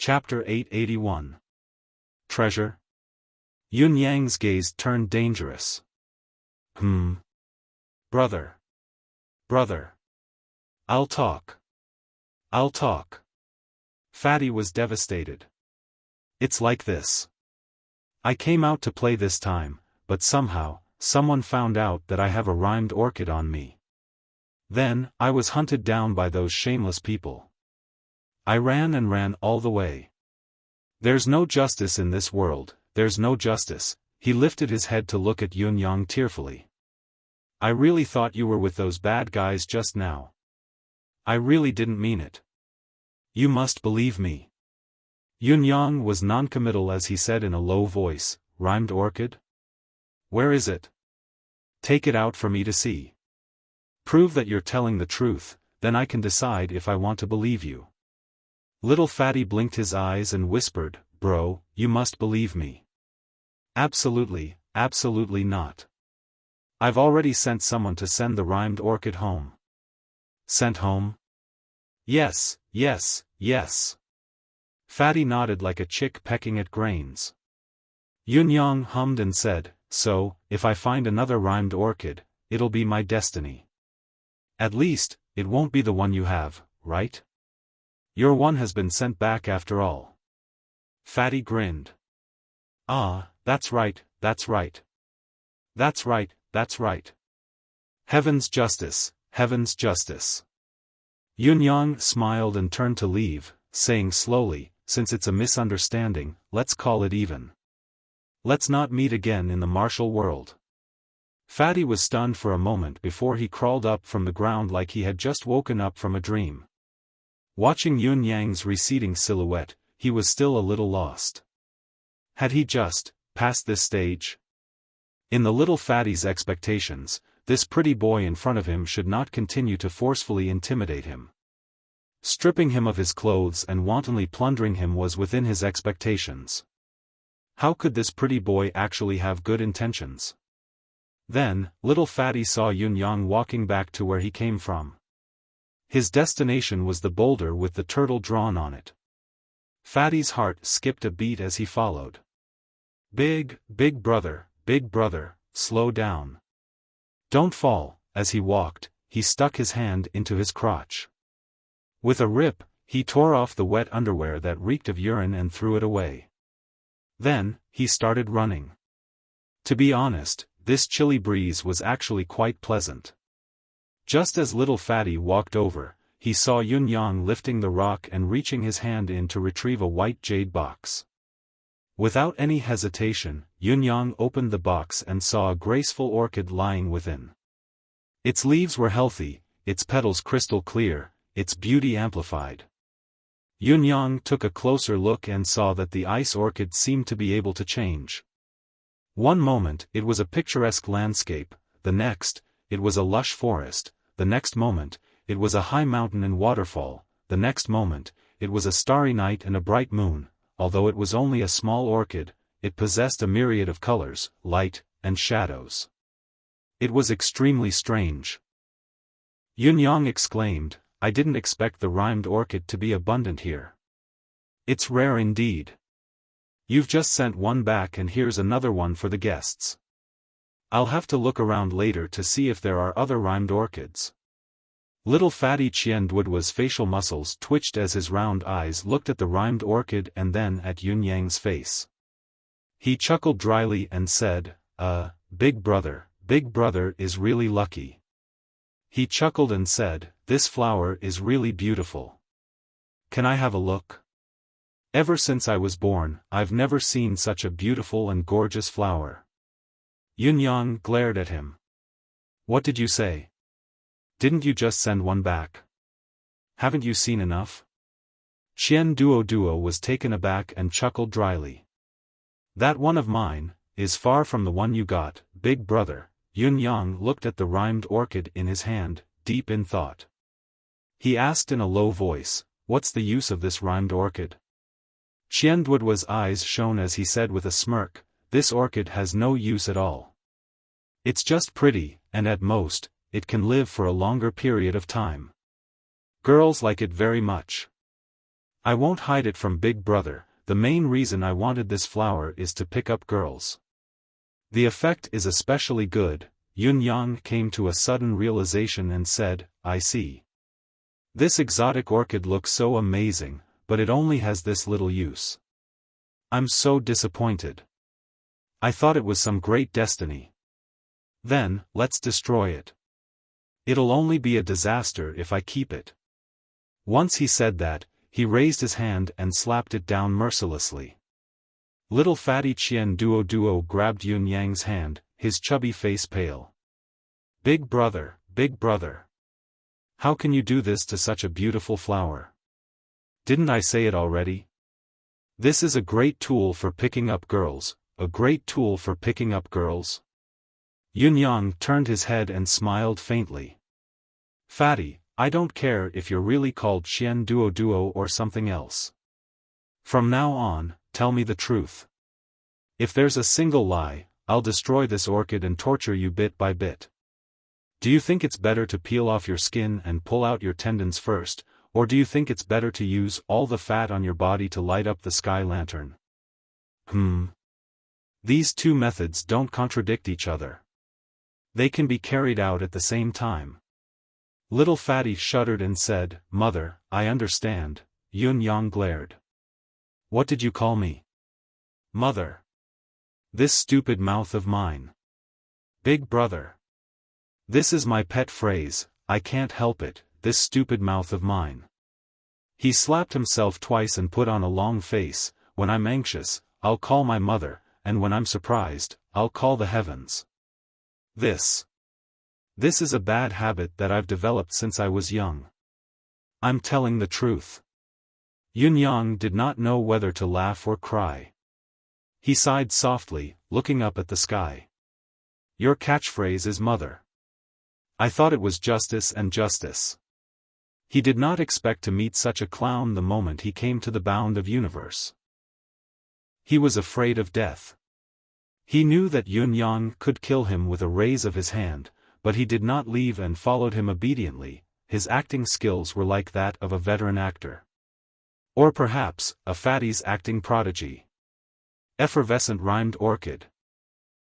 Chapter 881. Treasure? Yun Yang's gaze turned dangerous. Brother. I'll talk. Fatty was devastated. It's like this. I came out to play this time, but somehow, someone found out that I have a rhymed orchid on me. Then, I was hunted down by those shameless people. I ran and ran all the way. There's no justice in this world, there's no justice. He lifted his head to look at Yun Yang tearfully. I really thought you were with those bad guys just now. I really didn't mean it. You must believe me. Yun Yang was noncommittal as he said in a low voice, rhymed orchid? Where is it? Take it out for me to see. Prove that you're telling the truth, then I can decide if I want to believe you. Little Fatty blinked his eyes and whispered, Bro, you must believe me. Absolutely not. I've already sent someone to send the rhymed orchid home. Sent home? Yes. Fatty nodded like a chick pecking at grains. Yun Yang hummed and said, So, if I find another rhymed orchid, it'll be my destiny. At least, it won't be the one you have, right? Your one has been sent back after all. Fatty grinned. Ah, that's right. Heaven's justice. Yun Yang smiled and turned to leave, saying slowly, since it's a misunderstanding, let's call it even. Let's not meet again in the martial world. Fatty was stunned for a moment before he crawled up from the ground like he had just woken up from a dream. Watching Yun Yang's receding silhouette, he was still a little lost. Had he just passed this stage? In the little Fatty's expectations, this pretty boy in front of him should not continue to forcefully intimidate him. Stripping him of his clothes and wantonly plundering him was within his expectations. How could this pretty boy actually have good intentions? Then, little Fatty saw Yun Yang walking back to where he came from. His destination was the boulder with the turtle drawn on it. Fatty's heart skipped a beat as he followed. Big brother, slow down. Don't fall. As he walked, he stuck his hand into his crotch. With a rip, he tore off the wet underwear that reeked of urine and threw it away. Then, he started running. To be honest, this chilly breeze was actually quite pleasant. Just as little Fatty walked over, he saw Yun Yang lifting the rock and reaching his hand in to retrieve a white jade box. Without any hesitation, Yun Yang opened the box and saw a graceful orchid lying within. Its leaves were healthy, its petals crystal clear, its beauty amplified. Yun Yang took a closer look and saw that the ice orchid seemed to be able to change. One moment, it was a picturesque landscape, the next, it was a lush forest, the next moment, it was a high mountain and waterfall, the next moment, it was a starry night and a bright moon. Although it was only a small orchid, it possessed a myriad of colors, light, and shadows. It was extremely strange. Yun Yang exclaimed, I didn't expect the rhymed orchid to be abundant here. It's rare indeed. You've just sent one back and here's another one for the guests. I'll have to look around later to see if there are other rhymed orchids. Little Fatty Qianduoduo's facial muscles twitched as his round eyes looked at the rhymed orchid and then at Yun Yang's face. He chuckled dryly and said, Big brother is really lucky. He chuckled and said, This flower is really beautiful. Can I have a look? Ever since I was born, I've never seen such a beautiful and gorgeous flower. Yun Yang glared at him. What did you say? Didn't you just send one back? Haven't you seen enough? Qianduoduo was taken aback and chuckled dryly. That one of mine is far from the one you got, big brother. Yun Yang looked at the rhymed orchid in his hand, deep in thought. He asked in a low voice, What's the use of this rhymed orchid? Qianduoduo's eyes shone as he said with a smirk, This orchid has no use at all. It's just pretty, and at most, it can live for a longer period of time. Girls like it very much. I won't hide it from Big Brother, the main reason I wanted this flower is to pick up girls. The effect is especially good. Yun Yang came to a sudden realization and said, I see. This exotic orchid looks so amazing, but it only has this little use. I'm so disappointed. I thought it was some great destiny. Then, let's destroy it. It'll only be a disaster if I keep it. Once he said that, he raised his hand and slapped it down mercilessly. Little fatty Qian Duo grabbed Yun Yang's hand, his chubby face pale. Big brother, Big Brother. How can you do this to such a beautiful flower? Didn't I say it already? This is a great tool for picking up girls, a great tool for picking up girls. Yun Yang turned his head and smiled faintly. Fatty, I don't care if you're really called Xian Duo or something else. From now on, tell me the truth. If there's a single lie, I'll destroy this orchid and torture you bit by bit. Do you think it's better to peel off your skin and pull out your tendons first, or do you think it's better to use all the fat on your body to light up the sky lantern? These two methods don't contradict each other. They can be carried out at the same time. Little Fatty shuddered and said, Mother, I understand. Yun Yang glared. What did you call me? Mother. This stupid mouth of mine. Big Brother. This is my pet phrase, I can't help it, this stupid mouth of mine. He slapped himself twice and put on a long face. When I'm anxious, I'll call my mother, and when I'm surprised, I'll call the heavens. This is a bad habit that I've developed since I was young. I'm telling the truth. Yun Yang did not know whether to laugh or cry. He sighed softly, looking up at the sky. Your catchphrase is mother. I thought it was justice and justice. He did not expect to meet such a clown the moment he came to the bound of universe. He was afraid of death. He knew that Yun Yang could kill him with a raise of his hand, but he did not leave and followed him obediently. His acting skills were like that of a veteran actor. Or perhaps, a fatty's acting prodigy. Effervescent rhymed orchid.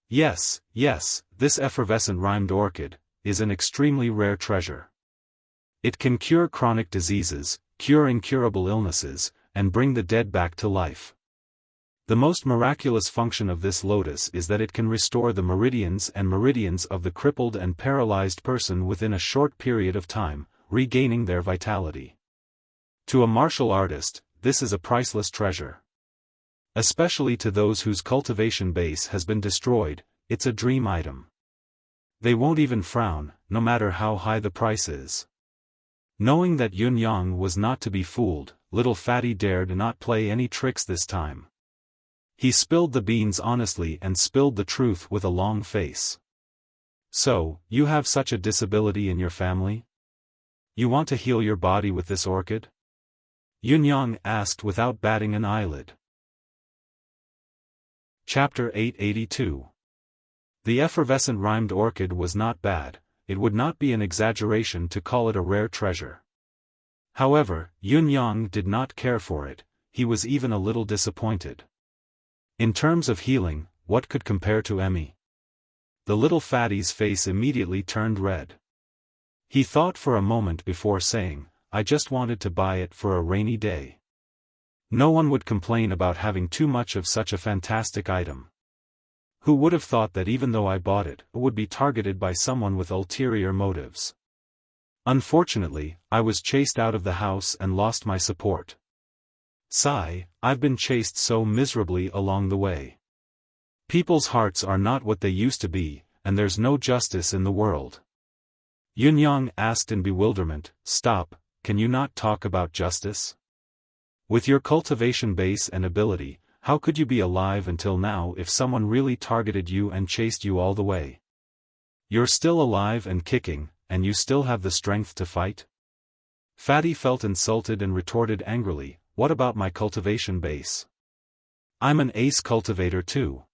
Yes, this effervescent rhymed orchid is an extremely rare treasure. It can cure chronic diseases, cure incurable illnesses, and bring the dead back to life. The most miraculous function of this lotus is that it can restore the meridians of the crippled and paralyzed person within a short period of time, regaining their vitality. To a martial artist, this is a priceless treasure. Especially to those whose cultivation base has been destroyed, it's a dream item. They won't even frown, no matter how high the price is. Knowing that Yun Yang was not to be fooled, little Fatty dared not play any tricks this time. He spilled the beans honestly and spilled the truth with a long face. So, you have such a disability in your family? You want to heal your body with this orchid? Yun Yang asked without batting an eyelid. Chapter 882. The effervescent rhymed orchid was not bad. It would not be an exaggeration to call it a rare treasure. However, Yun Yang did not care for it. He was even a little disappointed. In terms of healing, what could compare to Emmy? The little fatty's face immediately turned red. He thought for a moment before saying, I just wanted to buy it for a rainy day. No one would complain about having too much of such a fantastic item. Who would have thought that even though I bought it, it would be targeted by someone with ulterior motives? Unfortunately, I was chased out of the house and lost my support. Sigh, I've been chased so miserably along the way. People's hearts are not what they used to be, and there's no justice in the world. Yun Yang asked in bewilderment, Stop, can you not talk about justice? With your cultivation base and ability, how could you be alive until now if someone really targeted you and chased you all the way? You're still alive and kicking, and you still have the strength to fight? Fatty felt insulted and retorted angrily, What about my cultivation base? I'm an ace cultivator too.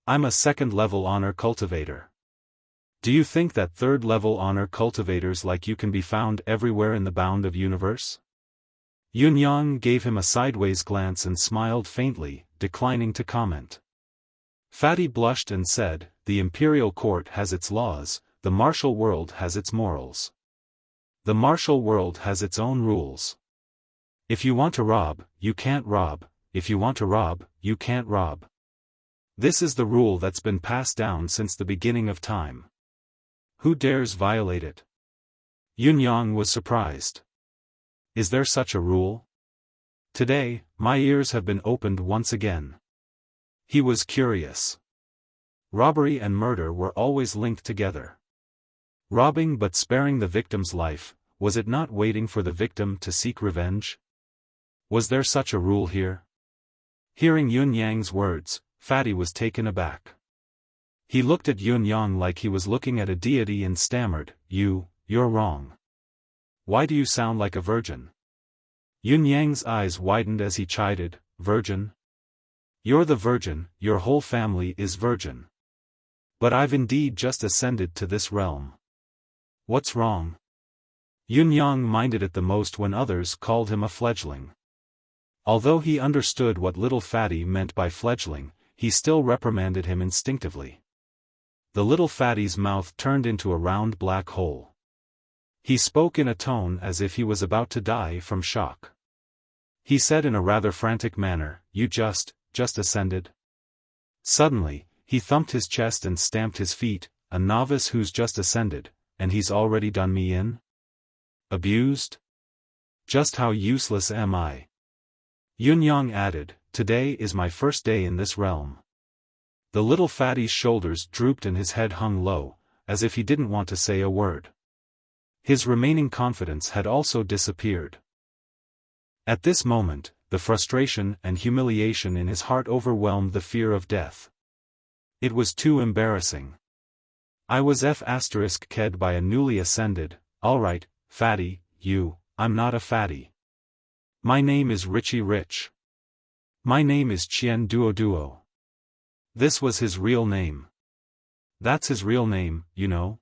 I'm a second-level honor cultivator. Do you think that third-level honor cultivators like you can be found everywhere in the bound of universe? Yun Yang gave him a sideways glance and smiled faintly, declining to comment. Fatty blushed and said, "The imperial court has its laws, the martial world has its morals. The martial world has its own rules. If you want to rob, you can't rob, if you want to rob, you can't rob. This is the rule that's been passed down since the beginning of time. Who dares violate it?" Yun Yang was surprised. Is there such a rule? Today, my ears have been opened once again. He was curious. Robbery and murder were always linked together. Robbing but sparing the victim's life, was it not waiting for the victim to seek revenge? Was there such a rule here? Hearing Yun Yang's words, Fatty was taken aback. He looked at Yun Yang like he was looking at a deity and stammered, You're wrong. Why do you sound like a virgin?" Yun Yang's eyes widened as he chided, "Virgin? You're the virgin, your whole family is virgin. But I've indeed just ascended to this realm. What's wrong?" Yun Yang minded it the most when others called him a fledgling. Although he understood what little Fatty meant by fledgling, he still reprimanded him instinctively. The little Fatty's mouth turned into a round black hole. He spoke in a tone as if he was about to die from shock. He said in a rather frantic manner, "You just ascended?" Suddenly, he thumped his chest and stamped his feet, "A novice who's just ascended, and he's already done me in? Abused? Just how useless am I?" Yun Yang added, "Today is my first day in this realm." The little Fatty's shoulders drooped and his head hung low, as if he didn't want to say a word. His remaining confidence had also disappeared. At this moment, the frustration and humiliation in his heart overwhelmed the fear of death. It was too embarrassing. "I was f***ked by a newly ascended, alright, Fatty, I'm not a fatty. My name is Richie Rich. My name is Chien Duo Duo." This was his real name. That's his real name, you know.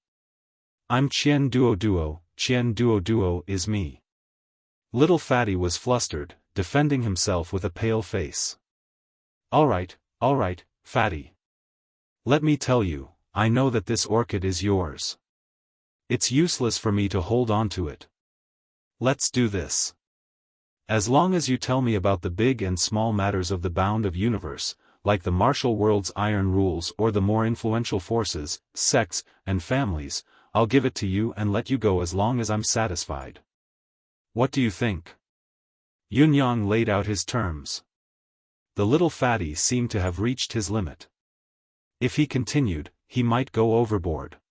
"I'm Chien Duo Duo is me." Little Fatty was flustered, defending himself with a pale face. Alright, Fatty. Let me tell you, I know that this orchid is yours. It's useless for me to hold on to it. Let's do this. As long as you tell me about the big and small matters of the bound of universe, like the martial world's iron rules or the more influential forces, sects, and families, I'll give it to you and let you go as long as I'm satisfied. What do you think?" Yun Yang laid out his terms. The little Fatty seemed to have reached his limit. If he continued, he might go overboard.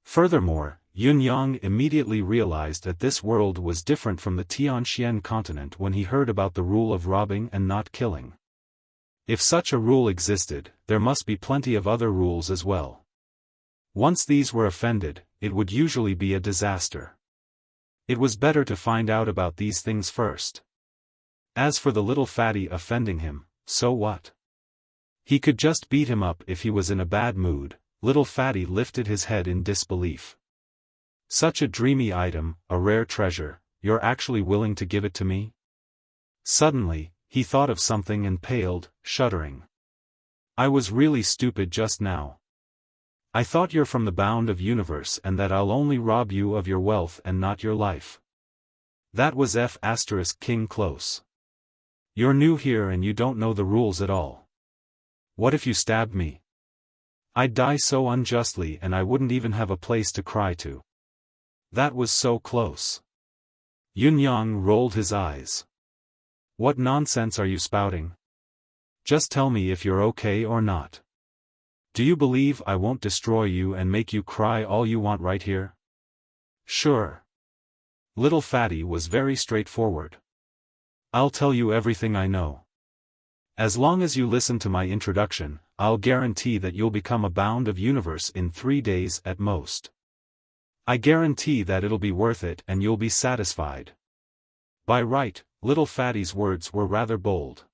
Furthermore, Yun Yang immediately realized that this world was different from the Tianxian continent when he heard about the rule of robbing and not killing. If such a rule existed, there must be plenty of other rules as well. Once these were offended, it would usually be a disaster. It was better to find out about these things first. As for the little Fatty offending him, so what? He could just beat him up if he was in a bad mood. Little Fatty lifted his head in disbelief. "Such a dreamy item, a rare treasure, you're actually willing to give it to me?" Suddenly, he thought of something and paled, shuddering. "I was really stupid just now. I thought you're from the bound of universe and that I'll only rob you of your wealth and not your life. That was King close. You're new here and you don't know the rules at all. What if you stabbed me? I'd die so unjustly and I wouldn't even have a place to cry to. That was so close." Yun Yang rolled his eyes. "What nonsense are you spouting? Just tell me if you're okay or not. Do you believe I won't destroy you and make you cry all you want right here?" "Sure." Little Fatty was very straightforward. "I'll tell you everything I know. As long as you listen to my introduction, I'll guarantee that you'll become a bound of universe in 3 days at most. I guarantee that it'll be worth it and you'll be satisfied." By right, Little Fatty's words were rather bold.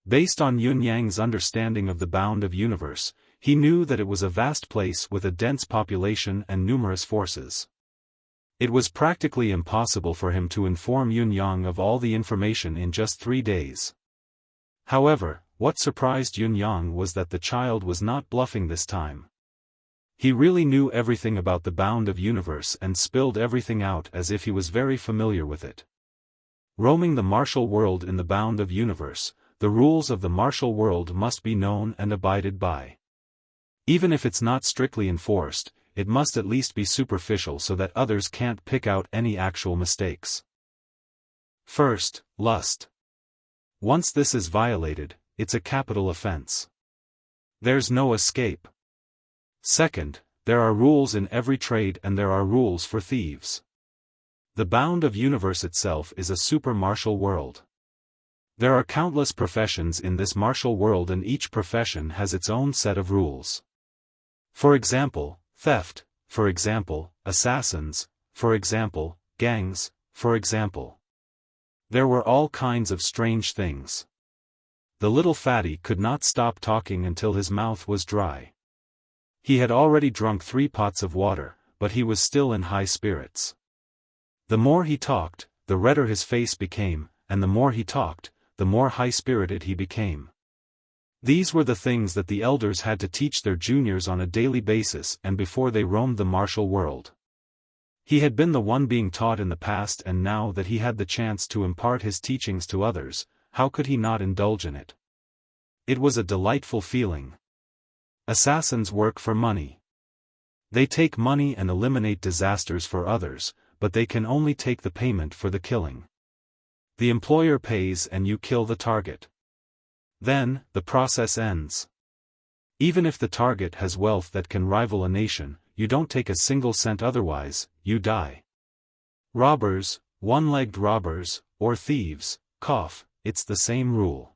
Based on Yun Yang's understanding of the bound of universe, he knew that it was a vast place with a dense population and numerous forces. It was practically impossible for him to inform Yun-yang of all the information in just 3 days. However, what surprised Yun-yang was that the child was not bluffing this time. He really knew everything about the bound of universe and spilled everything out as if he was very familiar with it. Roaming the martial world in the bound of universe, the rules of the martial world must be known and abided by. Even if it's not strictly enforced, it must at least be superficial so that others can't pick out any actual mistakes. First, lust. Once this is violated, it's a capital offense. There's no escape. Second, there are rules in every trade and there are rules for thieves. The bound of universe itself is a super martial world. There are countless professions in this martial world and each profession has its own set of rules. For example, theft, for example, assassins, for example, gangs, for example. There were all kinds of strange things. The little fatty could not stop talking until his mouth was dry. He had already drunk 3 pots of water, but he was still in high spirits. The more he talked, the redder his face became, and the more he talked, the more high-spirited he became. These were the things that the elders had to teach their juniors on a daily basis and before they roamed the martial world. He had been the one being taught in the past and now that he had the chance to impart his teachings to others, how could he not indulge in it? It was a delightful feeling. Assassins work for money. They take money and eliminate disasters for others, but they can only take the payment for the killing. The employer pays and you kill the target. Then, the process ends. Even if the target has wealth that can rival a nation, you don't take a single cent otherwise, you die. Robbers, one-legged robbers, or thieves, it's the same rule.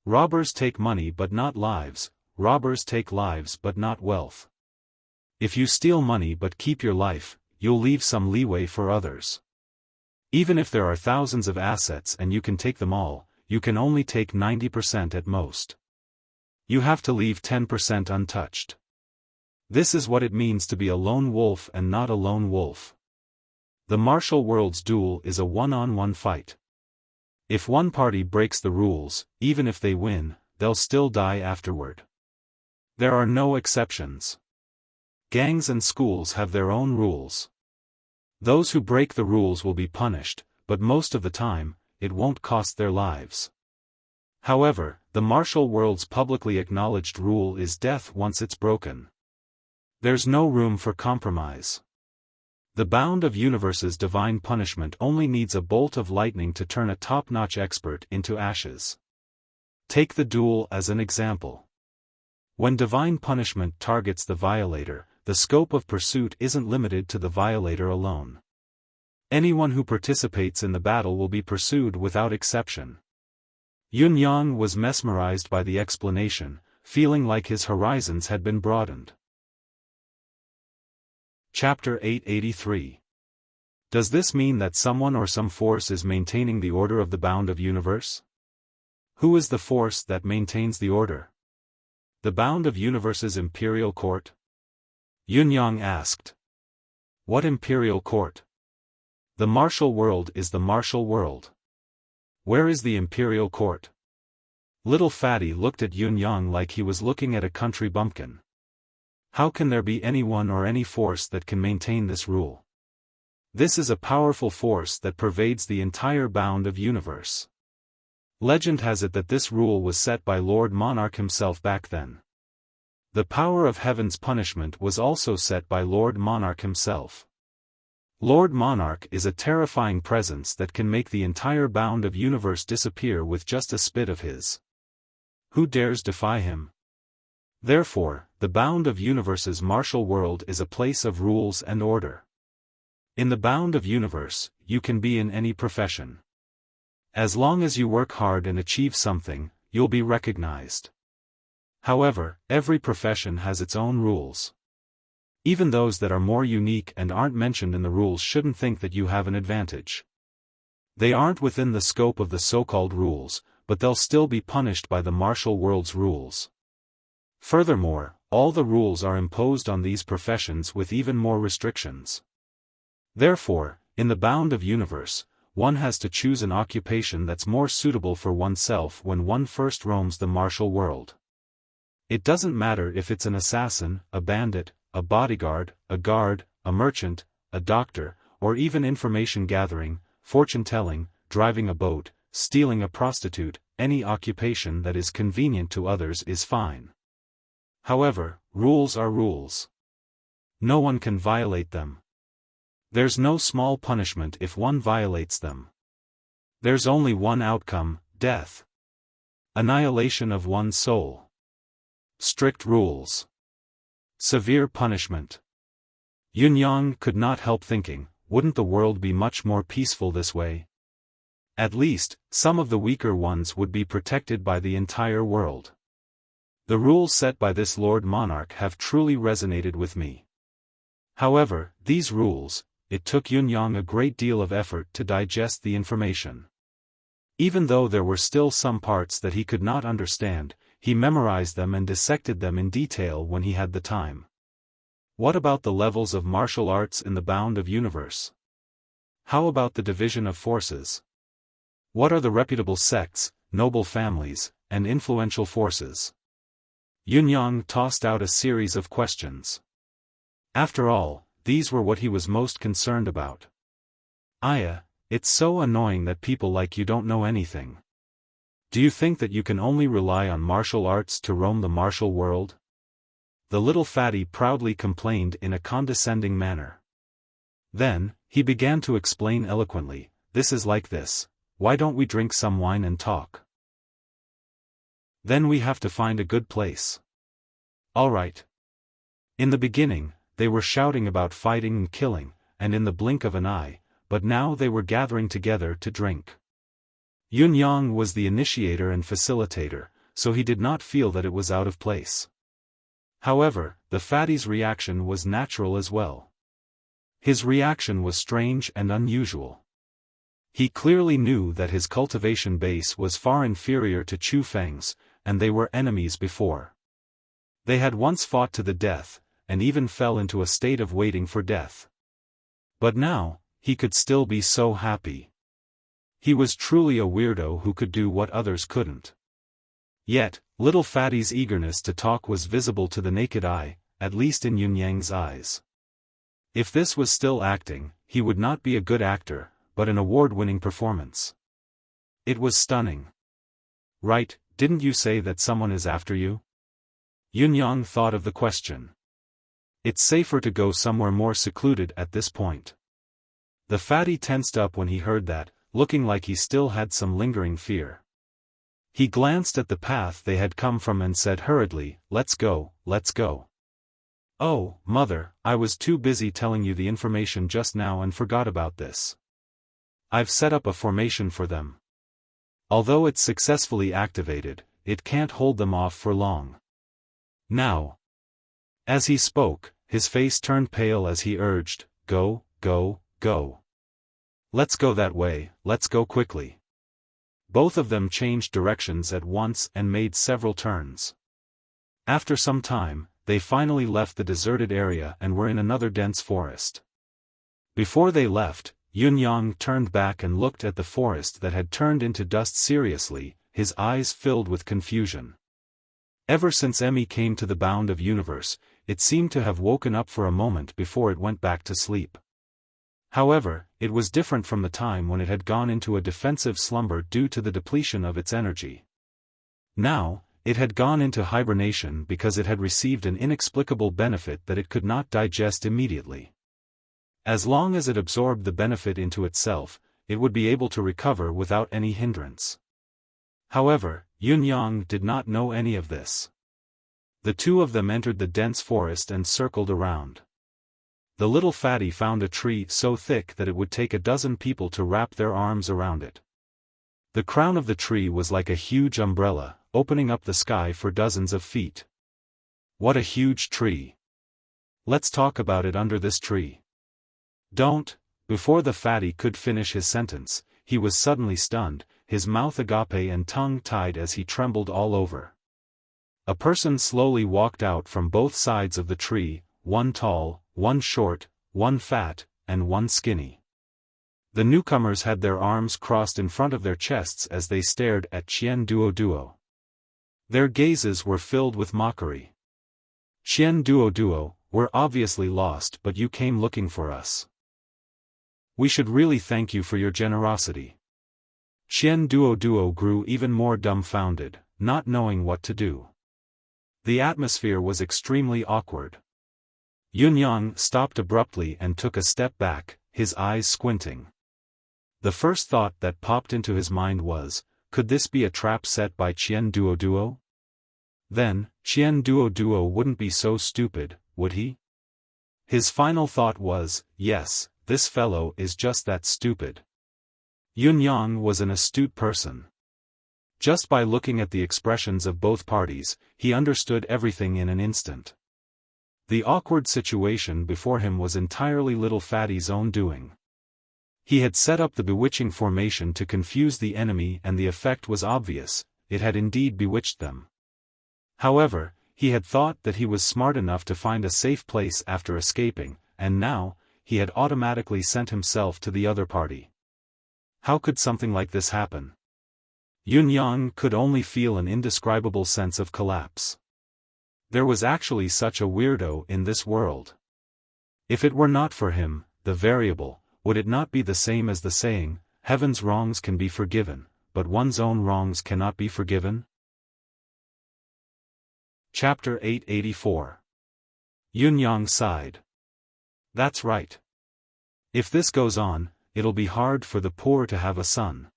Robbers take money but not lives, robbers take lives but not wealth. If you steal money but keep your life, you'll leave some leeway for others. Even if there are thousands of assets and you can take them all, you can only take 90% at most. You have to leave 10% untouched. This is what it means to be a lone wolf and not a lone wolf. The martial world's duel is a one-on-one fight. If one party breaks the rules, even if they win, they'll still die afterward. There are no exceptions. Gangs and schools have their own rules. Those who break the rules will be punished, but most of the time, it won't cost their lives. However, the martial world's publicly acknowledged rule is death once it's broken. There's no room for compromise. The bound of universe's divine punishment only needs a bolt of lightning to turn a top-notch expert into ashes. Take the duel as an example. When divine punishment targets the violator, the scope of pursuit isn't limited to the violator alone. Anyone who participates in the battle will be pursued without exception. Yun-yang was mesmerized by the explanation, feeling like his horizons had been broadened. Chapter 883. Does this mean that someone or some force is maintaining the order of the bound of universe? Who is the force that maintains the order? The bound of universe's imperial court? Yun-yang asked. What imperial court? The martial world is the martial world. Where is the imperial court? Little Fatty looked at Yun-yang like he was looking at a country bumpkin. How can there be anyone or any force that can maintain this rule? This is a powerful force that pervades the entire bound of universe. Legend has it that this rule was set by Lord Monarch himself back then. The power of heaven's punishment was also set by Lord Monarch himself. Lord Monarch is a terrifying presence that can make the entire bound of universe disappear with just a spit of his. Who dares defy him? Therefore, the bound of universe's martial world is a place of rules and order. In the bound of universe, you can be in any profession. As long as you work hard and achieve something, you'll be recognized. However, every profession has its own rules. Even those that are more unique and aren't mentioned in the rules shouldn't think that you have an advantage. They aren't within the scope of the so-called rules, but they'll still be punished by the martial world's rules. Furthermore, all the rules are imposed on these professions with even more restrictions. Therefore, in the bound of universe, one has to choose an occupation that's more suitable for oneself when one first roams the martial world. It doesn't matter if it's an assassin, a bandit, a bodyguard, a guard, a merchant, a doctor, or even information gathering, fortune-telling, driving a boat, stealing a prostitute. Any occupation that is convenient to others is fine. However, rules are rules. No one can violate them. There's no small punishment if one violates them. There's only one outcome: death. Annihilation of one's soul. Strict rules. Severe punishment. Yunyang could not help thinking, wouldn't the world be much more peaceful this way? At least, some of the weaker ones would be protected by the entire world. The rules set by this Lord Monarch have truly resonated with me. However, these rules, it took Yunyang a great deal of effort to digest the information. Even though there were still some parts that he could not understand, he memorized them and dissected them in detail when he had the time. What about the levels of martial arts in the bound of universe? How about the division of forces? What are the reputable sects, noble families, and influential forces? Yunyang tossed out a series of questions. After all, these were what he was most concerned about. Aya, it's so annoying that people like you don't know anything. Do you think that you can only rely on martial arts to roam the martial world? The little fatty proudly complained in a condescending manner. Then, he began to explain eloquently, this is like this. Why don't we drink some wine and talk? Then we have to find a good place. All right. In the beginning, they were shouting about fighting and killing, and in the blink of an eye, but now they were gathering together to drink. Yunyang was the initiator and facilitator, so he did not feel that it was out of place. However, the fatty's reaction was natural as well. His reaction was strange and unusual. He clearly knew that his cultivation base was far inferior to Chu Feng's, and they were enemies before. They had once fought to the death, and even fell into a state of waiting for death. But now, he could still be so happy. He was truly a weirdo who could do what others couldn't. Yet, little Fatty's eagerness to talk was visible to the naked eye, at least in Yunyang's eyes. If this was still acting, he would not be a good actor, but an award-winning performance. It was stunning. Right, didn't you say that someone is after you? Yunyang thought of the question. It's safer to go somewhere more secluded at this point. The fatty tensed up when he heard that, looking like he still had some lingering fear. He glanced at the path they had come from and said hurriedly, let's go, let's go. Oh, mother, I was too busy telling you the information just now and forgot about this. I've set up a formation for them. Although it's successfully activated, it can't hold them off for long. Now. As he spoke, his face turned pale as he urged, go, go, go. Let's go that way, let's go quickly. Both of them changed directions at once and made several turns. After some time, they finally left the deserted area and were in another dense forest. Before they left, Yunyang turned back and looked at the forest that had turned into dust seriously, his eyes filled with confusion. Ever since Emmy came to the bound of universe, it seemed to have woken up for a moment before it went back to sleep. However, it was different from the time when it had gone into a defensive slumber due to the depletion of its energy. Now, it had gone into hibernation because it had received an inexplicable benefit that it could not digest immediately. As long as it absorbed the benefit into itself, it would be able to recover without any hindrance. However, Yunyang did not know any of this. The two of them entered the dense forest and circled around. The little fatty found a tree so thick that it would take a dozen people to wrap their arms around it. The crown of the tree was like a huge umbrella, opening up the sky for dozens of feet. What a huge tree! Let's talk about it under this tree. Don't. Before the fatty could finish his sentence, he was suddenly stunned, his mouth agape and tongue tied as he trembled all over. A person slowly walked out from both sides of the tree, one tall, one short, one fat, and one skinny. The newcomers had their arms crossed in front of their chests as they stared at Qian Duo. Their gazes were filled with mockery. Qian Duo, we're obviously lost, but you came looking for us. We should really thank you for your generosity. Qian Duo grew even more dumbfounded, not knowing what to do. The atmosphere was extremely awkward. Yunyang stopped abruptly and took a step back, his eyes squinting. The first thought that popped into his mind was, could this be a trap set by Qian Duo? Then, Qian Duo wouldn't be so stupid, would he? His final thought was, yes, this fellow is just that stupid. Yunyang was an astute person. Just by looking at the expressions of both parties, he understood everything in an instant. The awkward situation before him was entirely Little Fatty's own doing. He had set up the bewitching formation to confuse the enemy, and the effect was obvious, it had indeed bewitched them. However, he had thought that he was smart enough to find a safe place after escaping, and now, he had automatically sent himself to the other party. How could something like this happen? Yunyang could only feel an indescribable sense of collapse. There was actually such a weirdo in this world. If it were not for him, the variable, would it not be the same as the saying, heaven's wrongs can be forgiven, but one's own wrongs cannot be forgiven? Chapter 884. Yunyang sighed. That's right. If this goes on, it'll be hard for the poor to have a son.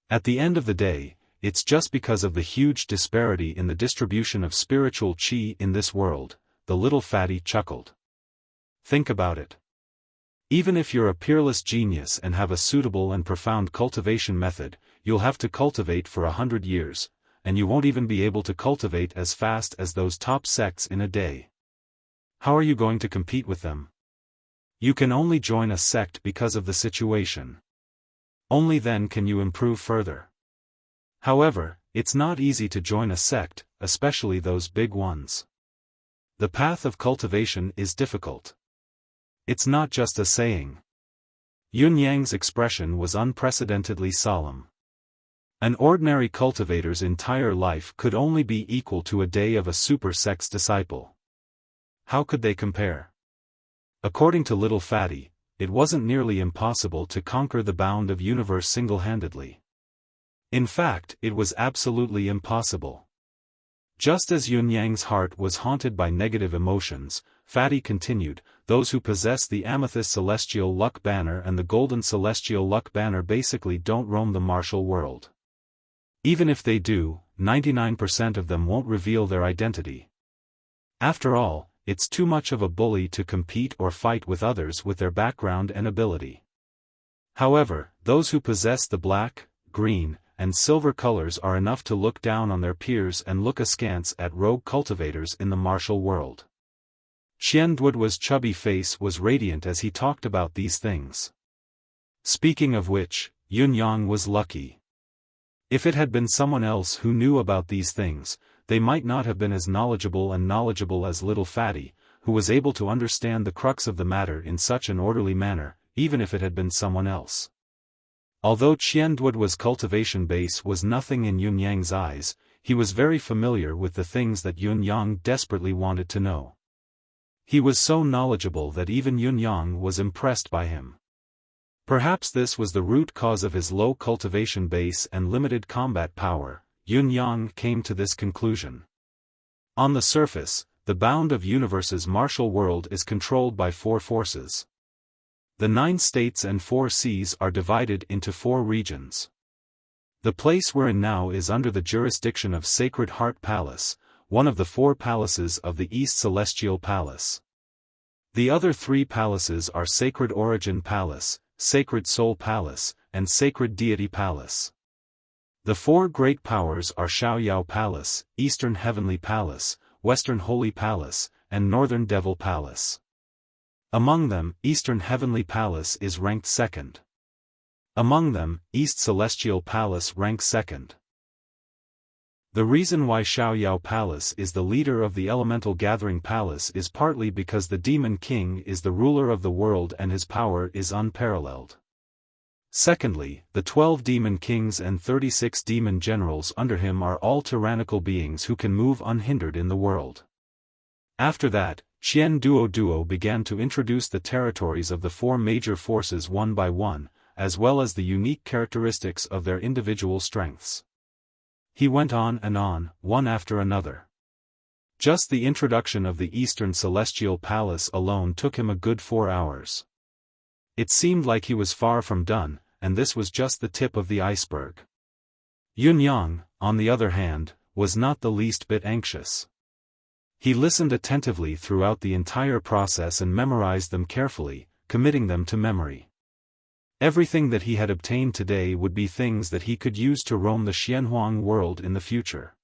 At the end of the day, it's just because of the huge disparity in the distribution of spiritual qi in this world, the little fatty chuckled. Think about it. Even if you're a peerless genius and have a suitable and profound cultivation method, you'll have to cultivate for 100 years, and you won't even be able to cultivate as fast as those top sects in a day. How are you going to compete with them? You can only join a sect because of the situation. Only then can you improve further. However, it's not easy to join a sect, especially those big ones. The path of cultivation is difficult. It's not just a saying. Yunyang's expression was unprecedentedly solemn. An ordinary cultivator's entire life could only be equal to a day of a super sect's disciple. How could they compare? According to Little Fatty, it wasn't nearly impossible to conquer the bound of universe single-handedly. In fact, it was absolutely impossible. Just as Yunyang's heart was haunted by negative emotions, Fatty continued, those who possess the amethyst celestial luck banner and the golden celestial luck banner basically don't roam the martial world. Even if they do, 99% of them won't reveal their identity. After all, it's too much of a bully to compete or fight with others with their background and ability. However, those who possess the black, green, and silver colors are enough to look down on their peers and look askance at rogue cultivators in the martial world. Qian Duo's chubby face was radiant as he talked about these things. Speaking of which, Yunyang was lucky. If it had been someone else who knew about these things, they might not have been as knowledgeable as Little Fatty, who was able to understand the crux of the matter in such an orderly manner, even if it had been someone else. Although Qian Duo's cultivation base was nothing in Yunyang's eyes, he was very familiar with the things that Yunyang desperately wanted to know. He was so knowledgeable that even Yunyang was impressed by him. Perhaps this was the root cause of his low cultivation base and limited combat power. Yunyang came to this conclusion. On the surface, the bound of universe's martial world is controlled by 4 forces. The 9 states and 4 seas are divided into 4 regions. The place we're in now is under the jurisdiction of Sacred Heart Palace, one of the 4 palaces of the East Celestial Palace. The other 3 palaces are Sacred Origin Palace, Sacred Soul Palace, and Sacred Deity Palace. The 4 great powers are Xiaoyao Palace, Eastern Heavenly Palace, Western Holy Palace, and Northern Devil Palace. Among them, Eastern Heavenly Palace is ranked 2nd. Among them, East Celestial Palace ranks 2nd. The reason why Xiaoyao Palace is the leader of the Elemental Gathering Palace is partly because the Demon King is the ruler of the world and his power is unparalleled. Secondly, the 12 demon kings and 36 demon generals under him are all tyrannical beings who can move unhindered in the world. After that, Qian Duo began to introduce the territories of the 4 major forces one by one, as well as the unique characteristics of their individual strengths. He went on and on, one after another. Just the introduction of the Eastern Celestial Palace alone took him a good 4 hours. It seemed like he was far from done, and this was just the tip of the iceberg. Yunyang, on the other hand, was not the least bit anxious. He listened attentively throughout the entire process and memorized them carefully, committing them to memory. Everything that he had obtained today would be things that he could use to roam the Xianhuang world in the future.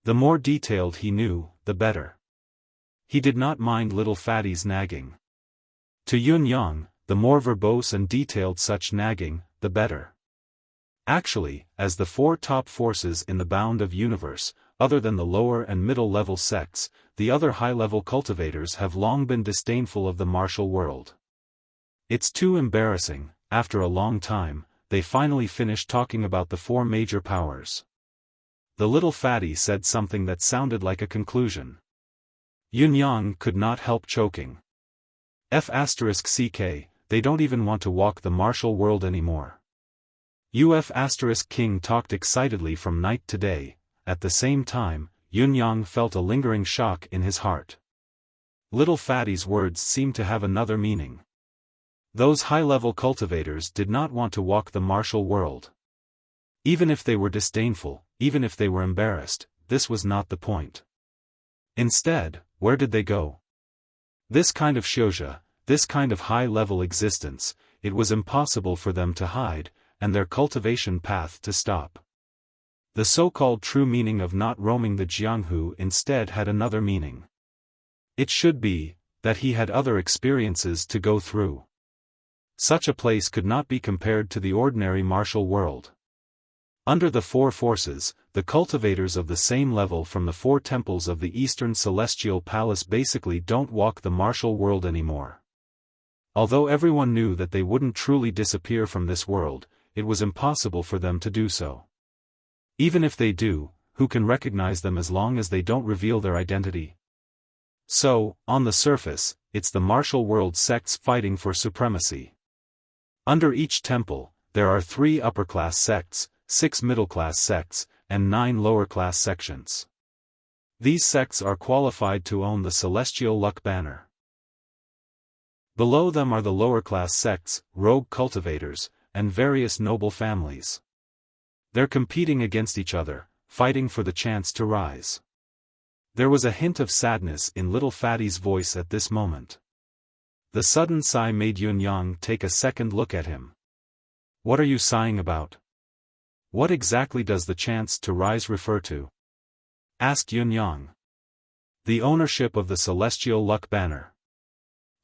The more detailed he knew, the better. He did not mind little Fatty's nagging. To Yunyang, the more verbose and detailed such nagging, the better. Actually, as the 4 top forces in the bound of universe, other than the lower and middle-level sects, the other high-level cultivators have long been disdainful of the martial world. It's too embarrassing. After a long time, they finally finished talking about the 4 major powers. The little fatty said something that sounded like a conclusion. Yunyang could not help choking. F***ck, they don't even want to walk the martial world anymore. King talked excitedly from night to day. At the same time, Yunyang felt a lingering shock in his heart. Little fatty's words seemed to have another meaning. Those high-level cultivators did not want to walk the martial world. Even if they were disdainful, even if they were embarrassed, this was not the point. Instead, where did they go? This kind of xiuzhe, this kind of high-level existence, it was impossible for them to hide, and their cultivation path to stop. The so-called true meaning of not roaming the Jianghu instead had another meaning. It should be, that he had other experiences to go through. Such a place could not be compared to the ordinary martial world. Under the 4 forces, the cultivators of the same level from the 4 temples of the Eastern Celestial Palace basically don't walk the martial world anymore. Although everyone knew that they wouldn't truly disappear from this world, it was impossible for them to do so. Even if they do, who can recognize them as long as they don't reveal their identity? So, on the surface, it's the martial world sects fighting for supremacy. Under each temple, there are 3 upper-class sects, 6 middle-class sects, and 9 lower-class sections. These sects are qualified to own the Celestial Luck Banner. Below them are the lower-class sects, rogue cultivators, and various noble families. They're competing against each other, fighting for the chance to rise. There was a hint of sadness in little Fatty's voice at this moment. The sudden sigh made Yunyang take a second look at him. What are you sighing about? What exactly does the chance to rise refer to? Asked Yunyang. The ownership of the Celestial Luck Banner.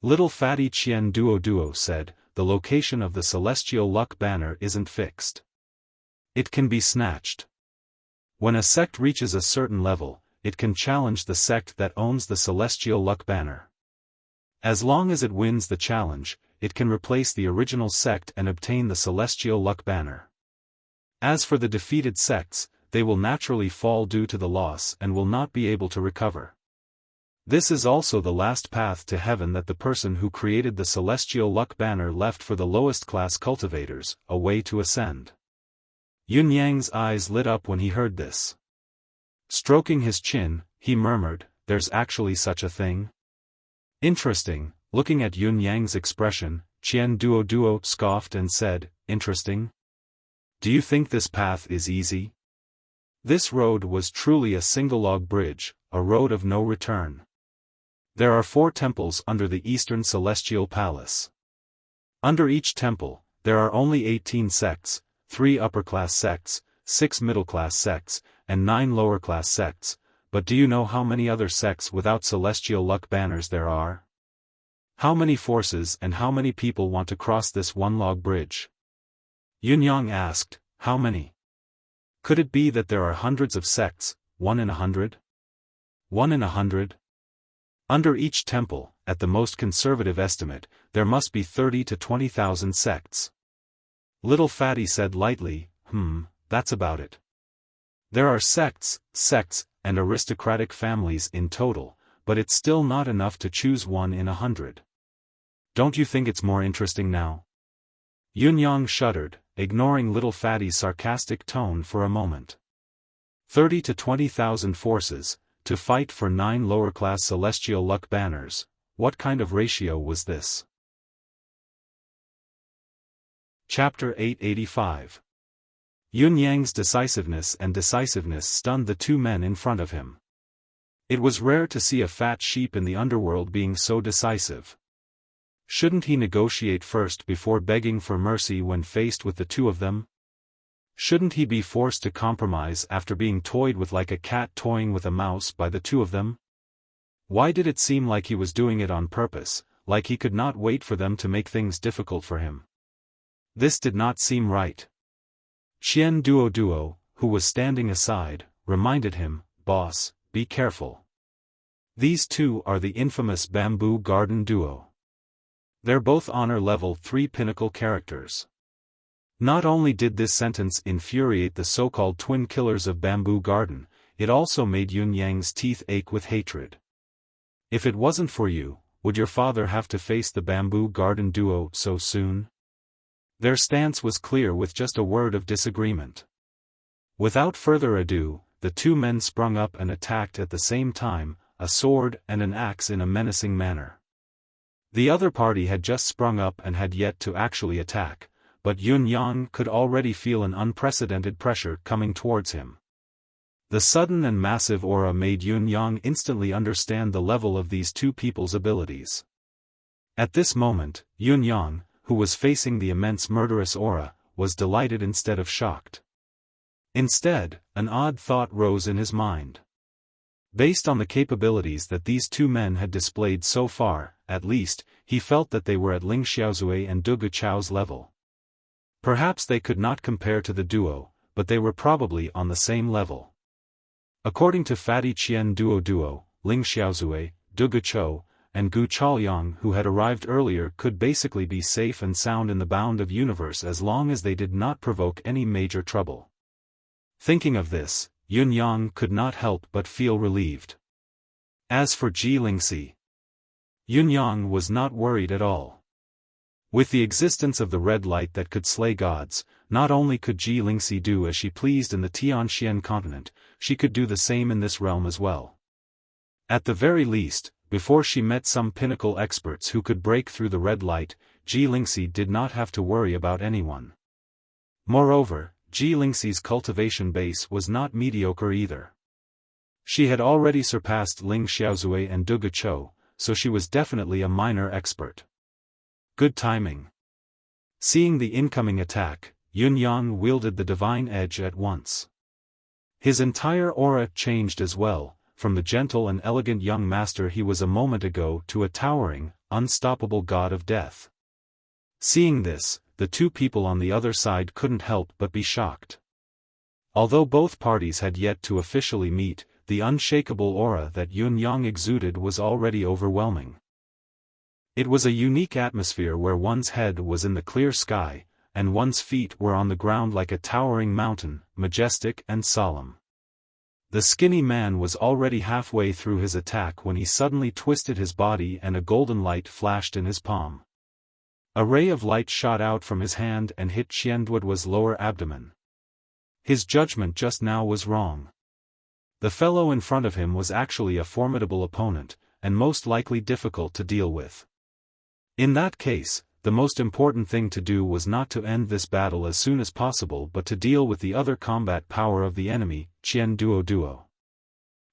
Little Fatty Qian Duo said, the location of the Celestial Luck Banner isn't fixed. It can be snatched. When a sect reaches a certain level, it can challenge the sect that owns the Celestial Luck Banner. As long as it wins the challenge, it can replace the original sect and obtain the Celestial Luck Banner. As for the defeated sects, they will naturally fall due to the loss and will not be able to recover. This is also the last path to heaven that the person who created the Celestial Luck Banner left for the lowest class cultivators, a way to ascend. Yunyang's eyes lit up when he heard this. Stroking his chin, he murmured, "There's actually such a thing?" Interesting. Looking at Yunyang's expression, Qian Duo scoffed and said, "Interesting? Do you think this path is easy?" This road was truly a single-log bridge, a road of no return. There are 4 temples under the Eastern Celestial Palace. Under each temple, there are only 18 sects, 3 upper-class sects, 6 middle-class sects, and 9 lower-class sects, but do you know how many other sects without Celestial Luck Banners there are? How many forces and how many people want to cross this one-log bridge? Yunyang asked, "How many?" Could it be that there are hundreds of sects, 1 in 100? 1 in 100? Under each temple, at the most conservative estimate, there must be 30 to 20,000 sects. Little Fatty said lightly, that's about it. There are sects, and aristocratic families in total, but it's still not enough to choose 1 in 100. Don't you think it's more interesting now? Yunyang shuddered, ignoring Little Fatty's sarcastic tone for a moment. 30 to 20,000 forces, to fight for 9 lower-class celestial luck banners. What kind of ratio was this? Chapter 885. Yunyang's decisiveness stunned the two men in front of him. It was rare to see a fat sheep in the underworld being so decisive. Shouldn't he negotiate first before begging for mercy when faced with the two of them? Shouldn't he be forced to compromise after being toyed with like a cat toying with a mouse by the two of them? Why did it seem like he was doing it on purpose, like he could not wait for them to make things difficult for him? This did not seem right. Qian Duo, who was standing aside, reminded him, "Boss, be careful. These two are the infamous Bamboo Garden Duo. They're both honor level 3 pinnacle characters." Not only did this sentence infuriate the so-called twin killers of Bamboo Garden, it also made Yunyang's teeth ache with hatred. If it wasn't for you, would your father have to face the Bamboo Garden Duo so soon? Their stance was clear with just a word of disagreement. Without further ado, the two men sprung up and attacked at the same time, a sword and an axe in a menacing manner. The other party had just sprung up and had yet to actually attack, but Yunyang could already feel an unprecedented pressure coming towards him. The sudden and massive aura made Yunyang instantly understand the level of these two people's abilities. At this moment, Yunyang, who was facing the immense murderous aura, was delighted instead of shocked. Instead, an odd thought rose in his mind. Based on the capabilities that these two men had displayed so far, at least, he felt that they were at Ling Xiaozui and Du Guchao's level. Perhaps they could not compare to the duo, but they were probably on the same level. According to Fatty Qian Duo, Ling Xiaozui, Du Guchao, and Gu Chaoyang who had arrived earlier could basically be safe and sound in the bound of universe as long as they did not provoke any major trouble. Thinking of this, Yunyang could not help but feel relieved. As for Ji Lingxi, Yunyang was not worried at all. With the existence of the red light that could slay gods, not only could Ji Lingxi do as she pleased in the Tianxian continent, she could do the same in this realm as well. At the very least, before she met some pinnacle experts who could break through the red light, Ji Lingxi did not have to worry about anyone. Moreover, Ji Lingxi's cultivation base was not mediocre either. She had already surpassed Ling Xiaozui and Du Guchao, so she was definitely a minor expert. Good timing. Seeing the incoming attack, Yunyang wielded the divine edge at once. His entire aura changed as well, from the gentle and elegant young master he was a moment ago to a towering, unstoppable god of death. Seeing this, the two people on the other side couldn't help but be shocked. Although both parties had yet to officially meet, the unshakable aura that Yunyang exuded was already overwhelming. It was a unique atmosphere where one's head was in the clear sky, and one's feet were on the ground like a towering mountain, majestic and solemn. The skinny man was already halfway through his attack when he suddenly twisted his body and a golden light flashed in his palm. A ray of light shot out from his hand and hit Qianduo's lower abdomen. His judgment just now was wrong. The fellow in front of him was actually a formidable opponent, and most likely difficult to deal with. In that case, the most important thing to do was not to end this battle as soon as possible but to deal with the other combat power of the enemy, Qian Duo.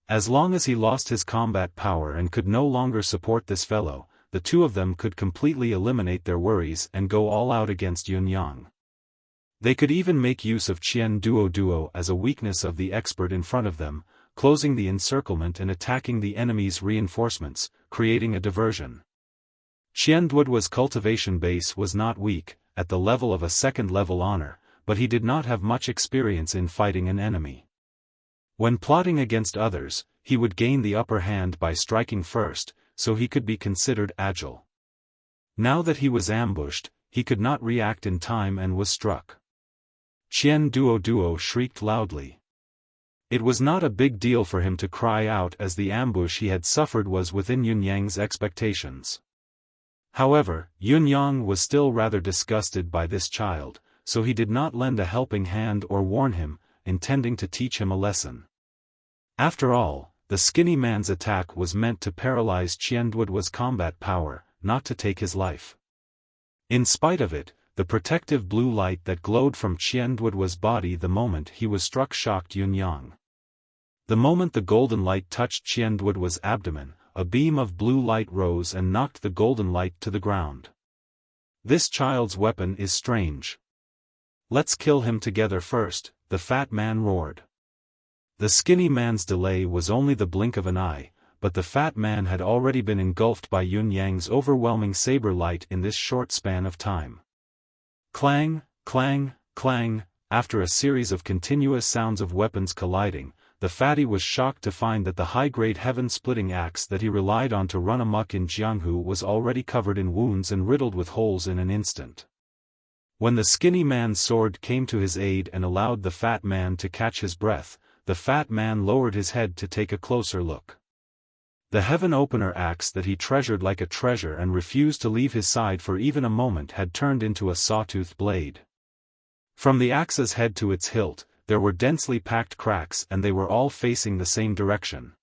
As long as he lost his combat power and could no longer support this fellow, the two of them could completely eliminate their worries and go all out against Yunyang. They could even make use of Qian Duo as a weakness of the expert in front of them, closing the encirclement and attacking the enemy's reinforcements, creating a diversion. Qianduo's cultivation base was not weak, at the level of a second-level honor, but he did not have much experience in fighting an enemy. When plotting against others, he would gain the upper hand by striking first, so he could be considered agile. Now that he was ambushed, he could not react in time and was struck. Qian Duo shrieked loudly. It was not a big deal for him to cry out, as the ambush he had suffered was within Yunyang's expectations. However, Yunyang was still rather disgusted by this child, so he did not lend a helping hand or warn him, intending to teach him a lesson. After all, the skinny man's attack was meant to paralyze Qianduo's combat power, not to take his life. In spite of it, the protective blue light that glowed from Qianduo's body the moment he was struck shocked Yunyang. The moment the golden light touched Qianduo's abdomen, a beam of blue light rose and knocked the golden light to the ground. This child's weapon is strange. Let's kill him together first, the fat man roared. The skinny man's delay was only the blink of an eye, but the fat man had already been engulfed by Yunyang's overwhelming saber light in this short span of time. Clang, clang, clang, after a series of continuous sounds of weapons colliding, the fatty was shocked to find that the high-grade heaven-splitting axe that he relied on to run amok in Jianghu was already covered in wounds and riddled with holes in an instant. When the skinny man's sword came to his aid and allowed the fat man to catch his breath, the fat man lowered his head to take a closer look. The heaven-opener axe that he treasured like a treasure and refused to leave his side for even a moment had turned into a sawtooth blade. From the axe's head to its hilt, there were densely packed cracks, and they were all facing the same direction.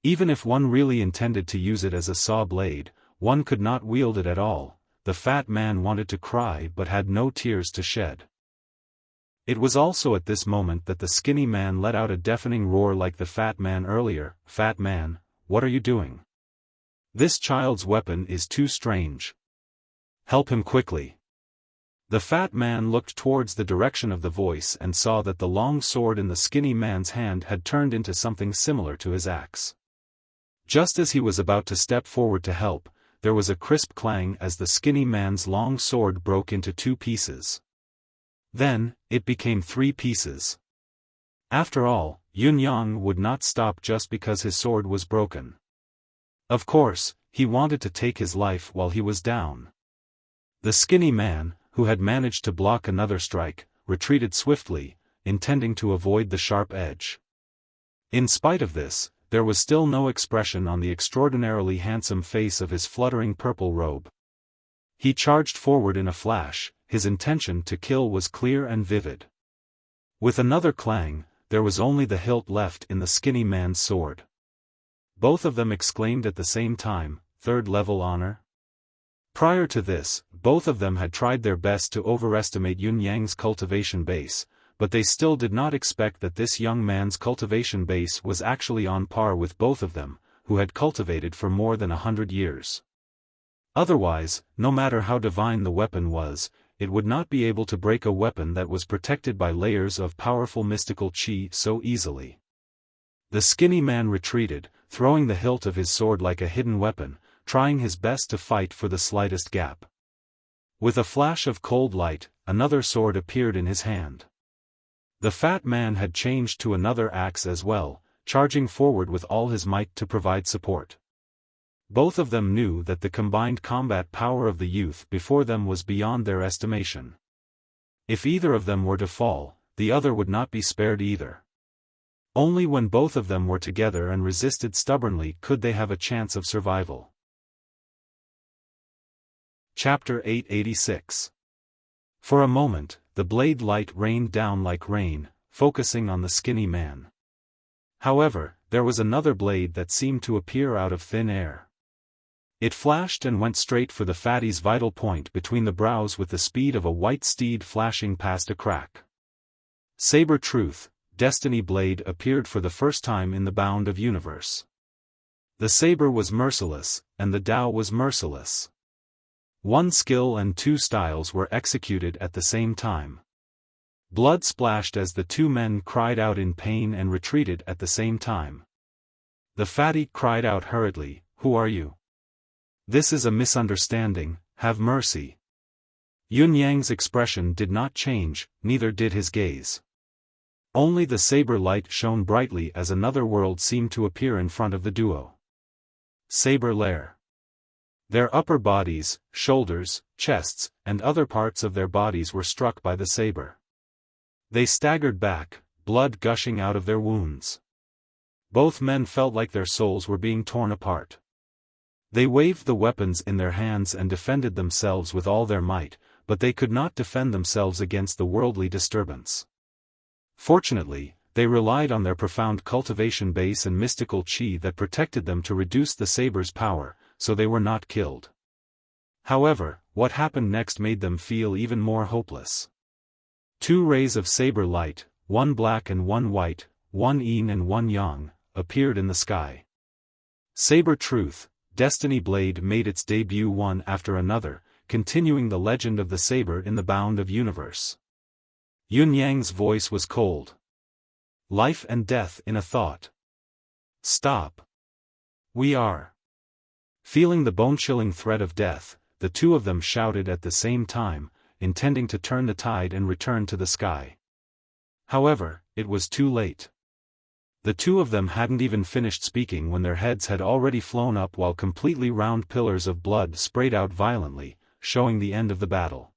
Even if one really intended to use it as a saw blade, one could not wield it at all. The fat man wanted to cry but had no tears to shed. It was also at this moment that the skinny man let out a deafening roar like the fat man earlier. "Fat man, what are you doing? This child's weapon is too strange. Help him quickly." The fat man looked towards the direction of the voice and saw that the long sword in the skinny man's hand had turned into something similar to his axe. Just as he was about to step forward to help, there was a crisp clang as the skinny man's long sword broke into 2 pieces. Then, it became 3 pieces. After all, Yunyang would not stop just because his sword was broken. Of course, he wanted to take his life while he was down. The skinny man, who had managed to block another strike, retreated swiftly, intending to avoid the sharp edge. In spite of this, there was still no expression on the extraordinarily handsome face of his fluttering purple robe. He charged forward in a flash, his intention to kill was clear and vivid. With another clang, there was only the hilt left in the skinny man's sword. Both of them exclaimed at the same time, "Third-level honor?" Prior to this, both of them had tried their best to overestimate Yunyang's cultivation base, but they still did not expect that this young man's cultivation base was actually on par with both of them, who had cultivated for more than 100 years. Otherwise, no matter how divine the weapon was, it would not be able to break a weapon that was protected by layers of powerful mystical qi so easily. The skinny man retreated, throwing the hilt of his sword like a hidden weapon, trying his best to fight for the slightest gap. With a flash of cold light, another sword appeared in his hand. The fat man had changed to another axe as well, charging forward with all his might to provide support. Both of them knew that the combined combat power of the youth before them was beyond their estimation. If either of them were to fall, the other would not be spared either. Only when both of them were together and resisted stubbornly could they have a chance of survival. Chapter 886. For a moment, the blade light rained down like rain, focusing on the skinny man. However, there was another blade that seemed to appear out of thin air. It flashed and went straight for the fatty's vital point between the brows with the speed of a white steed flashing past a crack. Saber Truth, Destiny Blade appeared for the first time in the bound of universe. The saber was merciless, and the Tao was merciless. One skill and two styles were executed at the same time. Blood splashed as the two men cried out in pain and retreated at the same time. The fatty cried out hurriedly, "Who are you? This is a misunderstanding, have mercy." Yun Yang's expression did not change, neither did his gaze. Only the saber light shone brightly as another world seemed to appear in front of the duo. Saber lair. Their upper bodies, shoulders, chests, and other parts of their bodies were struck by the saber. They staggered back, blood gushing out of their wounds. Both men felt like their souls were being torn apart. They waved the weapons in their hands and defended themselves with all their might, but they could not defend themselves against the worldly disturbance. Fortunately, they relied on their profound cultivation base and mystical chi that protected them to reduce the saber's power, so they were not killed. However, what happened next made them feel even more hopeless. Two rays of saber light, one black and one white, one yin and one yang, appeared in the sky. Saber Truth, Destiny Blade made its debut one after another, continuing the legend of the saber in the bound of universe. Yun Yang's voice was cold. Life and death in a thought. Stop. We are. Feeling the bone-chilling threat of death, the two of them shouted at the same time, intending to turn the tide and return to the sky. However, it was too late. The two of them hadn't even finished speaking when their heads had already flown up while completely round pillars of blood sprayed out violently, showing the end of the battle.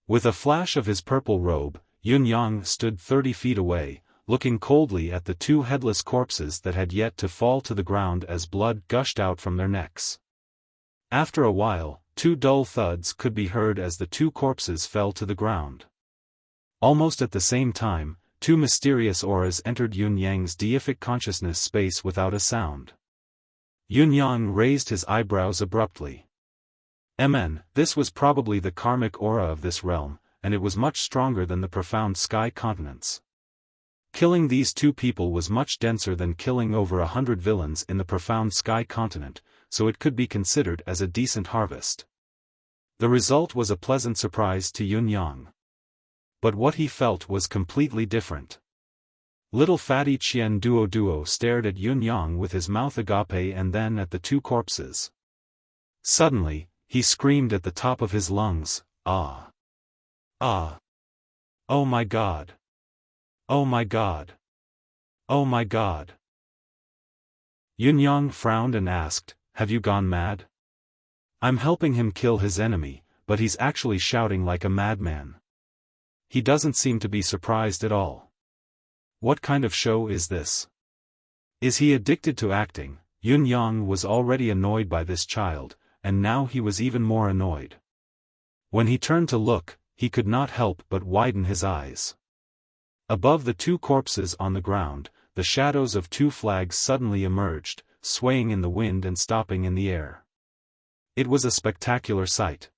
With a flash of his purple robe, Yun Yang stood 30 feet away, looking coldly at the two headless corpses that had yet to fall to the ground as blood gushed out from their necks. After a while, two dull thuds could be heard as the two corpses fell to the ground. Almost at the same time, two mysterious auras entered Yun Yang's deific consciousness space without a sound. Yun Yang raised his eyebrows abruptly. This was probably the karmic aura of this realm, and it was much stronger than the profound sky continents. Killing these two people was much denser than killing over 100 villains in the profound sky continent, so it could be considered as a decent harvest. The result was a pleasant surprise to Yun Yang. But what he felt was completely different. Little fatty Qian Duo stared at Yun Yang with his mouth agape and then at the two corpses. Suddenly, he screamed at the top of his lungs, "Ah! Ah! Oh my God! Oh my God! Oh my God!" Yun Yang frowned and asked, "Have you gone mad? I'm helping him kill his enemy, but he's actually shouting like a madman. He doesn't seem to be surprised at all. What kind of show is this? Is he addicted to acting?" Yun Yang was already annoyed by this child, and now he was even more annoyed. When he turned to look, he could not help but widen his eyes. Above the two corpses on the ground, the shadows of two flags suddenly emerged, swaying in the wind and stopping in the air. It was a spectacular sight.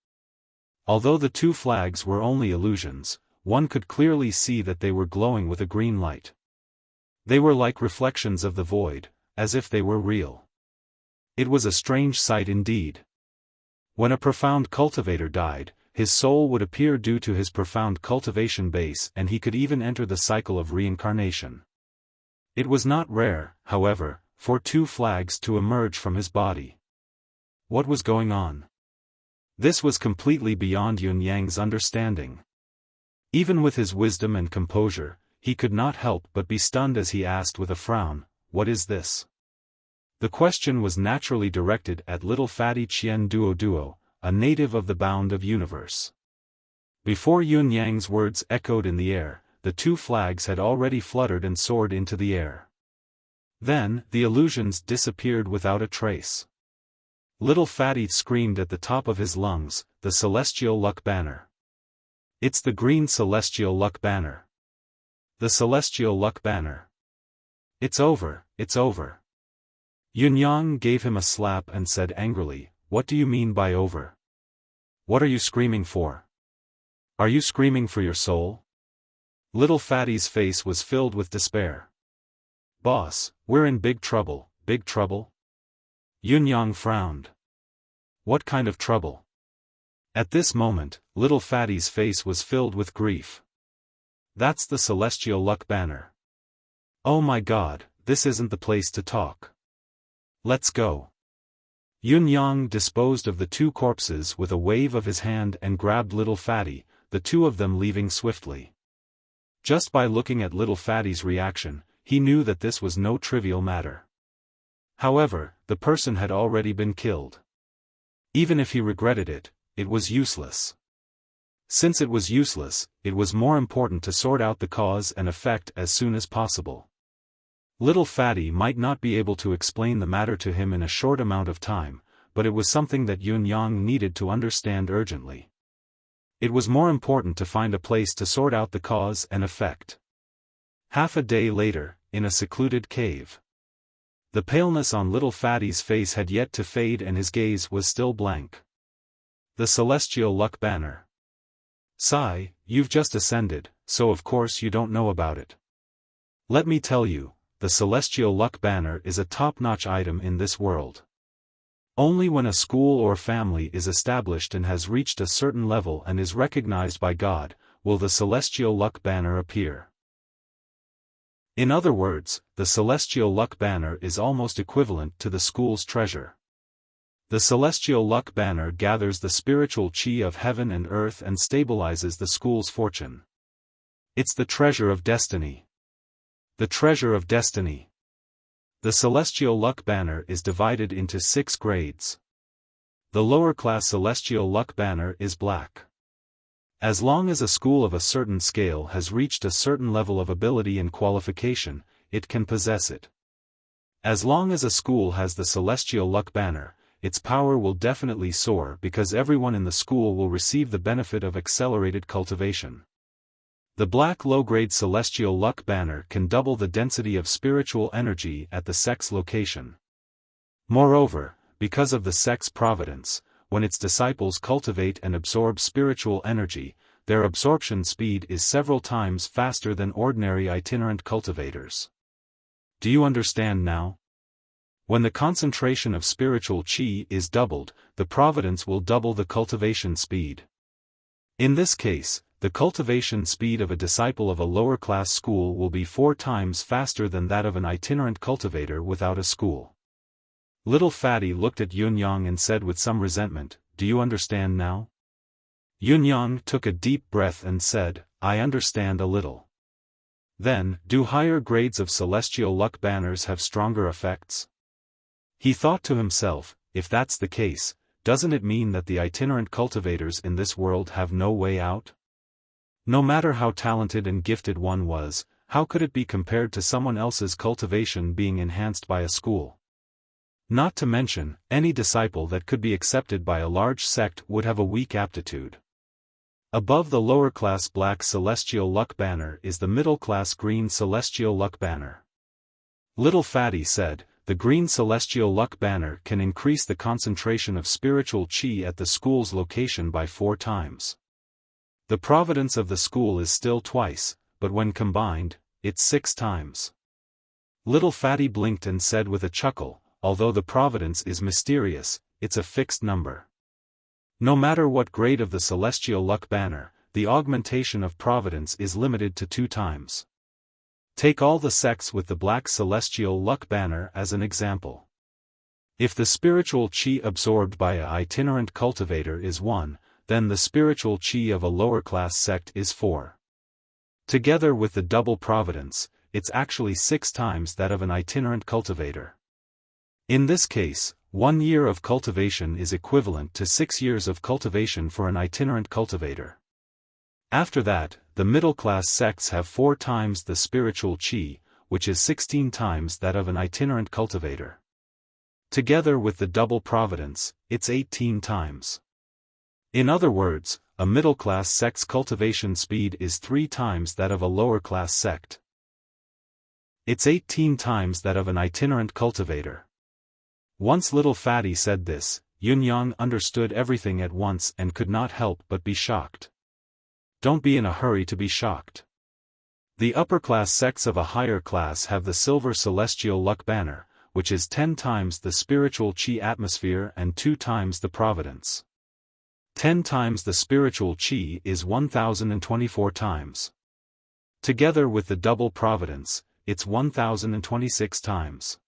Although the two flags were only illusions, one could clearly see that they were glowing with a green light. They were like reflections of the void, as if they were real. It was a strange sight indeed. When a profound cultivator died, his soul would appear due to his profound cultivation base, and he could even enter the cycle of reincarnation. It was not rare, however, for two flags to emerge from his body. What was going on? This was completely beyond Yun Yang's understanding. Even with his wisdom and composure, he could not help but be stunned as he asked with a frown, "What is this?" The question was naturally directed at little fatty Qian Duo, a native of the bound of universe. Before Yun Yang's words echoed in the air, the two flags had already fluttered and soared into the air. Then, the illusions disappeared without a trace. Little fatty screamed at the top of his lungs, "The celestial luck banner! It's the green celestial luck banner! The celestial luck banner! It's over, it's over!" Yun Yang gave him a slap and said angrily, "What do you mean by over? What are you screaming for? Are you screaming for your soul?" Little fatty's face was filled with despair. "Boss, we're in big trouble, big trouble?" Yun Yang frowned. "What kind of trouble?" At this moment, little fatty's face was filled with grief. "That's the celestial luck banner. Oh my God, this isn't the place to talk. Let's go." Yun Yang disposed of the two corpses with a wave of his hand and grabbed little Fatty, the two of them leaving swiftly. Just by looking at little Fatty's reaction, he knew that this was no trivial matter. However, the person had already been killed. Even if he regretted it, it was useless. Since it was useless, it was more important to sort out the cause and effect as soon as possible. Little Fatty might not be able to explain the matter to him in a short amount of time, but it was something that Yun Yang needed to understand urgently. It was more important to find a place to sort out the cause and effect. Half a day later, in a secluded cave. The paleness on little Fatty's face had yet to fade and his gaze was still blank. The Celestial Luck Banner. Sigh, you've just ascended, so of course you don't know about it. Let me tell you, the Celestial Luck Banner is a top-notch item in this world. Only when a school or family is established and has reached a certain level and is recognized by God, will the Celestial Luck Banner appear. In other words, the Celestial Luck Banner is almost equivalent to the school's treasure. The Celestial Luck Banner gathers the spiritual chi of heaven and earth and stabilizes the school's fortune. It's the treasure of destiny. The treasure of destiny. The Celestial Luck Banner is divided into 6 grades. The lower-class Celestial Luck Banner is black. As long as a school of a certain scale has reached a certain level of ability and qualification, it can possess it. As long as a school has the Celestial Luck Banner, its power will definitely soar because everyone in the school will receive the benefit of accelerated cultivation. The black low-grade Celestial Luck Banner can double the density of spiritual energy at the sect's location. Moreover, because of the sect's providence, when its disciples cultivate and absorb spiritual energy, their absorption speed is several times faster than ordinary itinerant cultivators. Do you understand now? When the concentration of spiritual chi is doubled, the providence will double the cultivation speed. In this case, the cultivation speed of a disciple of a lower-class school will be 4 times faster than that of an itinerant cultivator without a school. Little Fatty looked at Yun Yang and said with some resentment, "Do you understand now?" Yun Yang took a deep breath and said, "I understand a little." Then, do higher grades of Celestial Luck Banners have stronger effects? He thought to himself, if that's the case, doesn't it mean that the itinerant cultivators in this world have no way out? No matter how talented and gifted one was, how could it be compared to someone else's cultivation being enhanced by a school? Not to mention, any disciple that could be accepted by a large sect would have a weak aptitude. Above the lower-class black Celestial Luck Banner is the middle-class green Celestial Luck Banner. Little Fatty said, the green Celestial Luck Banner can increase the concentration of spiritual chi at the school's location by 4 times. The providence of the school is still twice, but when combined, it's 6 times. Little Fatty blinked and said with a chuckle, although the providence is mysterious, it's a fixed number. No matter what grade of the Celestial Luck Banner, the augmentation of providence is limited to 2 times. Take all the sects with the black Celestial Luck Banner as an example. If the spiritual chi absorbed by a itinerant cultivator is 1, then the spiritual chi of a lower-class sect is 4. Together with the double providence, it's actually 6 times that of an itinerant cultivator. In this case, 1 year of cultivation is equivalent to 6 years of cultivation for an itinerant cultivator. After that, the middle-class sects have 4 times the spiritual chi, which is 16 times that of an itinerant cultivator. Together with the double providence, it's 18 times. In other words, a middle-class sect's cultivation speed is 3 times that of a lower-class sect. It's 18 times that of an itinerant cultivator. Once Little Fatty said this, Yun Yang understood everything at once and could not help but be shocked. Don't be in a hurry to be shocked. The upper-class sects of a higher class have the silver Celestial Luck Banner, which is 10 times the spiritual chi atmosphere and 2 times the providence. 10 times the spiritual chi is 1024 times. Together with the double providence, it's 1026 times.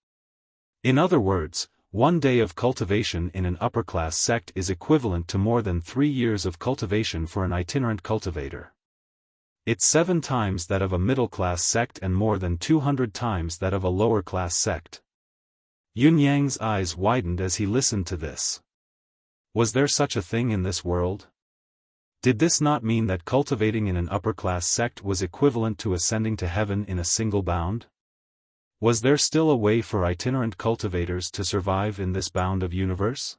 In other words, 1 day of cultivation in an upper-class sect is equivalent to more than 3 years of cultivation for an itinerant cultivator. It's 7 times that of a middle-class sect and more than 200 times that of a lower-class sect. Yun Yang's eyes widened as he listened to this. Was there such a thing in this world? Did this not mean that cultivating in an upper-class sect was equivalent to ascending to heaven in a single bound? Was there still a way for itinerant cultivators to survive in this bound of universe?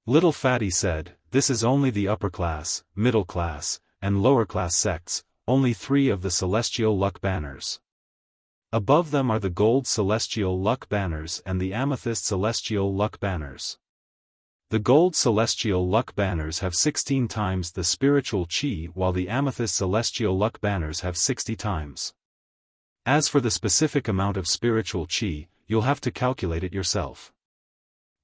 Little Fatty said, this is only the upper-class, middle-class, and lower-class sects, only 3 of the celestial luck banners. Above them are the gold celestial luck banners and the amethyst celestial luck banners. The gold celestial luck banners have 16 times the spiritual chi, while the amethyst celestial luck banners have 60 times. As for the specific amount of spiritual chi, you'll have to calculate it yourself.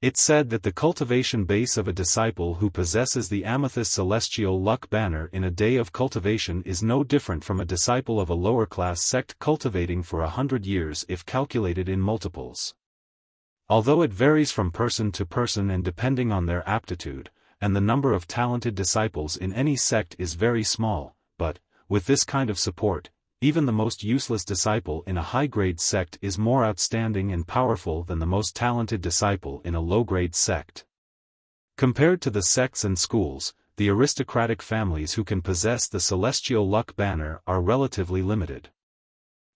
It's said that the cultivation base of a disciple who possesses the amethyst celestial luck banner in a day of cultivation is no different from a disciple of a lower-class sect cultivating for 100 years if calculated in multiples. Although it varies from person to person and depending on their aptitude, and the number of talented disciples in any sect is very small, but, with this kind of support, even the most useless disciple in a high-grade sect is more outstanding and powerful than the most talented disciple in a low-grade sect. Compared to the sects and schools, the aristocratic families who can possess the celestial luck banner are relatively limited.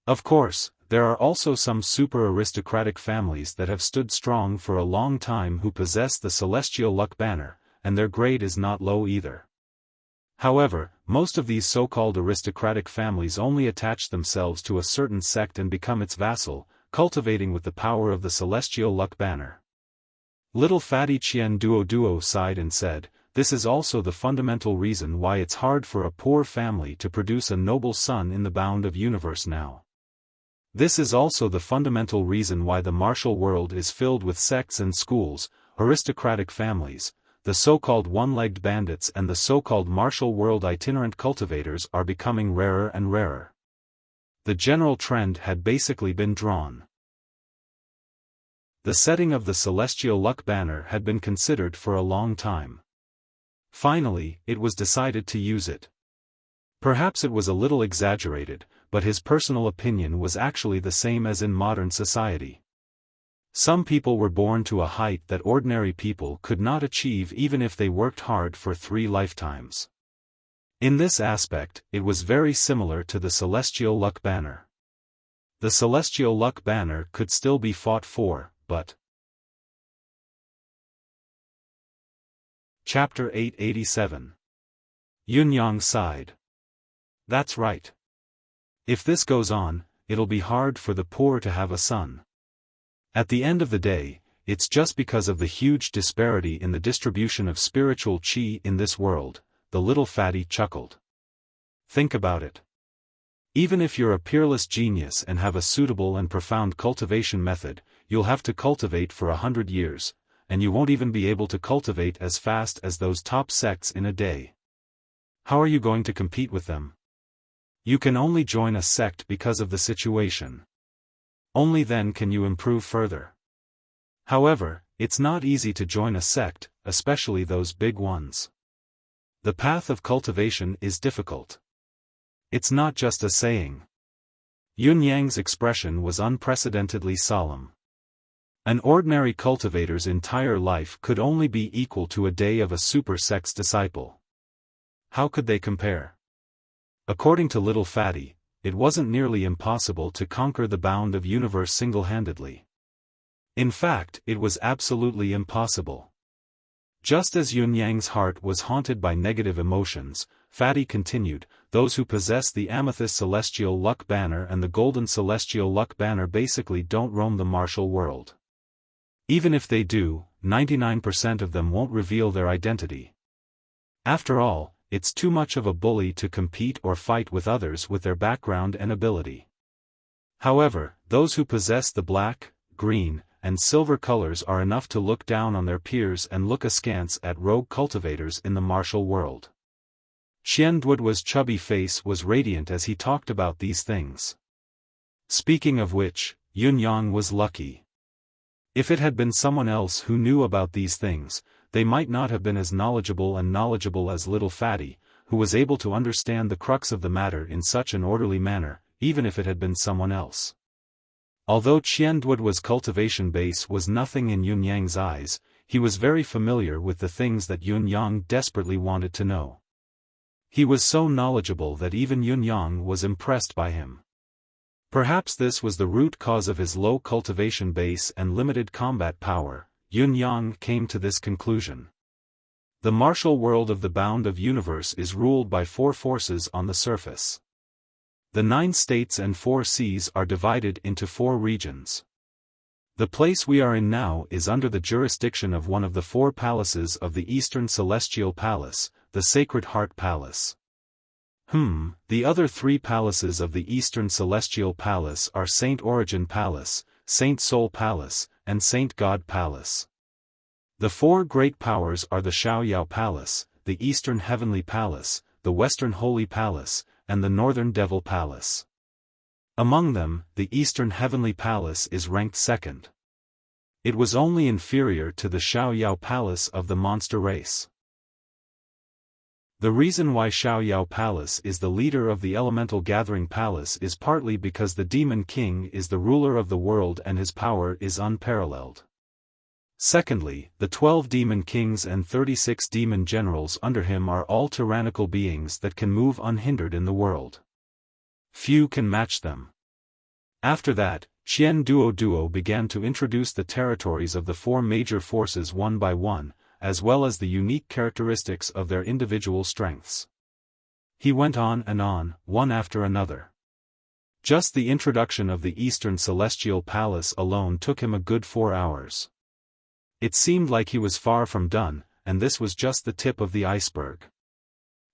Of course, there are also some super-aristocratic families that have stood strong for a long time who possess the celestial luck banner, and their grade is not low either. However, most of these so-called aristocratic families only attach themselves to a certain sect and become its vassal, cultivating with the power of the celestial luck banner. Little Fatty Qian Duo sighed and said, this is also the fundamental reason why it's hard for a poor family to produce a noble son in the bound of universe now. This is also the fundamental reason why the martial world is filled with sects and schools, aristocratic families, the so-called one-legged bandits and the so-called martial world itinerant cultivators are becoming rarer and rarer. The general trend had basically been drawn. The setting of the celestial luck banner had been considered for a long time. Finally, it was decided to use it. Perhaps it was a little exaggerated, but his personal opinion was actually the same as in modern society. Some people were born to a height that ordinary people could not achieve even if they worked hard for 3 lifetimes. In this aspect, it was very similar to the celestial luck banner. The celestial luck banner could still be fought for, but... Chapter 887. Yun Yang sighed. That's right. If this goes on, it'll be hard for the poor to have a son. At the end of the day, it's just because of the huge disparity in the distribution of spiritual chi in this world, the little fatty chuckled. Think about it. Even if you're a peerless genius and have a suitable and profound cultivation method, you'll have to cultivate for 100 years, and you won't even be able to cultivate as fast as those top sects in a day. How are you going to compete with them? You can only join a sect because of the situation. Only then can you improve further. However, it's not easy to join a sect, especially those big ones. The path of cultivation is difficult. It's not just a saying. Yun Yang's expression was unprecedentedly solemn. An ordinary cultivator's entire life could only be equal to a day of a super sect's disciple. How could they compare? According to Little Fatty, it wasn't nearly impossible to conquer the bound of universe single-handedly. In fact, it was absolutely impossible. Just as Yun Yang's heart was haunted by negative emotions, Fatty continued, those who possess the amethyst celestial luck banner and the golden celestial luck banner basically don't roam the martial world. Even if they do, 99% of them won't reveal their identity. After all, it's too much of a bully to compete or fight with others with their background and ability. However, those who possess the black, green, and silver colors are enough to look down on their peers and look askance at rogue cultivators in the martial world. Xian Duoduo's chubby face was radiant as he talked about these things. Speaking of which, Yun Yang was lucky. If it had been someone else who knew about these things, they might not have been as knowledgeable as little Fatty, who was able to understand the crux of the matter in such an orderly manner, even if it had been someone else. Although Qianduoduo's cultivation base was nothing in Yun Yang's eyes, he was very familiar with the things that Yun Yang desperately wanted to know. He was so knowledgeable that even Yun Yang was impressed by him. Perhaps this was the root cause of his low cultivation base and limited combat power. Yun Yang came to this conclusion. The martial world of the bound of universe is ruled by 4 forces on the surface. The 9 states and 4 seas are divided into 4 regions. The place we are in now is under the jurisdiction of one of the 4 palaces of the Eastern Celestial Palace, the Sacred Heart Palace. The other 3 palaces of the Eastern Celestial Palace are Saint Origin Palace, Saint Soul Palace, and Saint God Palace. The 4 great powers are the Xiaoyao Palace, the Eastern Heavenly Palace, the Western Holy Palace, and the Northern Devil Palace. Among them, the Eastern Heavenly Palace is ranked 2nd. It was only inferior to the Xiaoyao Palace of the monster race. The reason why Xiaoyao Palace is the leader of the Elemental Gathering Palace is partly because the Demon King is the ruler of the world and his power is unparalleled. Secondly, the 12 demon kings and 36 demon generals under him are all tyrannical beings that can move unhindered in the world. Few can match them. After that, Qianduoduo began to introduce the territories of the 4 major forces one by one, as well as the unique characteristics of their individual strengths. He went on, one after another. Just the introduction of the Eastern Celestial Palace alone took him a good 4 hours. It seemed like he was far from done, and this was just the tip of the iceberg.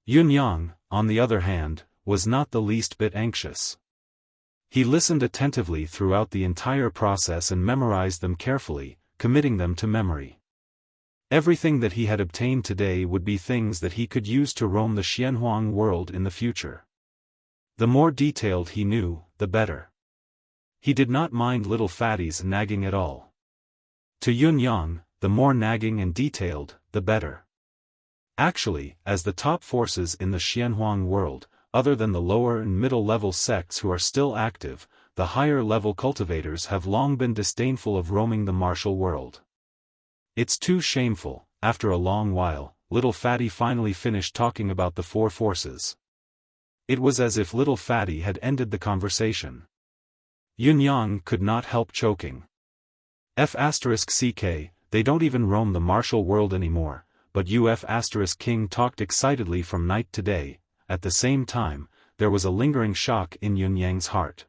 Yun Yang, on the other hand, was not the least bit anxious. He listened attentively throughout the entire process and memorized them carefully, committing them to memory. Everything that he had obtained today would be things that he could use to roam the Xianhuang world in the future. The more detailed he knew, the better. He did not mind little Fatty's nagging at all. To Yun Yang, the more nagging and detailed, the better. Actually, as the top forces in the Xianhuang world, other than the lower and middle-level sects who are still active, the higher-level cultivators have long been disdainful of roaming the martial world. It's too shameful. After a long while, little Fatty finally finished talking about the 4 forces. It was as if little Fatty had ended the conversation. Yun Yang could not help choking. F***ck, they don't even roam the martial world anymore, but King talked excitedly from night to day. At the same time, there was a lingering shock in Yun Yang's heart.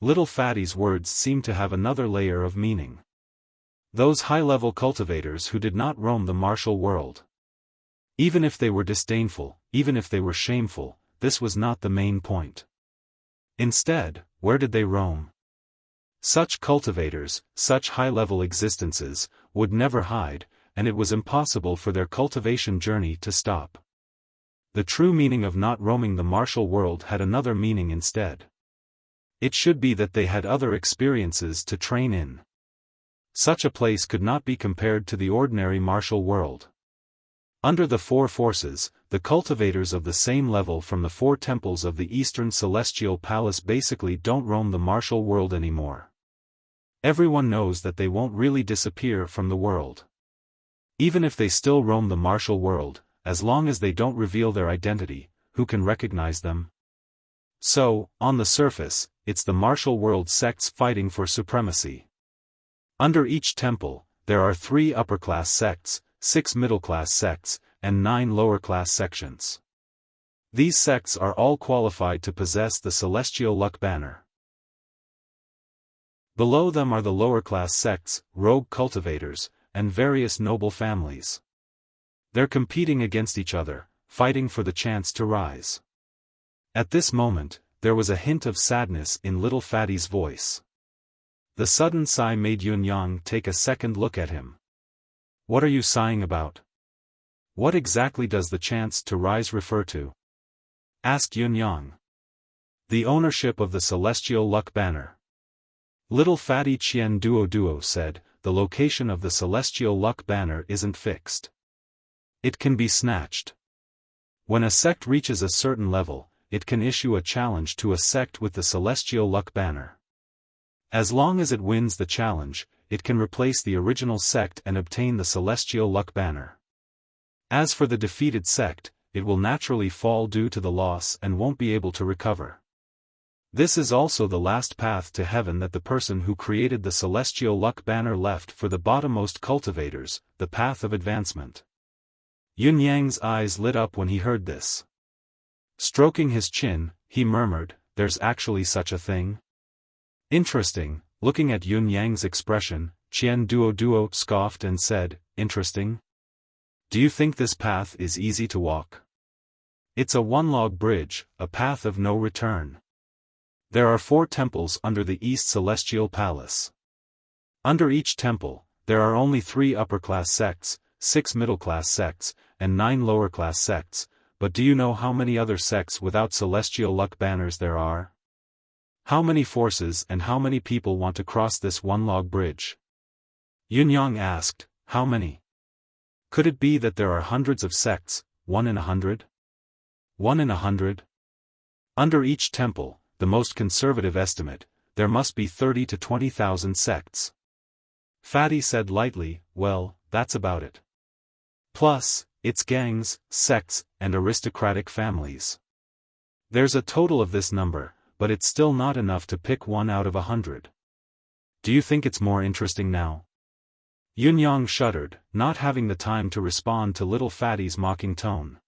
Little Fatty's words seemed to have another layer of meaning. Those high-level cultivators who did not roam the martial world. Even if they were disdainful, even if they were shameful, this was not the main point. Instead, where did they roam? Such cultivators, such high-level existences, would never hide, and it was impossible for their cultivation journey to stop. The true meaning of not roaming the martial world had another meaning instead. It should be that they had other experiences to train in. Such a place could not be compared to the ordinary martial world. Under the 4 forces, the cultivators of the same level from the 4 temples of the Eastern Celestial Palace basically don't roam the martial world anymore. Everyone knows that they won't really disappear from the world. Even if they still roam the martial world, as long as they don't reveal their identity, who can recognize them? So, on the surface, it's the martial world sects fighting for supremacy. Under each temple, there are 3 upper-class sects, 6 middle-class sects, and 9 lower-class sections. These sects are all qualified to possess the Celestial Luck Banner. Below them are the lower-class sects, rogue cultivators, and various noble families. They're competing against each other, fighting for the chance to rise. At this moment, there was a hint of sadness in little Fatty's voice. The sudden sigh made Yun Yang take a second look at him. What are you sighing about? What exactly does the chance to rise refer to? Asked Yun Yang. The ownership of the Celestial Luck Banner. Little Fatty Qianduoduo said, the location of the celestial luck banner isn't fixed. It can be snatched. When a sect reaches a certain level, it can issue a challenge to a sect with the celestial luck banner. As long as it wins the challenge, it can replace the original sect and obtain the celestial luck banner. As for the defeated sect, it will naturally fall due to the loss and won't be able to recover. This is also the last path to heaven that the person who created the celestial luck banner left for the bottommost cultivators, the path of advancement. Yun Yang's eyes lit up when he heard this. Stroking his chin, he murmured, "There's actually such a thing?" "Interesting." Looking at Yun Yang's expression, Qian Duo scoffed and said, "Interesting? Do you think this path is easy to walk? It's a one-log bridge, a path of no return. There are 4 temples under the East Celestial Palace. Under each temple, there are only 3 upper-class sects, 6 middle-class sects, and 9 lower-class sects, but do you know how many other sects without celestial luck banners there are? How many forces and how many people want to cross this one-log bridge?" Yun Yang asked, "How many? Could it be that there are hundreds of sects, 1 in 100? 1 in 100? Under each temple, the most conservative estimate, there must be 30 to 20,000 sects." Fatty said lightly, "Well, that's about it. Plus, it's gangs, sects, and aristocratic families. There's a total of this number, but it's still not enough to pick 1 out of 100. Do you think it's more interesting now?" Yun Yang shuddered, not having the time to respond to little Fatty's mocking tone.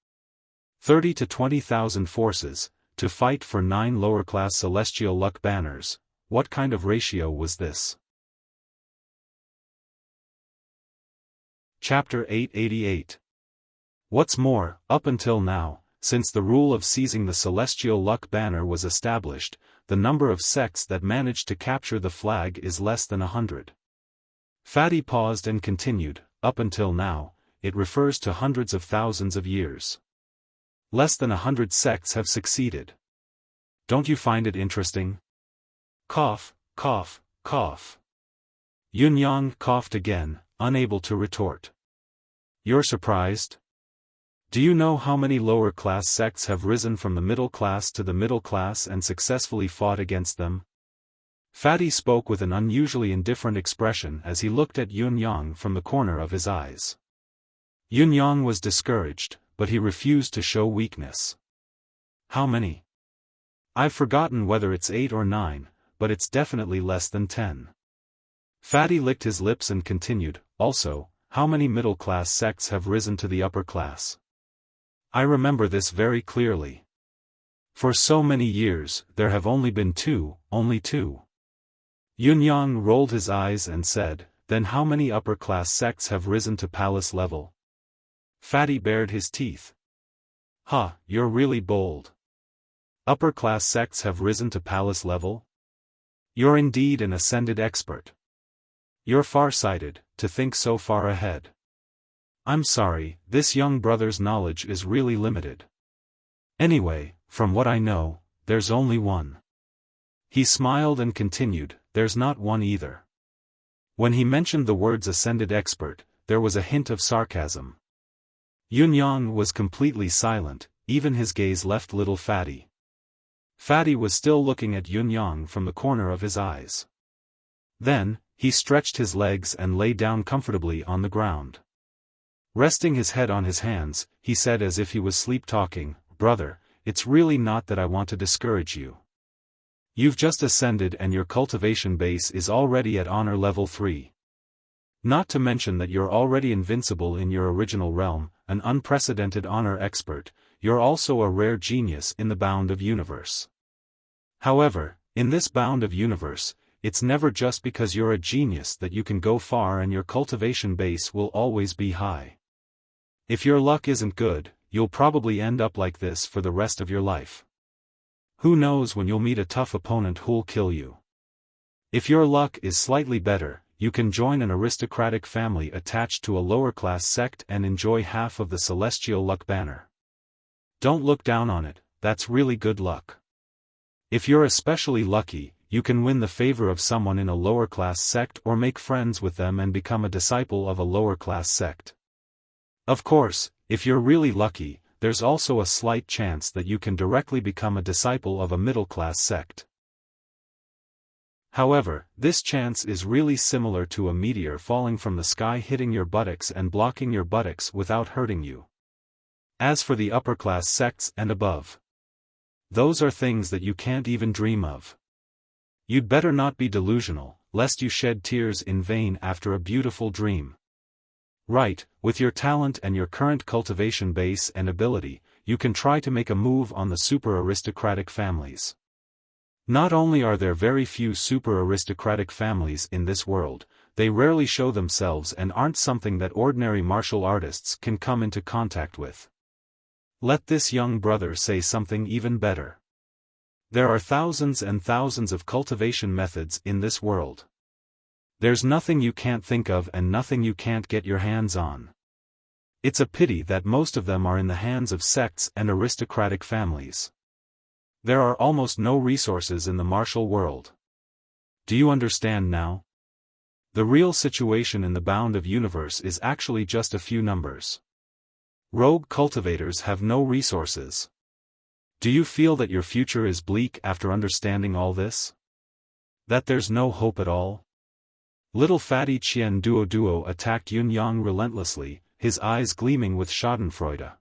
30 to 20,000 forces, to fight for 9 lower-class celestial luck banners, what kind of ratio was this? Chapter 888. What's more, up until now, since the rule of seizing the celestial luck banner was established, the number of sects that managed to capture the flag is less than 100. Fatty paused and continued, "Up until now, it refers to hundreds of thousands of years. Less than 100 sects have succeeded. Don't you find it interesting?" Cough, cough, cough. Yun Yang coughed again, unable to retort. "You're surprised? Do you know how many lower-class sects have risen from the middle class to the middle class and successfully fought against them?" Fatty spoke with an unusually indifferent expression as he looked at Yun Yang from the corner of his eyes. Yun Yang was discouraged, but he refused to show weakness. "How many? I've forgotten whether it's 8 or 9, but it's definitely less than 10. Fatty licked his lips and continued, "Also, how many middle-class sects have risen to the upper class? I remember this very clearly. For so many years, there have only been 2, only 2. Yun Yang rolled his eyes and said, "Then how many upper-class sects have risen to palace level?" Fatty bared his teeth. "Ha, you're really bold. Upper-class sects have risen to palace level? You're indeed an ascended expert. You're far-sighted, to think so far ahead. I'm sorry, this young brother's knowledge is really limited. Anyway, from what I know, there's only 1. He smiled and continued, "There's not 1 either." When he mentioned the words ascended expert, there was a hint of sarcasm. Yun Yang was completely silent, even his gaze left little Fatty. Fatty was still looking at Yun Yang from the corner of his eyes. Then, he stretched his legs and lay down comfortably on the ground. Resting his head on his hands, he said as if he was sleep-talking, "Brother, it's really not that I want to discourage you. You've just ascended and your cultivation base is already at honor level 3. Not to mention that you're already invincible in your original realm, an unprecedented honor expert, you're also a rare genius in the bound of universe. However, in this bound of universe, it's never just because you're a genius that you can go far and your cultivation base will always be high. If your luck isn't good, you'll probably end up like this for the rest of your life. Who knows when you'll meet a tough opponent who'll kill you. If your luck is slightly better, you can join an aristocratic family attached to a lower-class sect and enjoy half of the celestial luck banner. Don't look down on it, that's really good luck. If you're especially lucky, you can win the favor of someone in a lower-class sect or make friends with them and become a disciple of a lower-class sect. Of course, if you're really lucky, there's also a slight chance that you can directly become a disciple of a middle-class sect. However, this chance is really similar to a meteor falling from the sky hitting your buttocks and blocking your buttocks without hurting you. As for the upper-class sects and above, those are things that you can't even dream of. You'd better not be delusional, lest you shed tears in vain after a beautiful dream. Right, with your talent and your current cultivation base and ability, you can try to make a move on the super-aristocratic families. Not only are there very few super-aristocratic families in this world, they rarely show themselves and aren't something that ordinary martial artists can come into contact with. Let this young brother say something even better. There are thousands and thousands of cultivation methods in this world. There's nothing you can't think of and nothing you can't get your hands on. It's a pity that most of them are in the hands of sects and aristocratic families. There are almost no resources in the martial world. Do you understand now? The real situation in the bound of universe is actually just a few numbers. Rogue cultivators have no resources. Do you feel that your future is bleak after understanding all this? That there's no hope at all? Little fatty Qian Duo attacked Yun Yang relentlessly, his eyes gleaming with schadenfreude.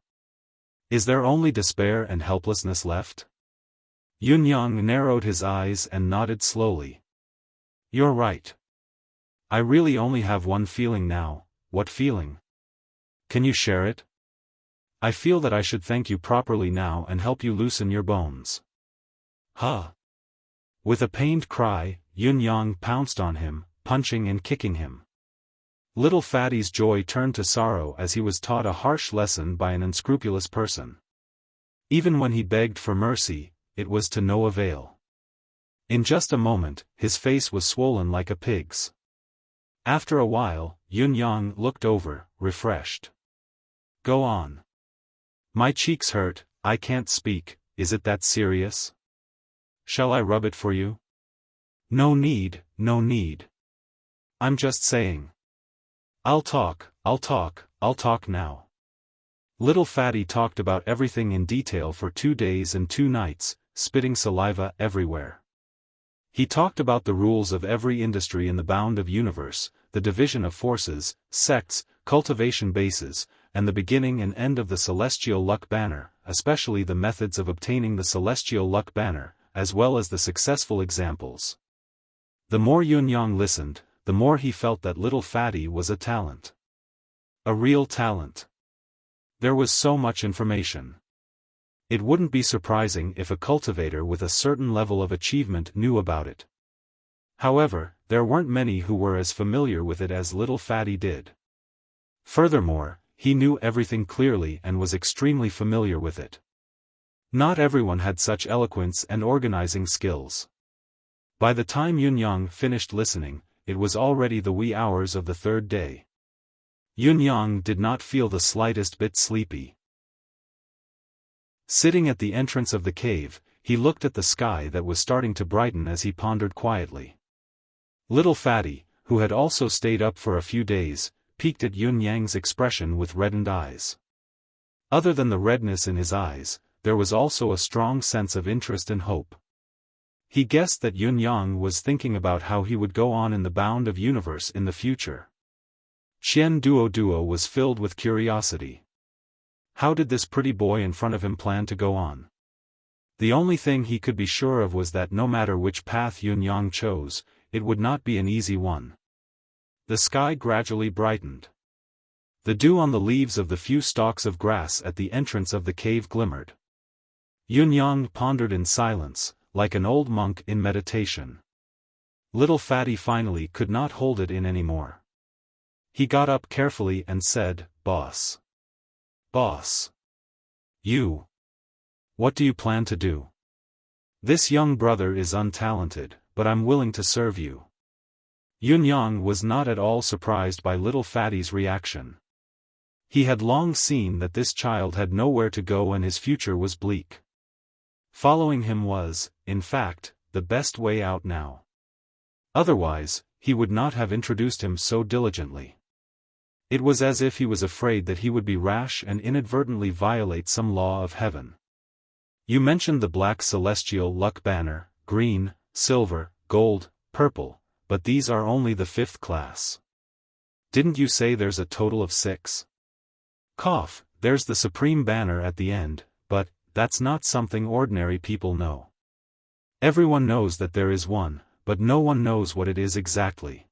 Is there only despair and helplessness left? Yun Yang narrowed his eyes and nodded slowly. You're right. I really only have one feeling now. What feeling? Can you share it? I feel that I should thank you properly now and help you loosen your bones. Huh? With a pained cry, Yun Yang pounced on him, punching and kicking him. Little Fatty's joy turned to sorrow as he was taught a harsh lesson by an unscrupulous person. Even when he begged for mercy, it was to no avail. In just a moment, his face was swollen like a pig's. After a while, Yun Yang looked over, refreshed. Go on. My cheeks hurt, I can't speak, is it that serious? Shall I rub it for you? No need, no need. I'm just saying. I'll talk now. Little Fatty talked about everything in detail for 2 days and 2 nights, spitting saliva everywhere. He talked about the rules of every industry in the bound of universe, the division of forces, sects, cultivation bases, and the beginning and end of the celestial luck banner, especially the methods of obtaining the celestial luck banner, as well as the successful examples. The more Yun Yang listened, the more he felt that Little Fatty was a talent. A real talent. There was so much information. It wouldn't be surprising if a cultivator with a certain level of achievement knew about it. However, there weren't many who were as familiar with it as Little Fatty did. Furthermore, he knew everything clearly and was extremely familiar with it. Not everyone had such eloquence and organizing skills. By the time Yun Yang finished listening, it was already the wee hours of the 3rd day. Yun Yang did not feel the slightest bit sleepy. Sitting at the entrance of the cave, he looked at the sky that was starting to brighten as he pondered quietly. Little Fatty, who had also stayed up for a few days, peeked at Yun Yang's expression with reddened eyes. Other than the redness in his eyes, there was also a strong sense of interest and hope. He guessed that Yun Yang was thinking about how he would go on in the bound of universe in the future. Qian Duo was filled with curiosity. How did this pretty boy in front of him plan to go on? The only thing he could be sure of was that no matter which path Yun Yang chose, it would not be an easy one. The sky gradually brightened. The dew on the leaves of the few stalks of grass at the entrance of the cave glimmered. Yun Yang pondered in silence, like an old monk in meditation. Little Fatty finally could not hold it in anymore. He got up carefully and said, "Boss. Boss. You. What do you plan to do? This young brother is untalented, but I'm willing to serve you." Yun Yang was not at all surprised by Little Fatty's reaction. He had long seen that this child had nowhere to go and his future was bleak. Following him was, in fact, the best way out now. Otherwise, he would not have introduced him so diligently. It was as if he was afraid that he would be rash and inadvertently violate some law of heaven. You mentioned the black celestial luck banner, green, silver, gold, purple, but these are only the 5th class. Didn't you say there's a total of 6? Cough, there's the supreme banner at the end, but that's not something ordinary people know. Everyone knows that there is one, but no one knows what it is exactly.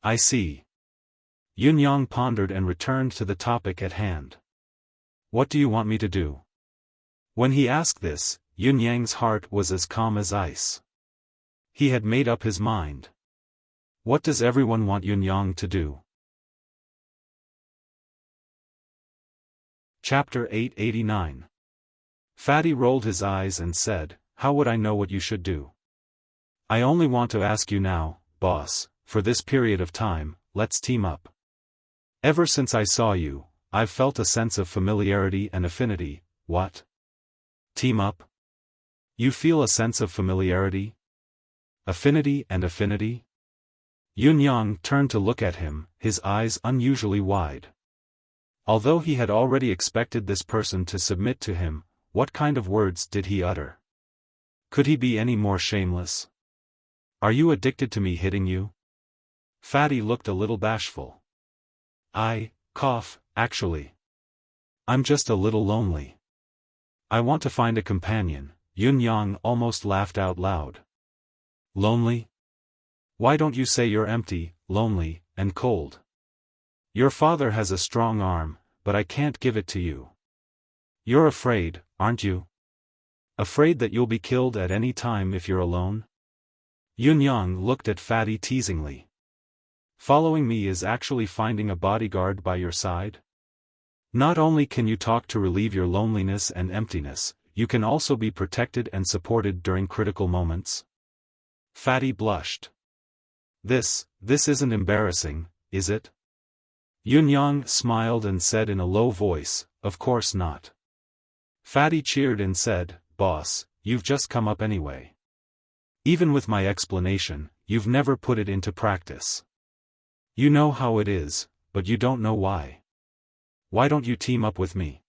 I see. Yun-yang pondered and returned to the topic at hand. What do you want me to do? When he asked this, Yun-yang's heart was as calm as ice. He had made up his mind. What does everyone want Yun-yang to do? Chapter 889. Fatty rolled his eyes and said, "How would I know what you should do? I only want to ask you now, boss, for this period of time, let's team up. Ever since I saw you, I've felt a sense of familiarity and affinity." What? Team up? You feel a sense of familiarity? Affinity and affinity? Yun-yang turned to look at him, his eyes unusually wide. Although he had already expected this person to submit to him, what kind of words did he utter? Could he be any more shameless? Are you addicted to me hitting you? Fatty looked a little bashful. Actually. I'm just a little lonely. I want to find a companion. Yun-yang almost laughed out loud. Lonely? Why don't you say you're empty, lonely, and cold? Your father has a strong arm, but I can't give it to you. You're afraid, aren't you? Afraid that you'll be killed at any time if you're alone? Yun-yang looked at Fatty teasingly. Following me is actually finding a bodyguard by your side? Not only can you talk to relieve your loneliness and emptiness, you can also be protected and supported during critical moments. Fatty blushed. This isn't embarrassing, is it? Yun-yang smiled and said in a low voice, "Of course not." Fatty cheered and said, "Boss, you've just come up anyway. Even with my explanation, you've never put it into practice. You know how it is, but you don't know why. Why don't you team up with me?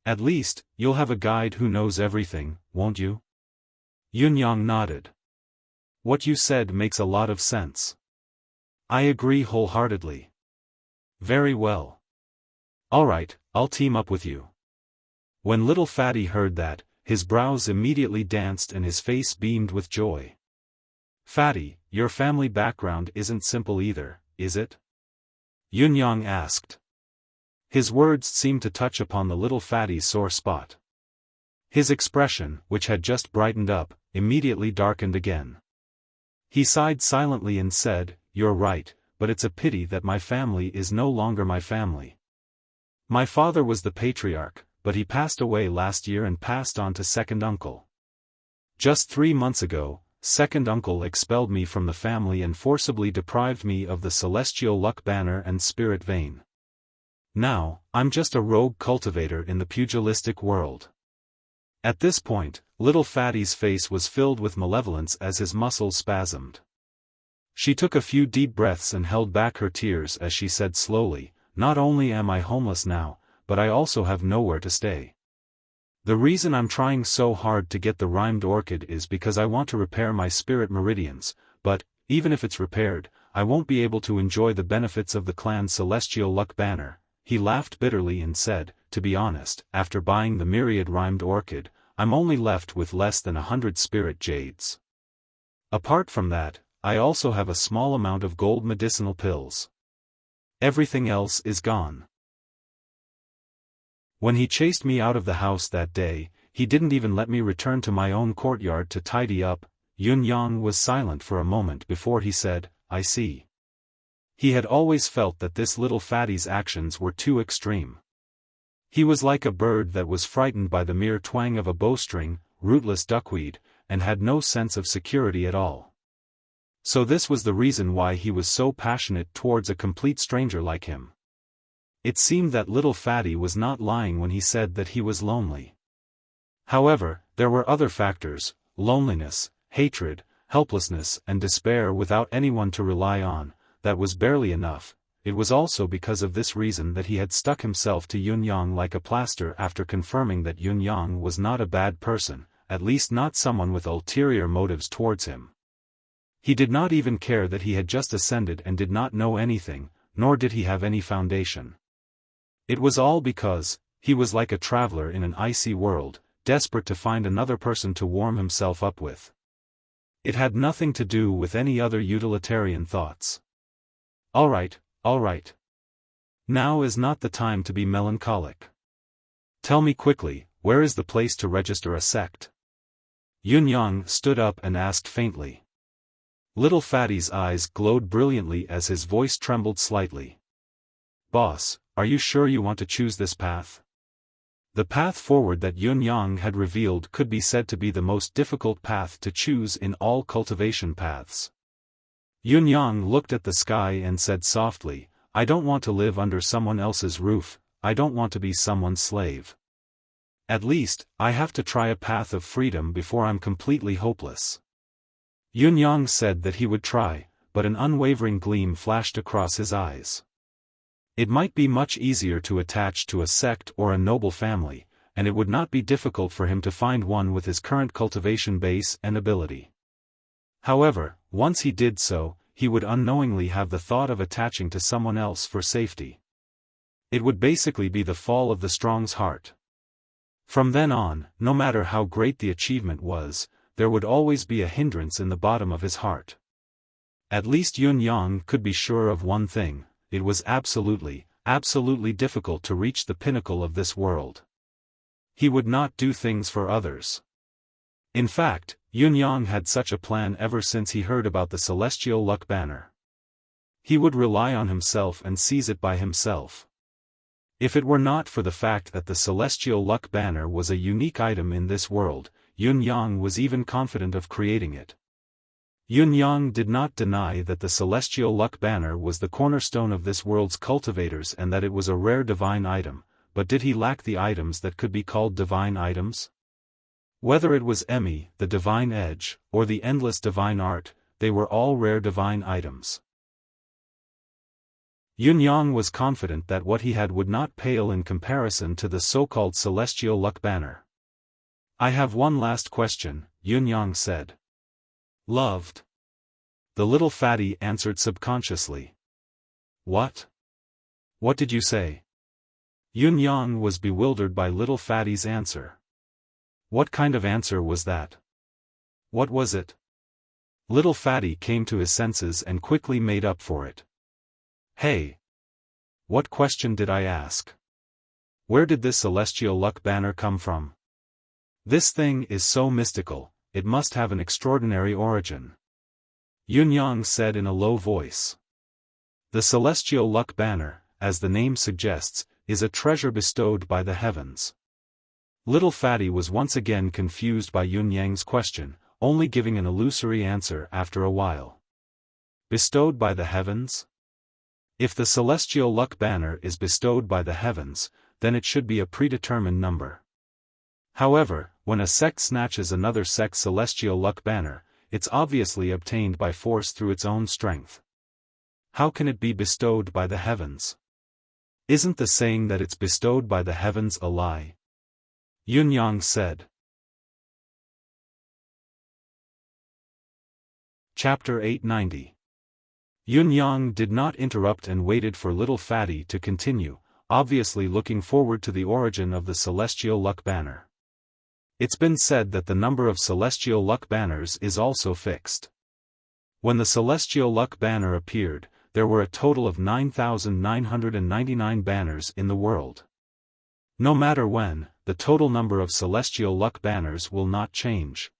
At least, you'll have a guide who knows everything, won't you?" Yun-yang nodded. "What you said makes a lot of sense. I agree wholeheartedly." "Very well. Alright, I'll team up with you." When little Fatty heard that, his brows immediately danced and his face beamed with joy. "Fatty, your family background isn't simple either, is it?" Yun-yang asked. His words seemed to touch upon the little Fatty's sore spot. His expression, which had just brightened up, immediately darkened again. He sighed silently and said, "You're right, but it's a pity that my family is no longer my family. My father was the patriarch, but he passed away last year and passed on to second uncle. Just 3 months ago, second uncle expelled me from the family and forcibly deprived me of the celestial luck banner and spirit vein. Now, I'm just a rogue cultivator in the pugilistic world." At this point, little Fatty's face was filled with malevolence as his muscles spasmed. She took a few deep breaths and held back her tears as she said slowly, "Not only am I homeless now, but I also have nowhere to stay. The reason I'm trying so hard to get the rhymed orchid is because I want to repair my spirit meridians, but, even if it's repaired, I won't be able to enjoy the benefits of the clan's celestial luck banner." He laughed bitterly and said, "To be honest, after buying the myriad rhymed orchid, I'm only left with less than 100 spirit jades. Apart from that, I also have a small amount of gold medicinal pills. Everything else is gone." When he chased me out of the house that day, he didn't even let me return to my own courtyard to tidy up. Yun-yang was silent for a moment before he said, "I see." He had always felt that this little Fatty's actions were too extreme. He was like a bird that was frightened by the mere twang of a bowstring, rootless duckweed, and had no sense of security at all. So this was the reason why he was so passionate towards a complete stranger like him. It seemed that little Fatty was not lying when he said that he was lonely. However, there were other factors: loneliness, hatred, helplessness and despair without anyone to rely on. That was barely enough. It was also because of this reason that he had stuck himself to Yun Yang like a plaster after confirming that Yun Yang was not a bad person, at least not someone with ulterior motives towards him. He did not even care that he had just ascended and did not know anything, nor did he have any foundation. It was all because he was like a traveler in an icy world, desperate to find another person to warm himself up with. It had nothing to do with any other utilitarian thoughts. All right. Now is not the time to be melancholic. Tell me quickly, where is the place to register a sect? Yun Yang stood up and asked faintly. Little Fatty's eyes glowed brilliantly as his voice trembled slightly. Boss, are you sure you want to choose this path? The path forward that Yun Yang had revealed could be said to be the most difficult path to choose in all cultivation paths. Yun Yang looked at the sky and said softly, I don't want to live under someone else's roof, I don't want to be someone's slave. At least, I have to try a path of freedom before I'm completely hopeless. Yun Yang said that he would try, but an unwavering gleam flashed across his eyes. It might be much easier to attach to a sect or a noble family, and it would not be difficult for him to find one with his current cultivation base and ability. However, once he did so, he would unknowingly have the thought of attaching to someone else for safety. It would basically be the fall of the strong's heart. From then on, no matter how great the achievement was, there would always be a hindrance in the bottom of his heart. At least Yun Yang could be sure of one thing, it was absolutely difficult to reach the pinnacle of this world. He would not do things for others. In fact, Yun Yang had such a plan ever since he heard about the Celestial Luck Banner. He would rely on himself and seize it by himself. If it were not for the fact that the Celestial Luck Banner was a unique item in this world, Yun Yang was even confident of creating it. Yun Yang did not deny that the Celestial Luck Banner was the cornerstone of this world's cultivators and that it was a rare divine item, but did he lack the items that could be called divine items? Whether it was Emi, the divine edge, or the endless divine art, they were all rare divine items. Yun Yang was confident that what he had would not pale in comparison to the so-called Celestial Luck Banner. I have one last question, Yun Yang said. Loved? The little fatty answered subconsciously. What? What did you say? Yun Yang was bewildered by little fatty's answer. What kind of answer was that? What was it? Little fatty came to his senses and quickly made up for it. Hey! What question did I ask? Where did this Celestial Luck Banner come from? This thing is so mystical, it must have an extraordinary origin. Yun Yang said in a low voice. The Celestial Luck Banner, as the name suggests, is a treasure bestowed by the heavens. Little Fatty was once again confused by Yun Yang's question, only giving an illusory answer after a while. Bestowed by the heavens? If the Celestial Luck Banner is bestowed by the heavens, then it should be a predetermined number. However, when a sect snatches another sect's Celestial Luck Banner, it's obviously obtained by force through its own strength. How can it be bestowed by the heavens? Isn't the saying that it's bestowed by the heavens a lie? Yun Yang said. Chapter 890. Yun Yang did not interrupt and waited for little Fatty to continue, obviously looking forward to the origin of the Celestial Luck Banner. It's been said that the number of Celestial Luck Banners is also fixed. When the Celestial Luck Banner appeared, there were a total of 9,999 banners in the world. No matter when, the total number of Celestial Luck Banners will not change.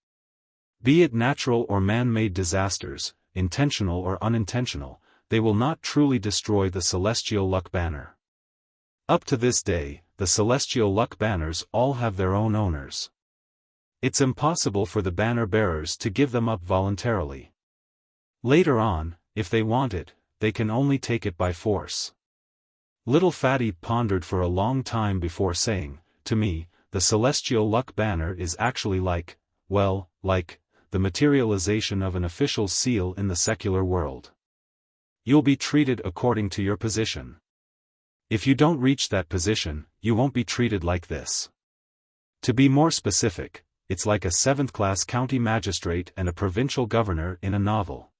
Be it natural or man-made disasters, intentional or unintentional, they will not truly destroy the Celestial Luck Banner. Up to this day, the Celestial Luck Banners all have their own owners. It's impossible for the banner bearers to give them up voluntarily. Later on, if they want it, they can only take it by force. Little Fatty pondered for a long time before saying, to me, the Celestial Luck Banner is actually like the materialization of an official's seal in the secular world. You'll be treated according to your position. If you don't reach that position, you won't be treated like this. To be more specific, it's like a 7th-class county magistrate and a provincial governor in a novel.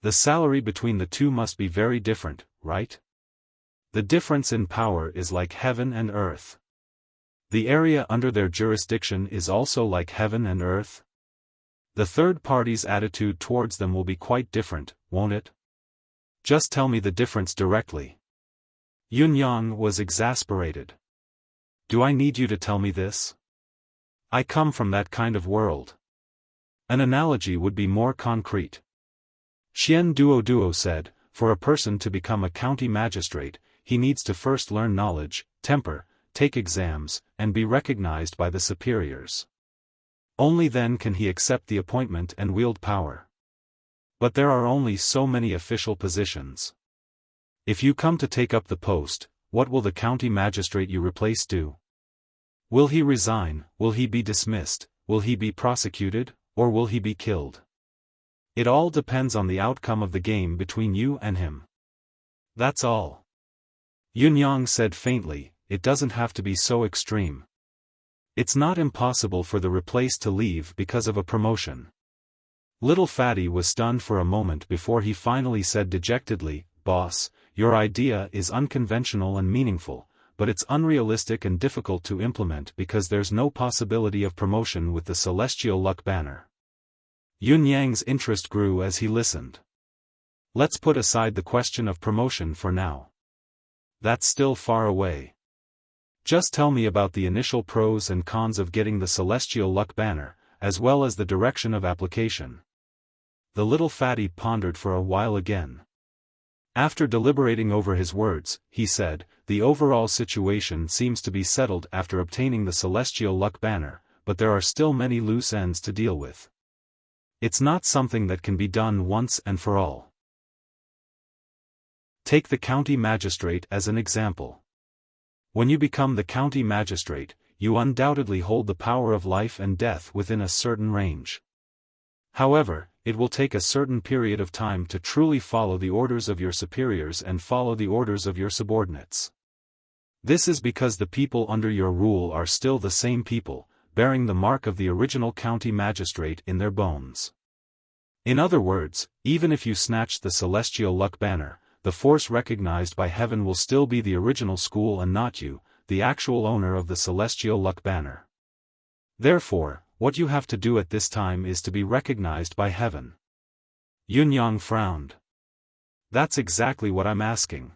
The salary between the two must be very different, right? The difference in power is like heaven and earth. The area under their jurisdiction is also like heaven and earth. The third party's attitude towards them will be quite different, won't it? Just tell me the difference directly. Yunyang was exasperated. Do I need you to tell me this? I come from that kind of world. An analogy would be more concrete. Xian Duo said, for a person to become a county magistrate, he needs to first learn knowledge, temper, take exams, and be recognized by the superiors. Only then can he accept the appointment and wield power. But there are only so many official positions. If you come to take up the post, what will the county magistrate you replace do? Will he resign, will he be dismissed, will he be prosecuted, or will he be killed? It all depends on the outcome of the game between you and him. That's all. Yunyang said faintly, it doesn't have to be so extreme. It's not impossible for the replaced to leave because of a promotion. Little Fatty was stunned for a moment before he finally said dejectedly, Boss, your idea is unconventional and meaningful, but it's unrealistic and difficult to implement because there's no possibility of promotion with the celestial luck banner. Yunyang's interest grew as he listened. Let's put aside the question of promotion for now. That's still far away. Just tell me about the initial pros and cons of getting the celestial luck banner, as well as the direction of application. The little fatty pondered for a while again. After deliberating over his words, he said, the overall situation seems to be settled after obtaining the celestial luck banner, but there are still many loose ends to deal with. It's not something that can be done once and for all. Take the county magistrate as an example. When you become the county magistrate, you undoubtedly hold the power of life and death within a certain range. However, it will take a certain period of time to truly follow the orders of your superiors and follow the orders of your subordinates. This is because the people under your rule are still the same people, bearing the mark of the original county magistrate in their bones. In other words, even if you snatch the celestial luck banner, the force recognized by heaven will still be the original school and not you, the actual owner of the celestial luck banner. Therefore, what you have to do at this time is to be recognized by heaven. Yunyang frowned. That's exactly what I'm asking.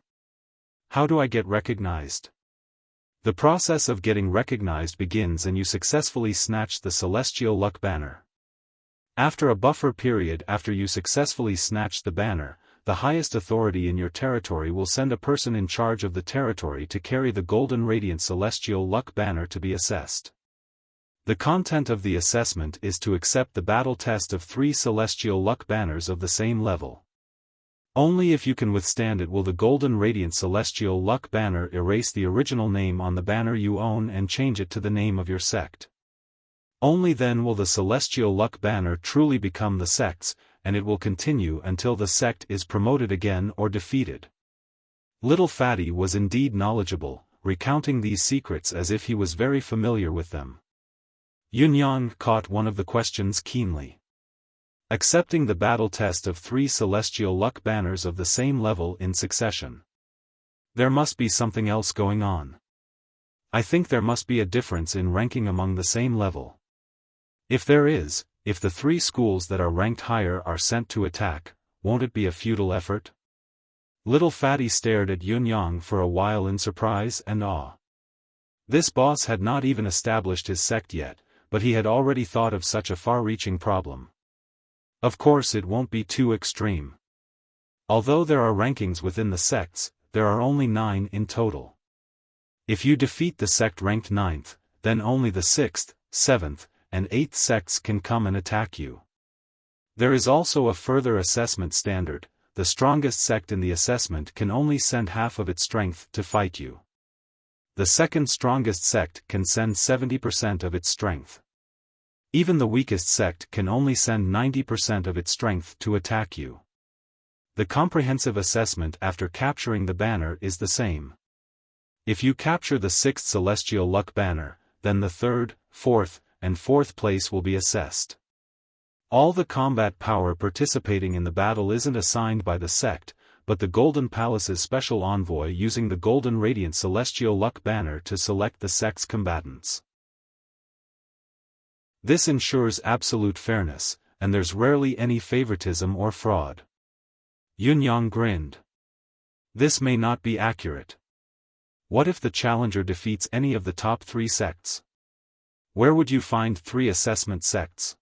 How do I get recognized? The process of getting recognized begins and you successfully snatch the celestial luck banner. After a buffer period after you successfully snatch the banner, the highest authority in your territory will send a person in charge of the territory to carry the golden radiant celestial luck banner to be assessed. The content of the assessment is to accept the battle test of 3 celestial luck banners of the same level. Only if you can withstand it will the golden radiant celestial luck banner erase the original name on the banner you own and change it to the name of your sect. Only then will the celestial luck banner truly become the sect's, and it will continue until the sect is promoted again or defeated. Little Fatty was indeed knowledgeable, recounting these secrets as if he was very familiar with them. Yunyang caught one of the questions keenly. Accepting the battle test of 3 celestial luck banners of the same level in succession. There must be something else going on. I think there must be a difference in ranking among the same level. If there is, if the 3 schools that are ranked higher are sent to attack, won't it be a futile effort? Little Fatty stared at Yunyang for a while in surprise and awe. This boss had not even established his sect yet, but he had already thought of such a far-reaching problem. Of course it won't be too extreme. Although there are rankings within the sects, there are only 9 in total. If you defeat the sect ranked 9th, then only the 6th, 7th, and 8th sects can come and attack you. There is also a further assessment standard. The strongest sect in the assessment can only send half of its strength to fight you. The second strongest sect can send 70% of its strength. Even the weakest sect can only send 90% of its strength to attack you. The comprehensive assessment after capturing the banner is the same. If you capture the 6th Celestial Luck Banner, then the 3rd, 4th, and 4th place will be assessed. All the combat power participating in the battle isn't assigned by the sect, but the Golden Palace's special envoy using the Golden Radiant Celestial Luck Banner to select the sect's combatants. This ensures absolute fairness, and there's rarely any favoritism or fraud. Yunyang grinned. This may not be accurate. What if the challenger defeats any of the top 3 sects? Where would you find 3 assessment sects?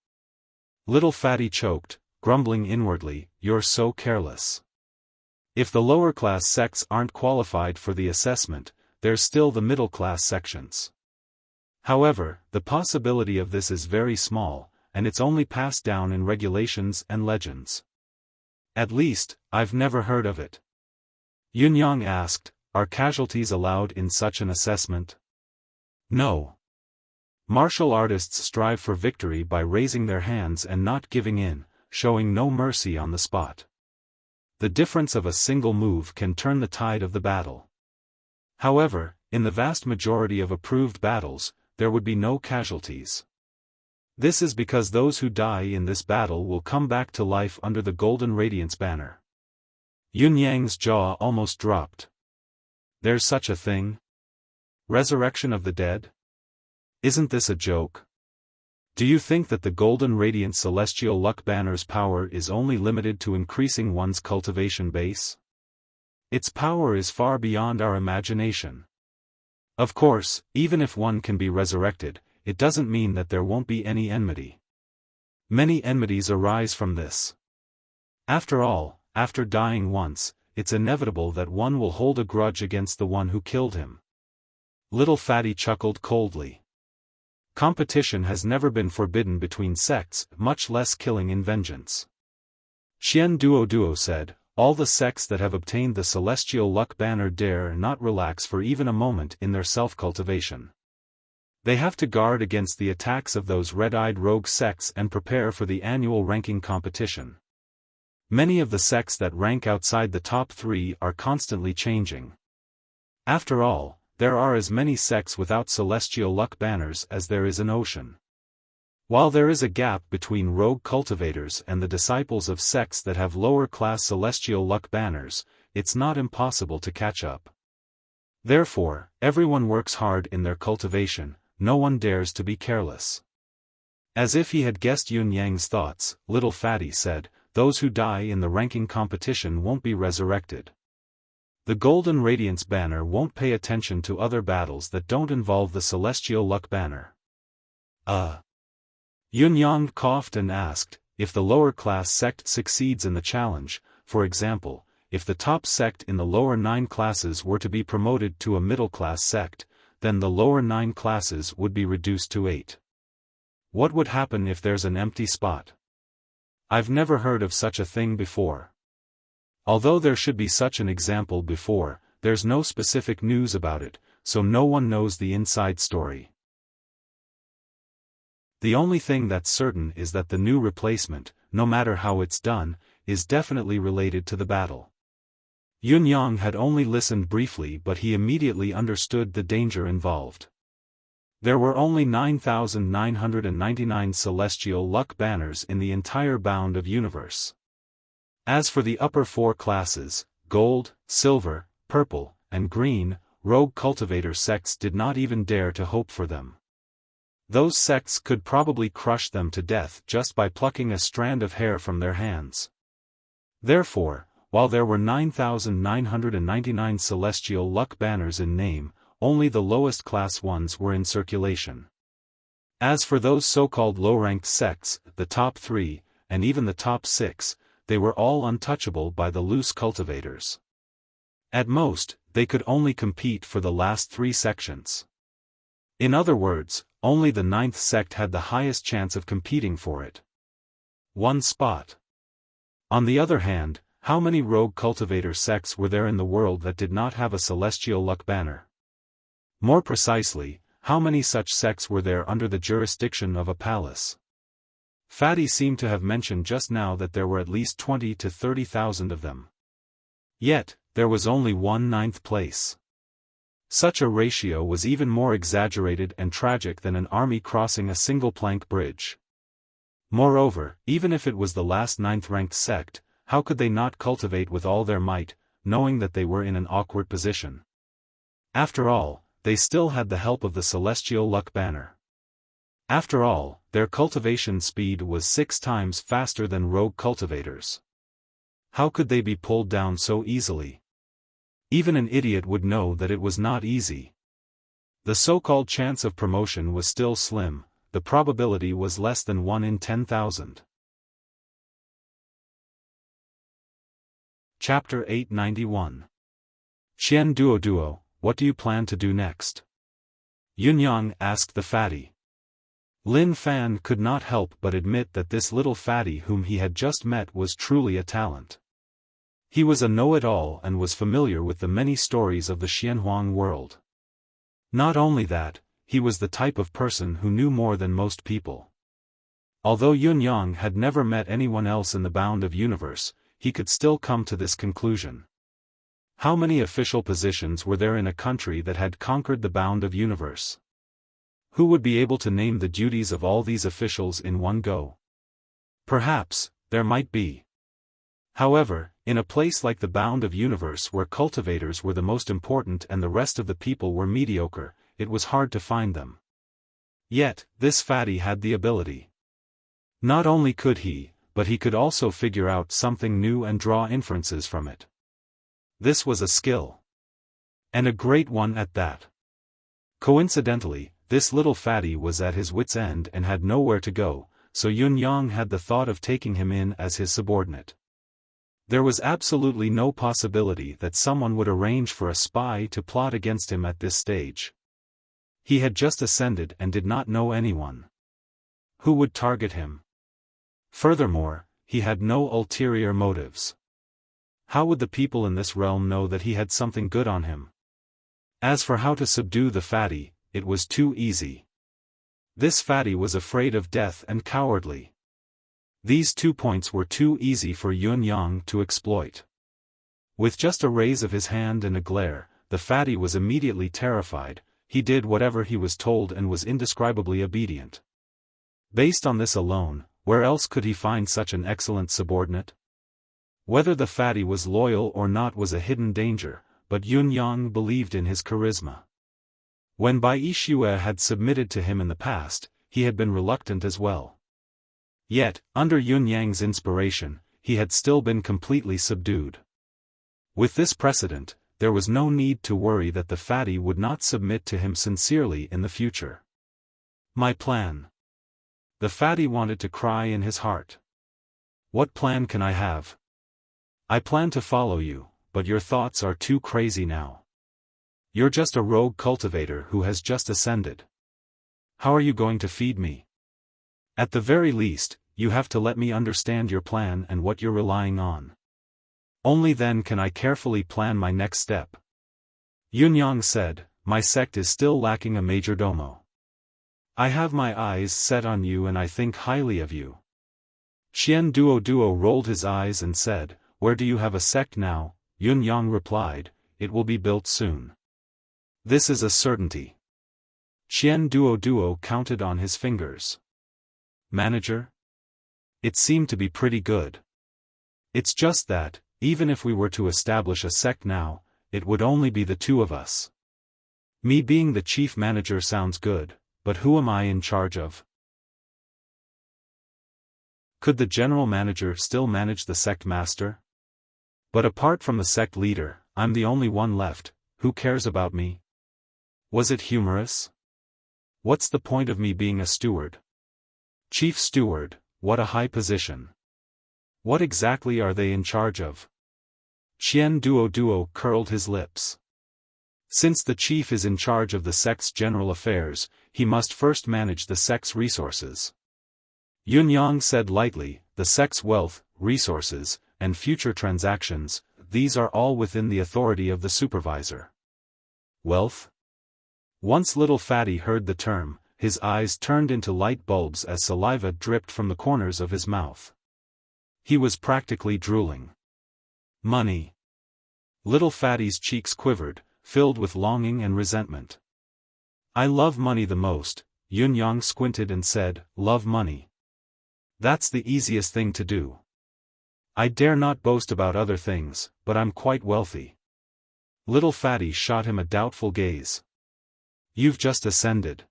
Little Fatty choked, grumbling inwardly, "You're so careless." If the lower-class sects aren't qualified for the assessment, there's still the middle-class sections. However, the possibility of this is very small, and it's only passed down in regulations and legends. At least, I've never heard of it. Yunyang asked, "Are casualties allowed in such an assessment?" No. Martial artists strive for victory by raising their hands and not giving in, showing no mercy on the spot. The difference of a single move can turn the tide of the battle. However, in the vast majority of approved battles, there would be no casualties. This is because those who die in this battle will come back to life under the Golden Radiance banner. Yunyang's jaw almost dropped. There's such a thing? Resurrection of the dead? Isn't this a joke? Do you think that the Golden Radiant Celestial Luck Banner's power is only limited to increasing one's cultivation base? Its power is far beyond our imagination. Of course, even if one can be resurrected, it doesn't mean that there won't be any enmity. Many enmities arise from this. After all, after dying once, it's inevitable that one will hold a grudge against the one who killed him. Little Fatty chuckled coldly. Competition has never been forbidden between sects, much less killing in vengeance. Xian Duo said, "All the sects that have obtained the Celestial Luck Banner dare not relax for even a moment in their self-cultivation. They have to guard against the attacks of those red-eyed rogue sects and prepare for the annual ranking competition. Many of the sects that rank outside the top 3 are constantly changing. After all, there are as many sects without Celestial Luck Banners as there is an ocean. While there is a gap between rogue cultivators and the disciples of sects that have lower-class Celestial Luck Banners, it's not impossible to catch up. Therefore, everyone works hard in their cultivation, no one dares to be careless." As if he had guessed Yunyang's thoughts, Little Fatty said, "Those who die in the ranking competition won't be resurrected. The Golden Radiance Banner won't pay attention to other battles that don't involve the Celestial Luck Banner." Yunyang coughed and asked, "If the lower-class sect succeeds in the challenge, for example, if the top sect in the lower 9 classes were to be promoted to a middle-class sect, then the lower 9 classes would be reduced to 8. What would happen if there's an empty spot? I've never heard of such a thing before. Although there should be such an example before, there's no specific news about it, so no one knows the inside story. The only thing that's certain is that the new replacement, no matter how it's done, is definitely related to the battle." Yunyang had only listened briefly, but he immediately understood the danger involved. There were only 9,999 Celestial Luck Banners in the entire bound of universe. As for the upper 4 classes, gold, silver, purple, and green, rogue cultivator sects did not even dare to hope for them. Those sects could probably crush them to death just by plucking a strand of hair from their hands. Therefore, while there were 9,999 Celestial Luck Banners in name, only the lowest class ones were in circulation. As for those so-called low-ranked sects, the top 3, and even the top 6, they were all untouchable by the loose cultivators. At most, they could only compete for the last 3 sections. In other words, only the 9th sect had the highest chance of competing for it. 1 spot. On the other hand, how many rogue cultivator sects were there in the world that did not have a Celestial Luck Banner? More precisely, How many such sects were there under the jurisdiction of a palace? Fatty seemed to have mentioned just now that there were at least 20 to 30,000 of them. Yet, there was only 1/9 place. Such a ratio was even more exaggerated and tragic than an army crossing a single plank bridge. Moreover, even if it was the last 9th-ranked sect, how could they not cultivate with all their might, knowing that they were in an awkward position? After all, they still had the help of the celestial luck banner. After all, their cultivation speed was 6 times faster than rogue cultivators. How could they be pulled down so easily? Even an idiot would know that it was not easy. The so-called chance of promotion was still slim, the probability was less than 1 in 10,000. Chapter 891. Qian Duo, what do you plan to do next? Yunyang asked the fatty. Lin Fan could not help but admit that this little fatty whom he had just met was truly a talent. He was a know-it-all and was familiar with the many stories of the Xianhuang world. Not only that, he was the type of person who knew more than most people. Although Yunyang had never met anyone else in the bound of universe, he could still come to this conclusion. How many official positions were there in a country that had conquered the bound of universe? Who would be able to name the duties of all these officials in one go? Perhaps, there might be. However, in a place like the bound of universe where cultivators were the most important and the rest of the people were mediocre, it was hard to find them. Yet, this fatty had the ability. Not only could he, but he could also figure out something new and draw inferences from it. This was a skill. And a great one at that. Coincidentally, this little fatty was at his wit's end and had nowhere to go, so Yunyang had the thought of taking him in as his subordinate. There was absolutely no possibility that someone would arrange for a spy to plot against him at this stage. He had just ascended and did not know anyone. Who would target him? Furthermore, he had no ulterior motives. How would the people in this realm know that he had something good on him? As for how to subdue the fatty, it was too easy. This fatty was afraid of death and cowardly. These 2 points were too easy for Yunyang to exploit. With just a raise of his hand and a glare, the fatty was immediately terrified. He did whatever he was told and was indescribably obedient. Based on this alone, where else could he find such an excellent subordinate? Whether the fatty was loyal or not was a hidden danger, but Yunyang believed in his charisma. When Bai Yixue had submitted to him in the past, he had been reluctant as well. Yet, under Yunyang's inspiration, he had still been completely subdued. With this precedent, there was no need to worry that the fatty would not submit to him sincerely in the future. My plan. The fatty wanted to cry in his heart. What plan can I have? I plan to follow you, but your thoughts are too crazy now. You're just a rogue cultivator who has just ascended. How are you going to feed me? At the very least, you have to let me understand your plan and what you're relying on. Only then can I carefully plan my next step. Yunyang said, my sect is still lacking a majordomo. I have my eyes set on you and I think highly of you. Qian Duo rolled his eyes and said, where do you have a sect now? Yunyang replied, it will be built soon. This is a certainty. Qian Duo counted on his fingers. Manager? It seemed to be pretty good. It's just that, even if we were to establish a sect now, it would only be the 2 of us. Me being the chief manager sounds good, but who am I in charge of? Could the general manager still manage the sect master? But apart from the sect leader, I'm the only one left. Who cares about me? Was it humorous? What's the point of me being a steward? Chief steward, what a high position. What exactly are they in charge of? Qian Duo curled his lips. Since the chief is in charge of the sect's general affairs, he must first manage the sect's resources. Yunyang said lightly, the sect's wealth, resources, and future transactions, these are all within the authority of the supervisor. Wealth? Once little Fatty heard the term, his eyes turned into light bulbs as saliva dripped from the corners of his mouth. He was practically drooling. Money. Little Fatty's cheeks quivered, filled with longing and resentment. I love money the most, Yun-yang squinted and said, love money. That's the easiest thing to do. I dare not boast about other things, but I'm quite wealthy. Little Fatty shot him a doubtful gaze. You've just ascended.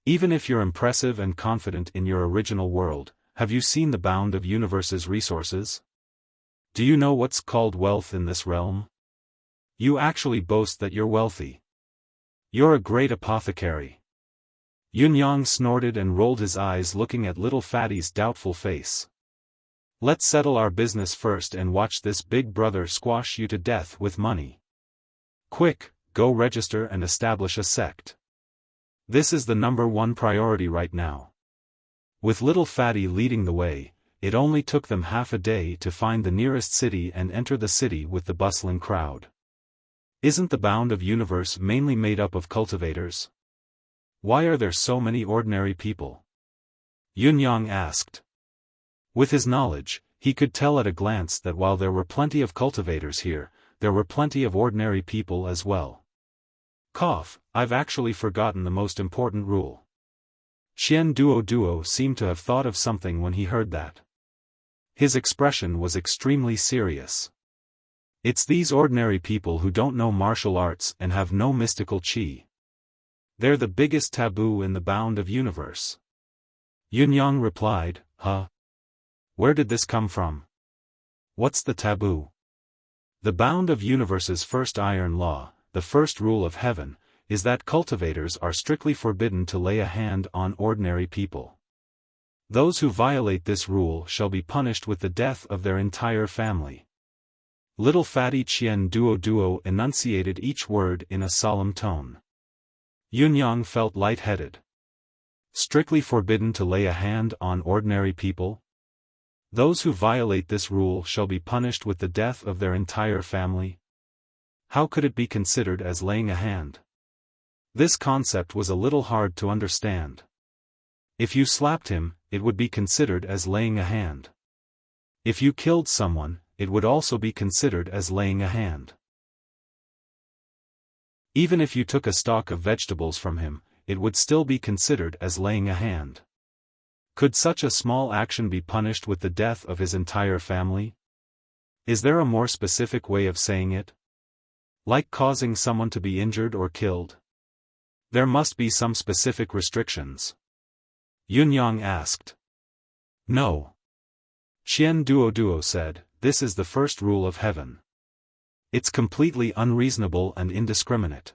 Even if you're impressive and confident in your original world, have you seen the bound of universe's resources? Do you know what's called wealth in this realm? You actually boast that you're wealthy. You're a great apothecary. Yun-yang snorted and rolled his eyes looking at little Fatty's doubtful face. Let's settle our business first and watch this big brother squash you to death with money. Quick, go register and establish a sect. This is the #1 priority right now. With little Fatty leading the way, it only took them half a day to find the nearest city and enter the city with the bustling crowd. Isn't the bound of universe mainly made up of cultivators? Why are there so many ordinary people? Yun-yang asked. With his knowledge, he could tell at a glance that while there were plenty of cultivators here, there were plenty of ordinary people as well. Cough, I've actually forgotten the most important rule. Qian Duo seemed to have thought of something when he heard that. His expression was extremely serious. It's these ordinary people who don't know martial arts and have no mystical qi. They're the biggest taboo in the bound of universe. Yun-yang replied, huh? Where did this come from? What's the taboo? The bound of universe's first iron law, the first rule of heaven, is that cultivators are strictly forbidden to lay a hand on ordinary people. Those who violate this rule shall be punished with the death of their entire family. Little Fatty Qian Duo enunciated each word in a solemn tone. Yun-yang felt lightheaded. Strictly forbidden to lay a hand on ordinary people? Those who violate this rule shall be punished with the death of their entire family? How could it be considered as laying a hand? This concept was a little hard to understand. If you slapped him, it would be considered as laying a hand. If you killed someone, it would also be considered as laying a hand. Even if you took a stalk of vegetables from him, it would still be considered as laying a hand. Could such a small action be punished with the death of his entire family? Is there a more specific way of saying it? Like causing someone to be injured or killed? There must be some specific restrictions. Yun-yang asked. No. Qian Duo said, this is the first rule of heaven. It's completely unreasonable and indiscriminate.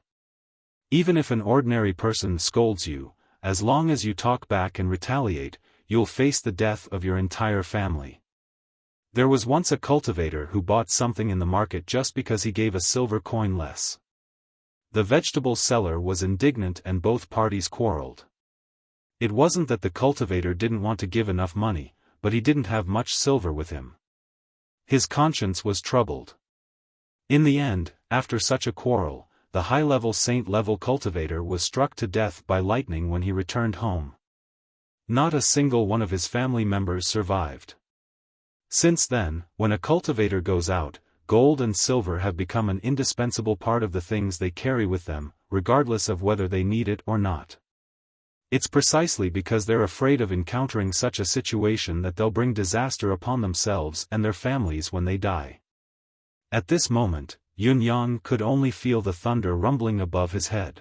Even if an ordinary person scolds you, as long as you talk back and retaliate, you'll face the death of your entire family. There was once a cultivator who bought something in the market just because he gave a silver coin less. The vegetable seller was indignant and both parties quarreled. It wasn't that the cultivator didn't want to give enough money, but he didn't have much silver with him. His conscience was troubled. In the end, after such a quarrel, the high-level saint-level cultivator was struck to death by lightning when he returned home. Not a single one of his family members survived. Since then, when a cultivator goes out, gold and silver have become an indispensable part of the things they carry with them, regardless of whether they need it or not. It's precisely because they're afraid of encountering such a situation that they'll bring disaster upon themselves and their families when they die. At this moment, Yun-yang could only feel the thunder rumbling above his head.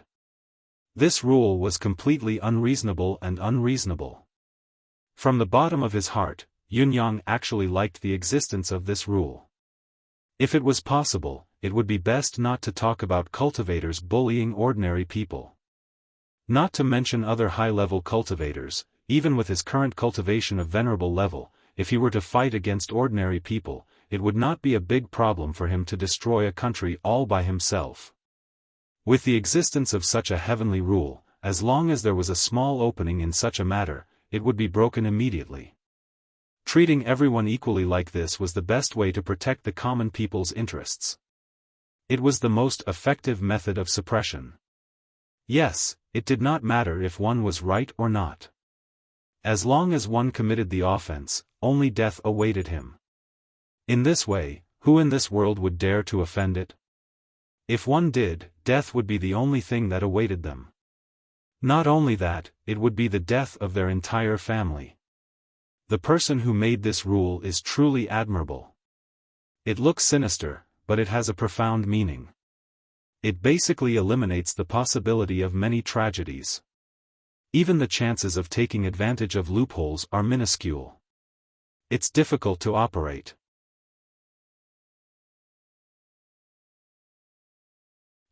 This rule was completely unreasonable and unreasonable. From the bottom of his heart, Yun-yang actually liked the existence of this rule. If it was possible, it would be best not to talk about cultivators bullying ordinary people. Not to mention other high-level cultivators, even with his current cultivation of venerable level, if he were to fight against ordinary people, it would not be a big problem for him to destroy a country all by himself. With the existence of such a heavenly rule, as long as there was a small opening in such a matter, it would be broken immediately. Treating everyone equally like this was the best way to protect the common people's interests. It was the most effective method of suppression. Yes, it did not matter if one was right or not. As long as one committed the offense, only death awaited him. In this way, who in this world would dare to offend it? If one did, death would be the only thing that awaited them. Not only that, it would be the death of their entire family. The person who made this rule is truly admirable. It looks sinister, but it has a profound meaning. It basically eliminates the possibility of many tragedies. Even the chances of taking advantage of loopholes are minuscule. It's difficult to operate.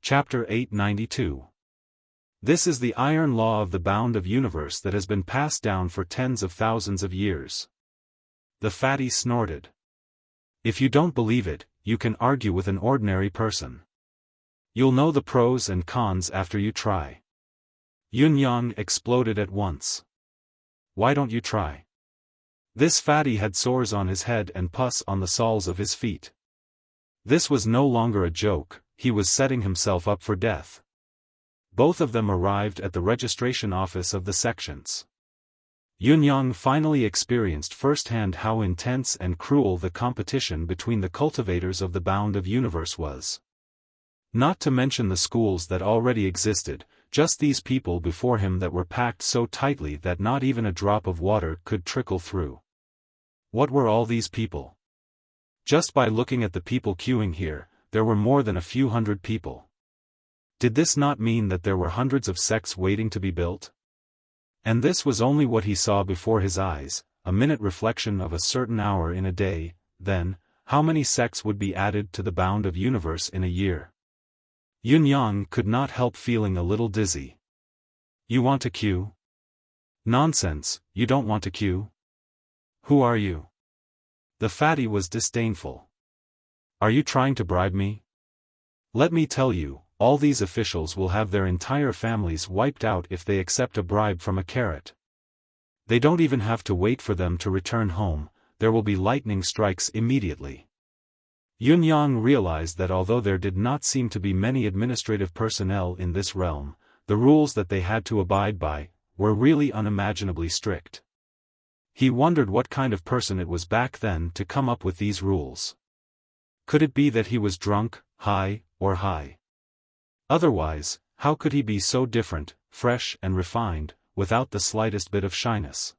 Chapter 892. This is the iron law of the bound of universe that has been passed down for tens of thousands of years. The fatty snorted. If you don't believe it, you can argue with an ordinary person. You'll know the pros and cons after you try. Yun-yang exploded at once. Why don't you try? This fatty had sores on his head and pus on the soles of his feet. This was no longer a joke, he was setting himself up for death. Both of them arrived at the registration office of the sections. Yun-yang finally experienced firsthand how intense and cruel the competition between the cultivators of the bound of universe was. Not to mention the schools that already existed, just these people before him that were packed so tightly that not even a drop of water could trickle through. What were all these people? Just by looking at the people queuing here, there were more than a few hundred people. Did this not mean that there were hundreds of sects waiting to be built? And this was only what he saw before his eyes, a minute reflection of a certain hour in a day. Then, how many sects would be added to the bound of universe in a year? Yun-yang could not help feeling a little dizzy. You want to queue? Nonsense, you don't want to queue? Who are you? The fatty was disdainful. Are you trying to bribe me? Let me tell you, all these officials will have their entire families wiped out if they accept a bribe from a carrot. They don't even have to wait for them to return home, there will be lightning strikes immediately. Yun-yang realized that although there did not seem to be many administrative personnel in this realm, the rules that they had to abide by were really unimaginably strict. He wondered what kind of person it was back then to come up with these rules. Could it be that he was drunk, high, or high? Otherwise, how could he be so different, fresh and refined, without the slightest bit of shyness?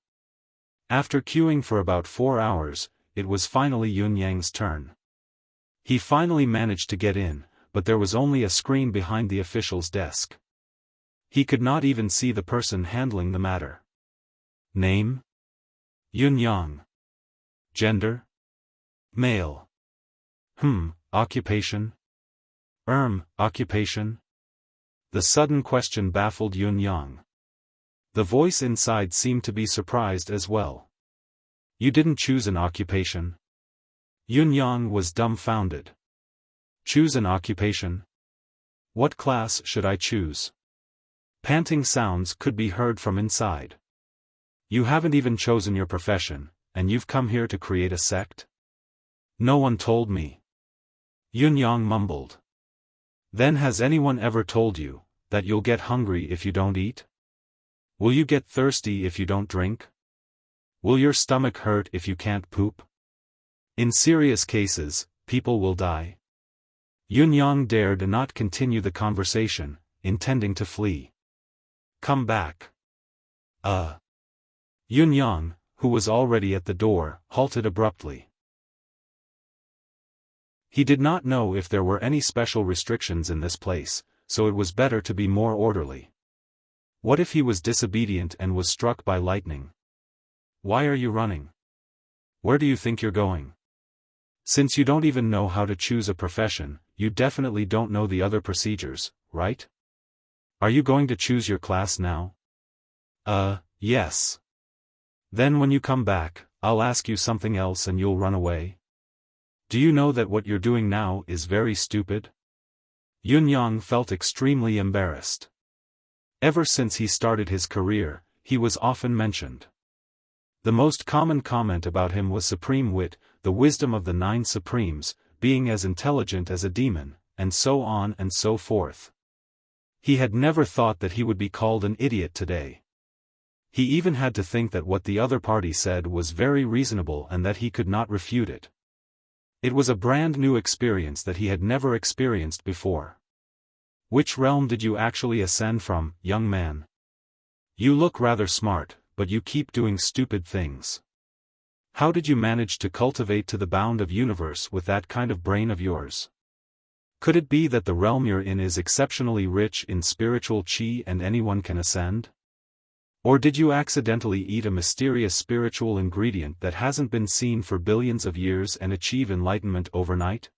After queuing for about 4 hours, it was finally Yun-yang's turn. He finally managed to get in, but there was only a screen behind the official's desk. He could not even see the person handling the matter. Name? Yun-yang. Gender? Male. Occupation? Occupation? The sudden question baffled Yun-yang. The voice inside seemed to be surprised as well. You didn't choose an occupation? Yun-yang was dumbfounded. Choose an occupation? What class should I choose? Panting sounds could be heard from inside. You haven't even chosen your profession, and you've come here to create a sect? No one told me. Yun-yang mumbled. Then has anyone ever told you that you'll get hungry if you don't eat? Will you get thirsty if you don't drink? Will your stomach hurt if you can't poop? In serious cases, people will die. Yun-yang dared not continue the conversation, intending to flee. Come back. Yun-yang, who was already at the door, halted abruptly. He did not know if there were any special restrictions in this place, so it was better to be more orderly. What if he was disobedient and was struck by lightning? Why are you running? Where do you think you're going? Since you don't even know how to choose a profession, you definitely don't know the other procedures, right? Are you going to choose your class now? Yes. Then when you come back, I'll ask you something else and you'll run away? Do you know that what you're doing now is very stupid? Yun-yang felt extremely embarrassed. Ever since he started his career, he was often mentioned. The most common comment about him was supreme wit, the wisdom of the 9 supremes, being as intelligent as a demon, and so on and so forth. He had never thought that he would be called an idiot today. He even had to think that what the other party said was very reasonable and that he could not refute it. It was a brand new experience that he had never experienced before. Which realm did you actually ascend from, young man? You look rather smart, but you keep doing stupid things. How did you manage to cultivate to the bound of universe with that kind of brain of yours? Could it be that the realm you're in is exceptionally rich in spiritual chi and anyone can ascend? Or did you accidentally eat a mysterious spiritual ingredient that hasn't been seen for billions of years and achieve enlightenment overnight?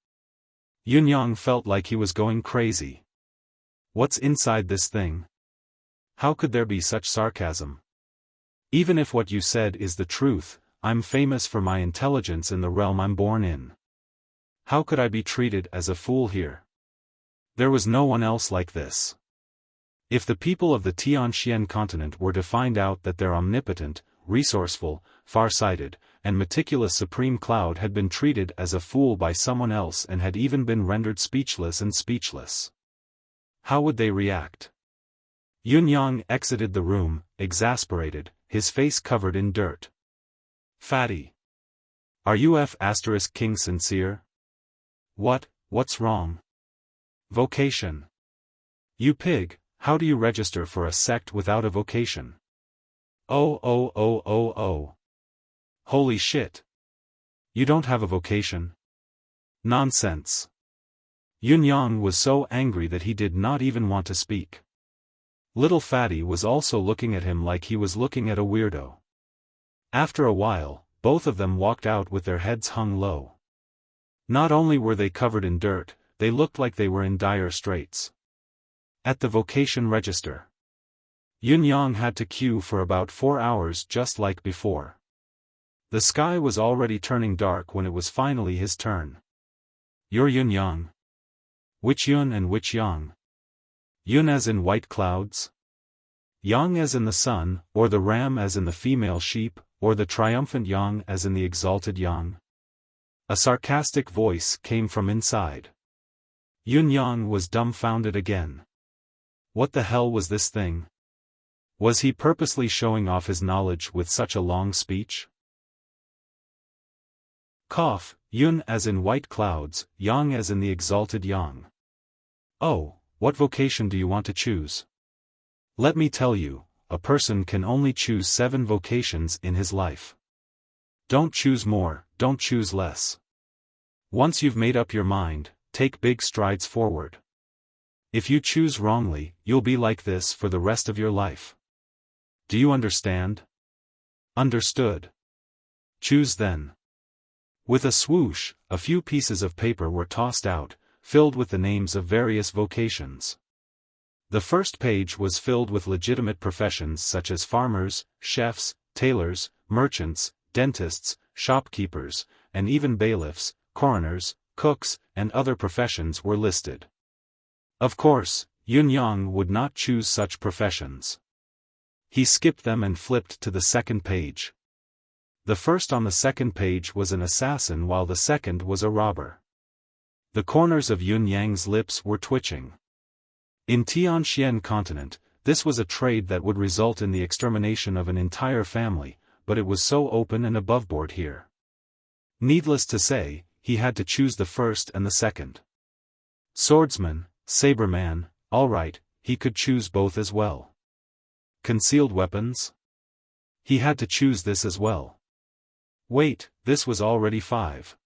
Yunyang felt like he was going crazy. What's inside this thing? How could there be such sarcasm? Even if what you said is the truth, I'm famous for my intelligence in the realm I'm born in. How could I be treated as a fool here? There was no one else like this. If the people of the Tianxian continent were to find out that their omnipotent, resourceful, far-sighted, and meticulous Supreme Cloud had been treated as a fool by someone else and had even been rendered speechless, how would they react? Yunyang exited the room, exasperated, his face covered in dirt. Fatty. Are you King sincere? What's wrong? Vocation. You pig, how do you register for a sect without a vocation? Oh. Holy shit. You don't have a vocation? Nonsense. Yunyang was so angry that he did not even want to speak. Little Fatty was also looking at him like he was looking at a weirdo. After a while, both of them walked out with their heads hung low. Not only were they covered in dirt, they looked like they were in dire straits. At the vocation register, Yunyang had to queue for about 4 hours just like before. The sky was already turning dark when it was finally his turn. You're Yunyang. Which Yun and which Yang? Yun as in white clouds? Yang as in the sun, or the ram as in the female sheep, or the triumphant Yang as in the exalted Yang? A sarcastic voice came from inside. Yunyang was dumbfounded again. What the hell was this thing? Was he purposely showing off his knowledge with such a long speech? Cough, Yun as in white clouds, Yang as in the exalted Yang. Oh, what vocation do you want to choose? Let me tell you, a person can only choose 7 vocations in his life. Don't choose more, don't choose less. Once you've made up your mind, take big strides forward. If you choose wrongly, you'll be like this for the rest of your life. Do you understand? Understood. Choose then. With a swoosh, a few pieces of paper were tossed out, filled with the names of various vocations. The first page was filled with legitimate professions such as farmers, chefs, tailors, merchants, dentists, shopkeepers, and even bailiffs, coroners, cooks, and other professions were listed. Of course, Yunyang would not choose such professions. He skipped them and flipped to the second page. The first on the second page was an assassin while the second was a robber. The corners of Yunyang's lips were twitching. In Tianxian continent, this was a trade that would result in the extermination of an entire family, but it was so open and aboveboard here. Needless to say, he had to choose the first and the second. Swordsman, saberman, all right, he could choose both as well. Concealed weapons? He had to choose this as well. Wait, this was already 5.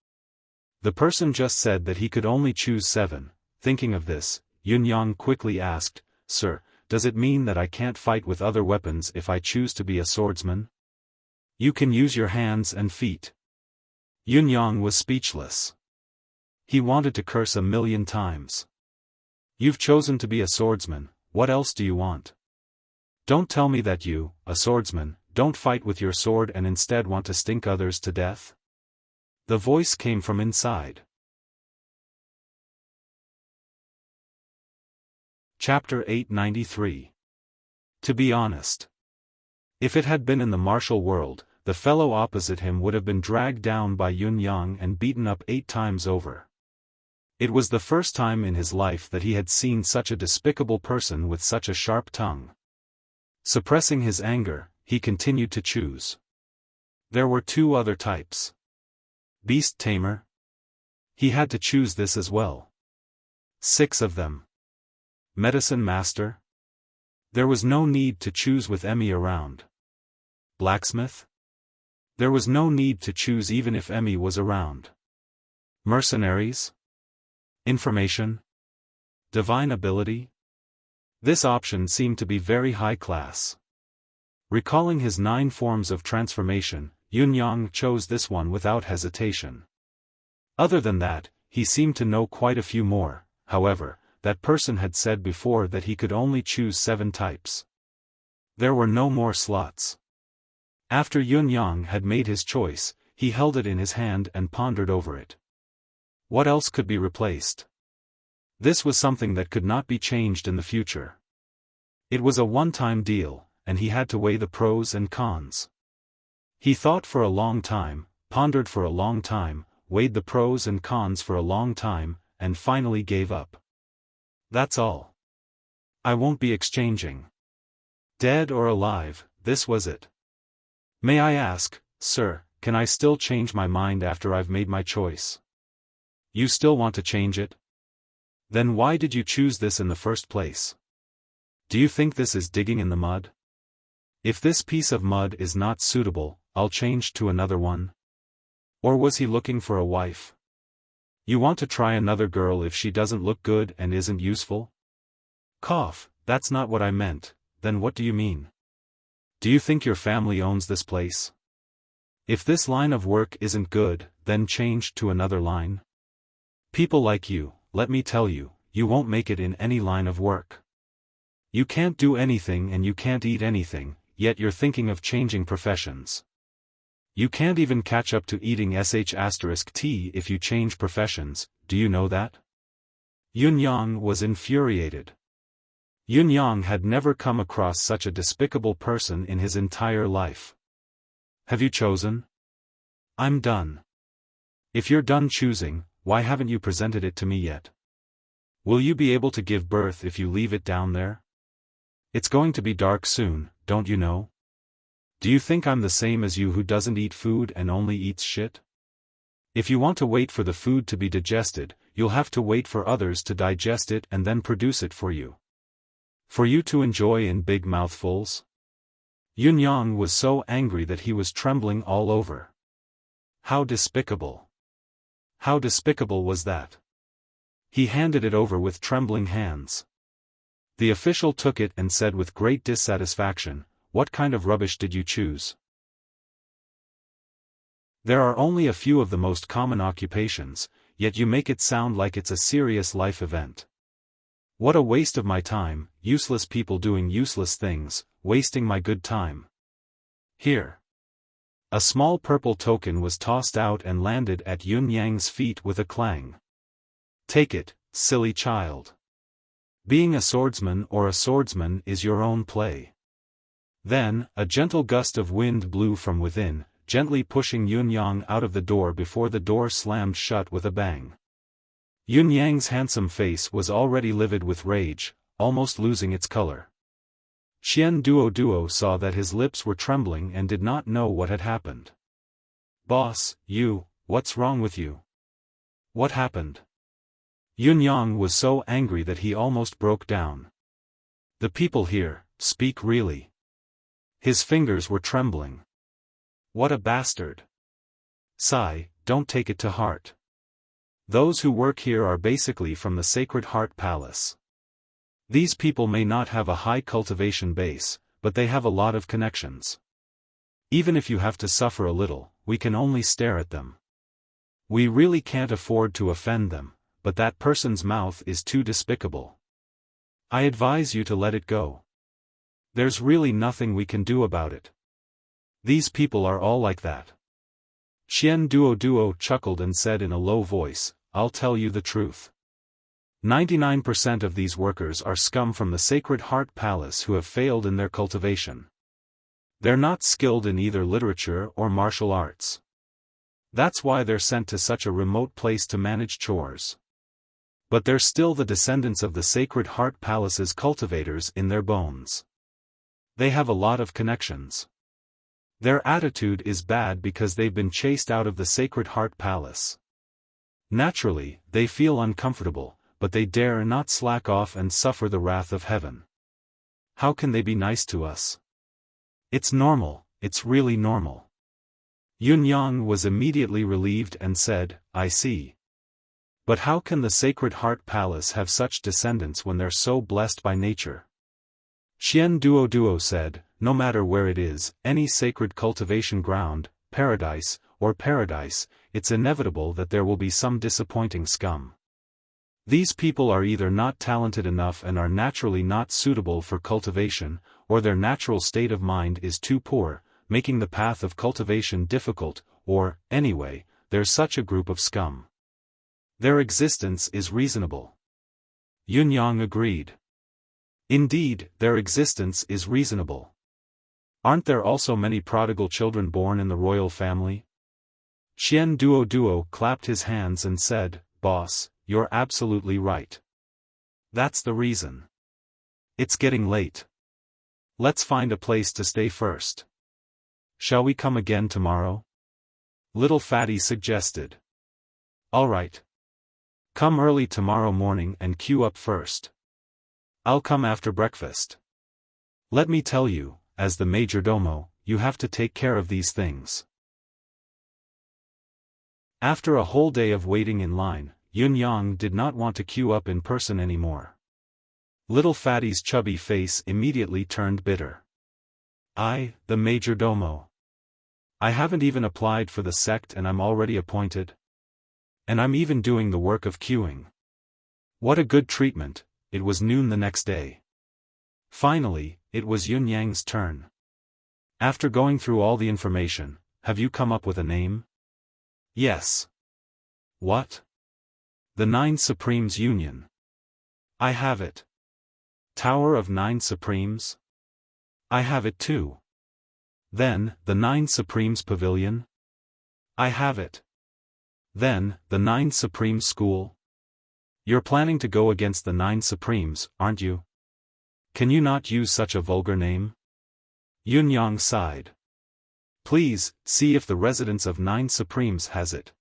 The person just said that he could only choose 7. Thinking of this, Yunyang quickly asked, Sir, does it mean that I can't fight with other weapons if I choose to be a swordsman? You can use your hands and feet. Yunyang was speechless. He wanted to curse 1,000,000 times. You've chosen to be a swordsman, what else do you want? Don't tell me that you, a swordsman, don't fight with your sword and instead want to stink others to death? The voice came from inside. Chapter 893. To be honest. If it had been in the martial world, the fellow opposite him would have been dragged down by Yunyang and beaten up 8 times over. It was the first time in his life that he had seen such a despicable person with such a sharp tongue. Suppressing his anger, he continued to choose. There were two other types. Beast tamer. He had to choose this as well. 6 of them. Medicine master. There was no need to choose with Emmy around. Blacksmith. There was no need to choose even if Emmy was around. Mercenaries. Information. Divine ability. This option seemed to be very high class. Recalling his 9 forms of transformation, Yunyang chose this one without hesitation. Other than that, he seemed to know quite a few more. However, that person had said before that he could only choose 7 types. There were no more slots. After Yunyang had made his choice, he held it in his hand and pondered over it. What else could be replaced? This was something that could not be changed in the future. It was a one-time deal, and he had to weigh the pros and cons. He thought for a long time, pondered for a long time, weighed the pros and cons for a long time, and finally gave up. That's all. I won't be exchanging. Dead or alive, this was it. May I ask, sir, can I still change my mind after I've made my choice? You still want to change it? Then why did you choose this in the first place? Do you think this is digging in the mud? If this piece of mud is not suitable, I'll change to another one. Or was he looking for a wife? You want to try another girl if she doesn't look good and isn't useful? Cough, that's not what I meant. Then what do you mean? Do you think your family owns this place? If this line of work isn't good, then change to another line. People like you, let me tell you, you won't make it in any line of work. You can't do anything and you can't eat anything, yet you're thinking of changing professions. You can't even catch up to eating sh*t if you change professions, do you know that? Yunyang was infuriated. Yunyang had never come across such a despicable person in his entire life. Have you chosen? I'm done. If you're done choosing, why haven't you presented it to me yet? Will you be able to give birth if you leave it down there? It's going to be dark soon, don't you know? Do you think I'm the same as you who doesn't eat food and only eats shit? If you want to wait for the food to be digested, you'll have to wait for others to digest it and then produce it for you. For you to enjoy in big mouthfuls? Yunyang was so angry that he was trembling all over. How despicable. How despicable was that? He handed it over with trembling hands. The official took it and said with great dissatisfaction, "What kind of rubbish did you choose? There are only a few of the most common occupations, yet you make it sound like it's a serious life event. What a waste of my time, useless people doing useless things, wasting my good time. Here." A small purple token was tossed out and landed at Yunyang's feet with a clang. "Take it, silly child. Being a swordsman or a swordsman is your own play." Then, a gentle gust of wind blew from within, gently pushing Yunyang out of the door before the door slammed shut with a bang. Yunyang's handsome face was already livid with rage, almost losing its color. Xian Duo saw that his lips were trembling and did not know what had happened. "Boss, what's wrong with you? What happened?" Yunyang was so angry that he almost broke down. "The people here, speak really." His fingers were trembling. "What a bastard. Sigh, don't take it to heart. Those who work here are basically from the Sacred Heart Palace. These people may not have a high cultivation base, but they have a lot of connections. Even if you have to suffer a little, we can only stare at them. We really can't afford to offend them, but that person's mouth is too despicable. I advise you to let it go. There's really nothing we can do about it. These people are all like that." Xian Duo chuckled and said in a low voice, "I'll tell you the truth. 99% of these workers are scum from the Sacred Heart Palace who have failed in their cultivation. They're not skilled in either literature or martial arts. That's why they're sent to such a remote place to manage chores. But they're still the descendants of the Sacred Heart Palace's cultivators in their bones. They have a lot of connections. Their attitude is bad because they've been chased out of the Sacred Heart Palace. Naturally, they feel uncomfortable, but they dare not slack off and suffer the wrath of heaven. How can they be nice to us? It's normal, it's really normal. Yunyang was immediately relieved and said, I see. But how can the Sacred Heart Palace have such descendants when they're so blessed by nature? Xian Duo said, no matter where it is, any sacred cultivation ground, paradise, or paradise, it's inevitable that there will be some disappointing scum. These people are either not talented enough and are naturally not suitable for cultivation, or their natural state of mind is too poor, making the path of cultivation difficult, or, anyway, there's such a group of scum. Their existence is reasonable. Yunyang agreed. Indeed, their existence is reasonable. Aren't there also many prodigal children born in the royal family? Xian Duo clapped his hands and said, Boss, you're absolutely right. That's the reason. It's getting late. Let's find a place to stay first. Shall we come again tomorrow? Little Fatty suggested. All right. Come early tomorrow morning and queue up first. I'll come after breakfast. Let me tell you, as the majordomo, you have to take care of these things. After a whole day of waiting in line, Yunyang did not want to queue up in person anymore. Little Fatty's chubby face immediately turned bitter. I, the majordomo. I haven't even applied for the sect and I'm already appointed. And I'm even doing the work of queuing. What a good treatment. It was noon the next day. Finally, it was Yunyang's turn. After going through all the information, have you come up with a name? Yes. What? The Nine Supremes Union. I have it. Tower of Nine Supremes? I have it too. Then, the Nine Supremes Pavilion? I have it. Then, the Nine Supremes School? You're planning to go against the Nine Supremes, aren't you? Can you not use such a vulgar name? Yunyang sighed. Please, see if the Residence of Nine Supremes has it.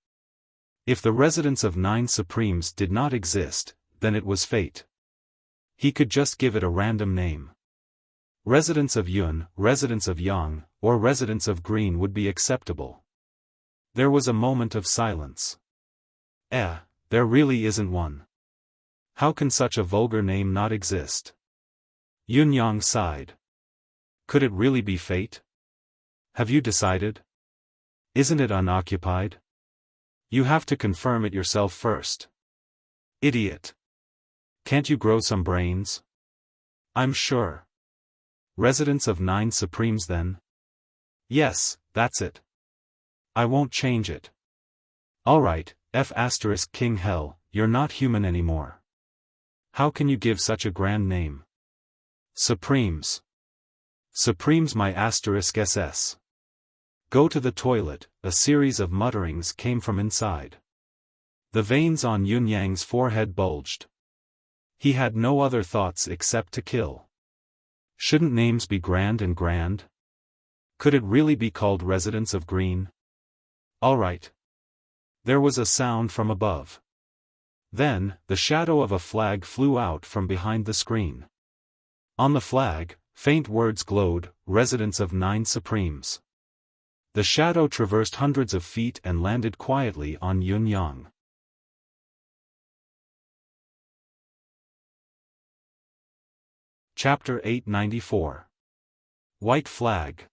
If the Residence of Nine Supremes did not exist, then it was fate. He could just give it a random name. Residence of Yun, Residence of Yang, or Residence of Green would be acceptable. There was a moment of silence. There really isn't one. How can such a vulgar name not exist? Yunyang sighed. Could it really be fate? Have you decided? Isn't it unoccupied? You have to confirm it yourself first. Idiot. Can't you grow some brains? I'm sure. Residence of Nine Supremes then? Yes, that's it. I won't change it. Alright, King Hell, you're not human anymore. How can you give such a grand name? Supremes. Supremes my *SS. Go to the toilet, a series of mutterings came from inside. The veins on Yunyang's forehead bulged. He had no other thoughts except to kill. Shouldn't names be grand and grand? Could it really be called Residence of Green? Alright. There was a sound from above. Then, the shadow of a flag flew out from behind the screen. On the flag, faint words glowed, Residence of Nine Supremes. The shadow traversed hundreds of feet and landed quietly on Yunyang. Chapter 894. White Flag.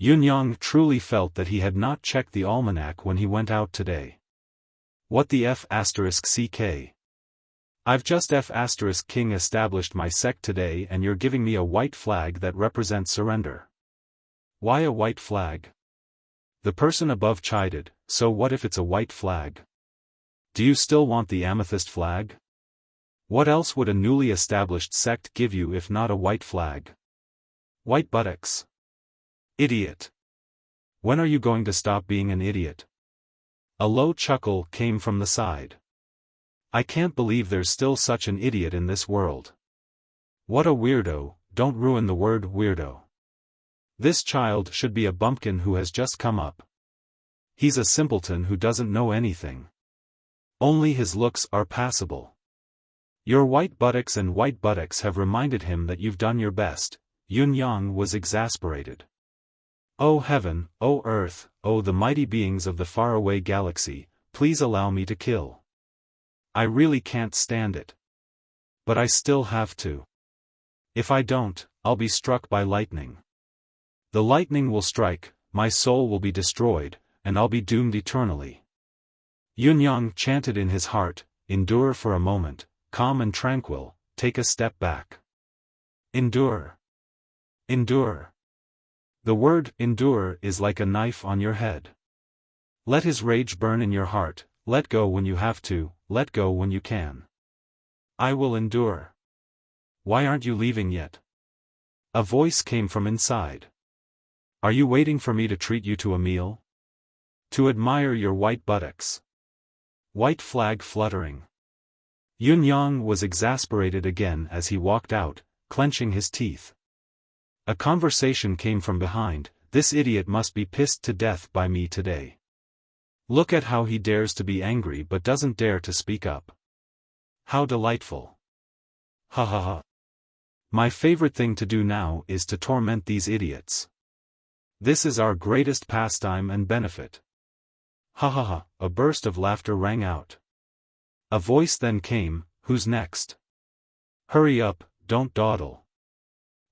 Yunyang truly felt that he had not checked the almanac when he went out today. What the F***ck? I've just F***king established my sect today and you're giving me a white flag that represents surrender. Why a white flag? The person above chided, so what if it's a white flag? Do you still want the amethyst flag? What else would a newly established sect give you if not a white flag? White buttocks. Idiot. When are you going to stop being an idiot? A low chuckle came from the side. I can't believe there's still such an idiot in this world. What a weirdo, don't ruin the word weirdo. This child should be a bumpkin who has just come up. He's a simpleton who doesn't know anything. Only his looks are passable. Your white buttocks and white buttocks have reminded him that you've done your best. Yun Yang was exasperated. Oh heaven, oh earth, oh the mighty beings of the faraway galaxy, please allow me to kill. I really can't stand it. But I still have to. If I don't, I'll be struck by lightning. The lightning will strike, my soul will be destroyed, and I'll be doomed eternally. Yun Yang chanted in his heart, endure for a moment, calm and tranquil, take a step back. Endure. Endure. The word endure is like a knife on your head. Let his rage burn in your heart, let go when you have to, let go when you can. I will endure. Why aren't you leaving yet? A voice came from inside. Are you waiting for me to treat you to a meal? To admire your white buttocks. White flag fluttering. Yun Yang was exasperated again as he walked out, clenching his teeth. A conversation came from behind, this idiot must be pissed to death by me today. Look at how he dares to be angry but doesn't dare to speak up. How delightful. Ha ha ha. My favorite thing to do now is to torment these idiots. This is our greatest pastime and benefit. Ha ha ha, a burst of laughter rang out. A voice then came, who's next? Hurry up, don't dawdle.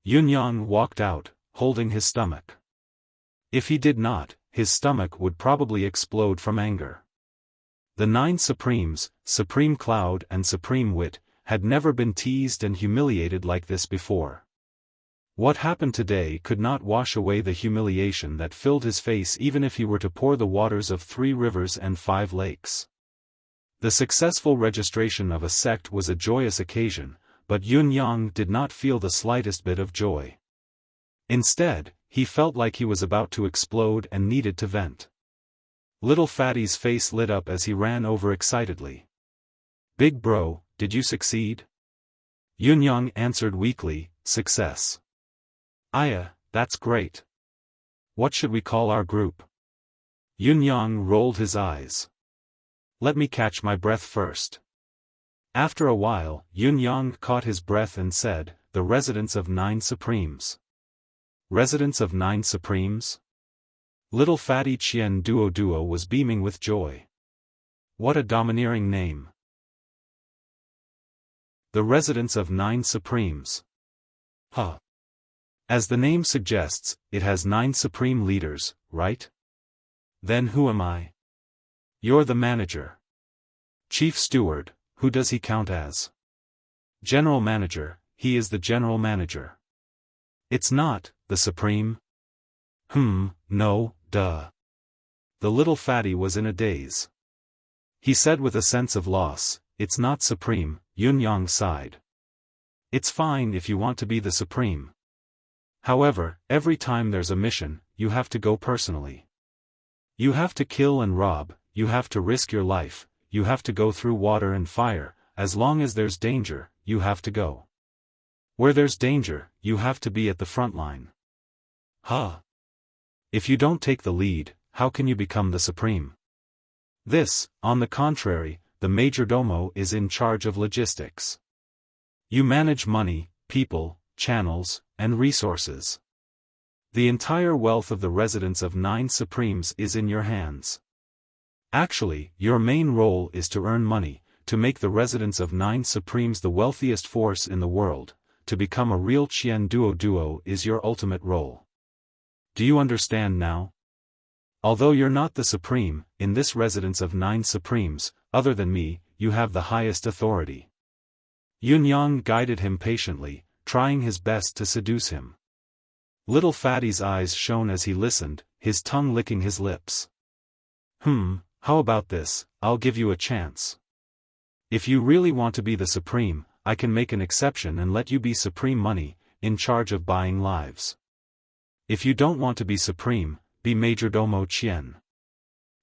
Yun Yang walked out, holding his stomach. If he did not, his stomach would probably explode from anger. The 9 Supremes, Supreme Cloud and Supreme Wit, had never been teased and humiliated like this before. What happened today could not wash away the humiliation that filled his face even if he were to pour the waters of 3 rivers and 5 lakes. The successful registration of a sect was a joyous occasion, but Yun Yang did not feel the slightest bit of joy. Instead, he felt like he was about to explode and needed to vent. Little Fatty's face lit up as he ran over excitedly. Big bro, did you succeed? Yun Yang answered weakly, success. Aya, that's great. What should we call our group? Yun Yang rolled his eyes. Let me catch my breath first. After a while, Yun Yang caught his breath and said, the Residence of 9 Supremes. Residence of 9 Supremes? Little Fatty Qian Duo was beaming with joy. What a domineering name. The Residence of 9 Supremes. Huh. As the name suggests, it has 9 supreme leaders, right? Then who am I? You're the manager. Chief Steward, who does he count as? General Manager, he is the General Manager. It's not, the Supreme? No, duh. The little fatty was in a daze. He said with a sense of loss, it's not Supreme, Yun Yang sighed. It's fine if you want to be the Supreme. However, every time there's a mission, you have to go personally. You have to kill and rob, you have to risk your life, you have to go through water and fire, as long as there's danger, you have to go. Where there's danger, you have to be at the front line. Huh. If you don't take the lead, how can you become the Supreme? This, on the contrary, the Majordomo is in charge of logistics. You manage money, people, channels, and resources. The entire wealth of the Residence of 9 Supremes is in your hands. Actually, your main role is to earn money, to make the Residence of 9 Supremes the wealthiest force in the world, to become a real Qian Duo is your ultimate role. Do you understand now? Although you're not the Supreme, in this Residence of 9 Supremes, other than me, you have the highest authority. Yun Yang guided him patiently, trying his best to seduce him. Little Fatty's eyes shone as he listened, his tongue licking his lips. How about this, I'll give you a chance. If you really want to be the Supreme, I can make an exception and let you be Supreme Money, in charge of buying lives. If you don't want to be Supreme, be Majordomo Qian.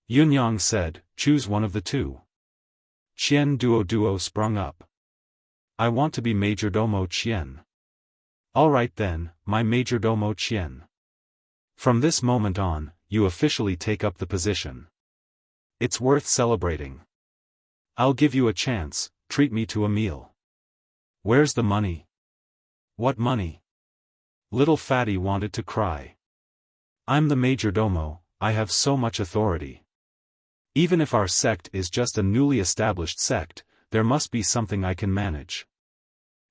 Yun Yang said, choose one of the two. Qian Duo sprung up. I want to be Majordomo Qian. All right then, my Majordomo Qian. From this moment on, you officially take up the position. It's worth celebrating. I'll give you a chance, treat me to a meal. Where's the money? What money? Little Fatty wanted to cry. I'm the Majordomo, I have so much authority. Even if our sect is just a newly established sect, there must be something I can manage.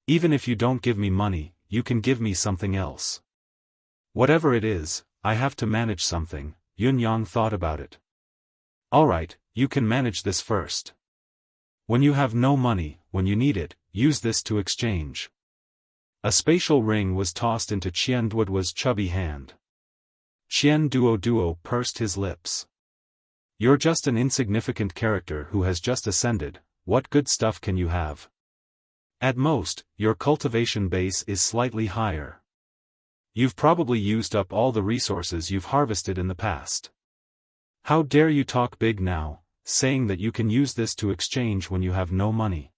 Even if you don't give me money, you can give me something else. Whatever it is, I have to manage something. Yunyang thought about it. Alright, you can manage this first. When you have no money, when you need it, use this to exchange. A spatial ring was tossed into Qian Duo's chubby hand. Qian Duo pursed his lips. You're just an insignificant character who has just ascended, what good stuff can you have? At most, your cultivation base is slightly higher. You've probably used up all the resources you've harvested in the past. How dare you talk big now, saying that you can use this to exchange when you have no money?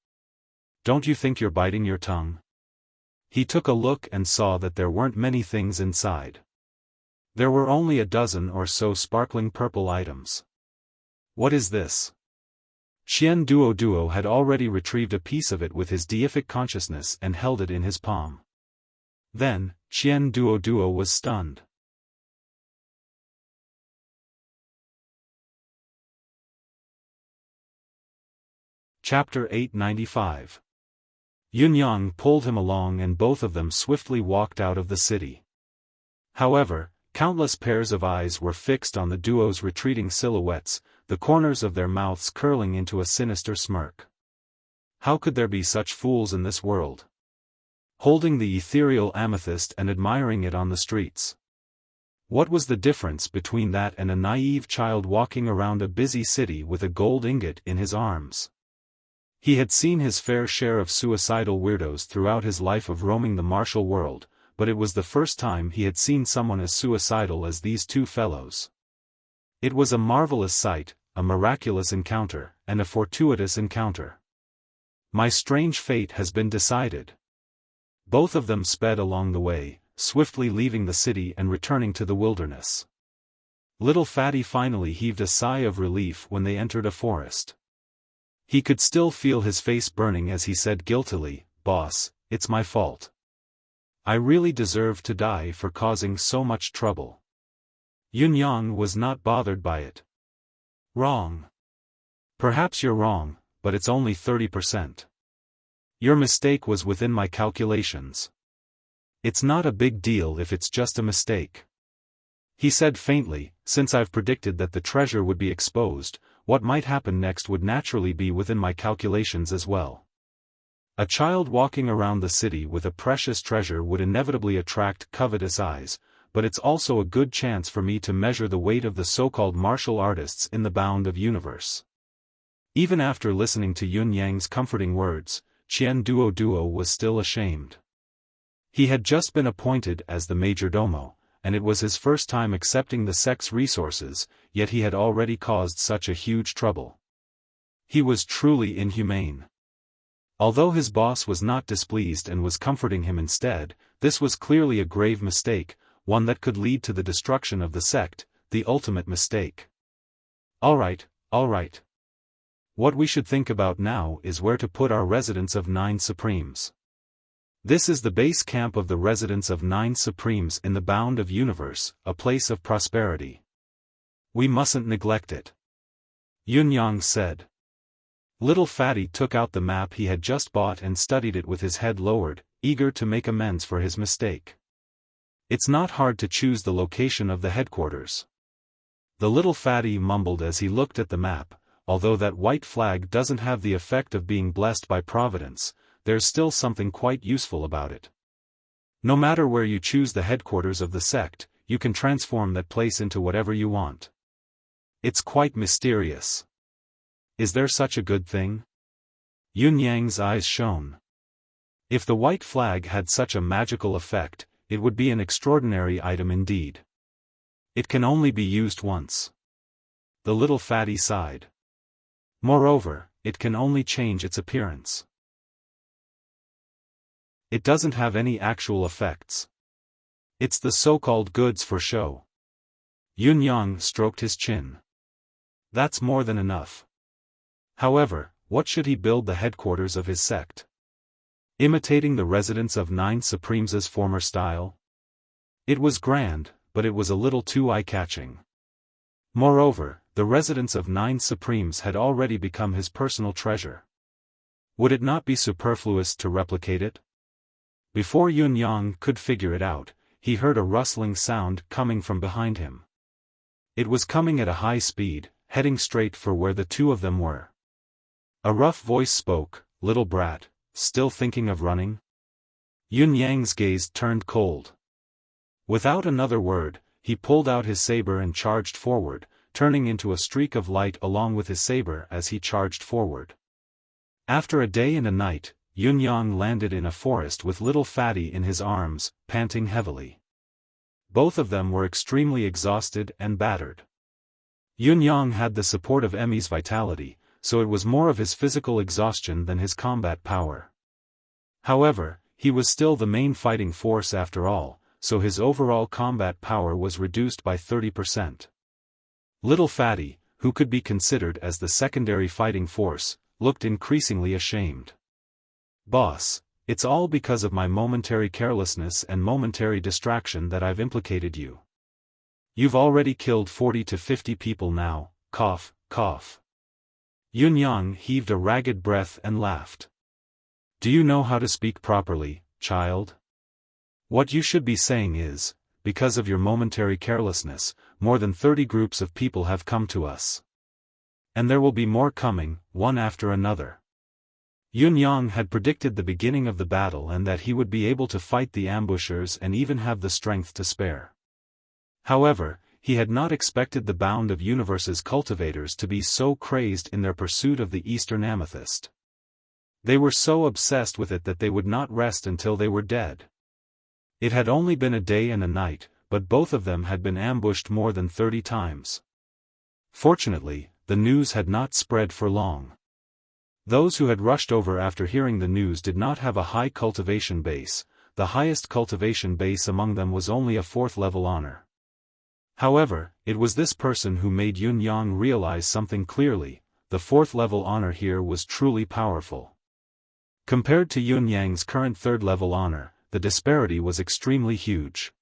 Don't you think you're biting your tongue? He took a look and saw that there weren't many things inside. There were only a dozen or so sparkling purple items. What is this? Qian Duo had already retrieved a piece of it with his deific consciousness and held it in his palm. Then, Qian Duo was stunned. Chapter 895. Yunyang pulled him along and both of them swiftly walked out of the city. However, countless pairs of eyes were fixed on the duo's retreating silhouettes, the corners of their mouths curling into a sinister smirk. How could there be such fools in this world? Holding the ethereal amethyst and admiring it on the streets. What was the difference between that and a naive child walking around a busy city with a gold ingot in his arms? He had seen his fair share of suicidal weirdos throughout his life of roaming the martial world, but it was the first time he had seen someone as suicidal as these two fellows. It was a marvelous sight, a miraculous encounter, and a fortuitous encounter. My strange fate has been decided. Both of them sped along the way, swiftly leaving the city and returning to the wilderness. Little Fatty finally heaved a sigh of relief when they entered a forest. He could still feel his face burning as he said guiltily, "Boss, it's my fault. I really deserve to die for causing so much trouble." Yunyang was not bothered by it. Wrong. Perhaps you're wrong, but it's only 30%. Your mistake was within my calculations. It's not a big deal if it's just a mistake. He said faintly, since I've predicted that the treasure would be exposed, what might happen next would naturally be within my calculations as well. A child walking around the city with a precious treasure would inevitably attract covetous eyes, but it's also a good chance for me to measure the weight of the so-called martial artists in the bound of universe. Even after listening to Yunyang's comforting words, Qian Duo was still ashamed. He had just been appointed as the Majordomo, and it was his first time accepting the sect's resources, yet he had already caused such a huge trouble. He was truly inhumane. Although his boss was not displeased and was comforting him instead, this was clearly a grave mistake, one that could lead to the destruction of the sect, the ultimate mistake. Alright. What we should think about now is where to put our residence of 9 Supremes. This is the base camp of the residence of 9 Supremes in the bound of universe, a place of prosperity. We mustn't neglect it. Yunyang said. Little Fatty took out the map he had just bought and studied it with his head lowered, eager to make amends for his mistake. It's not hard to choose the location of the headquarters. The little Fatty mumbled as he looked at the map. Although that white flag doesn't have the effect of being blessed by Providence, there's still something quite useful about it. No matter where you choose the headquarters of the sect, you can transform that place into whatever you want. It's quite mysterious. Is there such a good thing? Yunyang's eyes shone. If the white flag had such a magical effect, it would be an extraordinary item indeed. It can only be used once. The little Fatty sighed. Moreover, it can only change its appearance. It doesn't have any actual effects. It's the so-called goods for show. Yun Yang stroked his chin. That's more than enough. However, what should he build the headquarters of his sect? Imitating the residence of 9 Supremes' former style? It was grand, but it was a little too eye-catching. Moreover, the residence of 9 Supremes had already become his personal treasure. Would it not be superfluous to replicate it? Before Yun Yang could figure it out, he heard a rustling sound coming from behind him. It was coming at a high speed, heading straight for where the two of them were. A rough voice spoke, "Little brat, still thinking of running?" Yun Yang's gaze turned cold. Without another word, he pulled out his saber and charged forward, turning into a streak of light along with his saber as he charged forward. After a day and a night, Yun Yang landed in a forest with little Fatty in his arms, panting heavily. Both of them were extremely exhausted and battered. Yun Yang had the support of Emmy's vitality, so it was more of his physical exhaustion than his combat power. However, he was still the main fighting force after all, so his overall combat power was reduced by 30%. Little Fatty, who could be considered as the secondary fighting force, looked increasingly ashamed. "Boss, it's all because of my momentary carelessness and momentary distraction that I've implicated you. You've already killed 40 to 50 people now, cough, cough." Yun Yang heaved a ragged breath and laughed. "Do you know how to speak properly, child? What you should be saying is, because of your momentary carelessness, more than 30 groups of people have come to us. And there will be more coming, one after another." Yun Yang had predicted the beginning of the battle and that he would be able to fight the ambushers and even have the strength to spare. However, he had not expected the Bound of Universe's cultivators to be so crazed in their pursuit of the Eastern Amethyst. They were so obsessed with it that they would not rest until they were dead. It had only been a day and a night, but both of them had been ambushed more than 30 times. Fortunately, the news had not spread for long. Those who had rushed over after hearing the news did not have a high cultivation base. The highest cultivation base among them was only a 4th level honor. However, it was this person who made Yun Yang realize something clearly: the 4th level honor here was truly powerful. Compared to Yun Yang's current 3rd level honor, the disparity was extremely huge.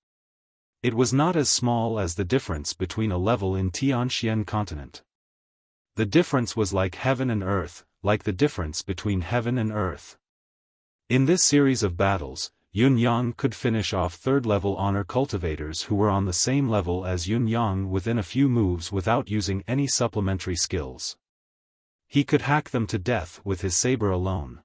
It was not as small as the difference between a level in Tianxian continent. The difference was like heaven and earth, like the difference between heaven and earth. In this series of battles, Yun Yang could finish off 3rd level honor cultivators who were on the same level as Yun Yang within a few moves without using any supplementary skills. He could hack them to death with his saber alone.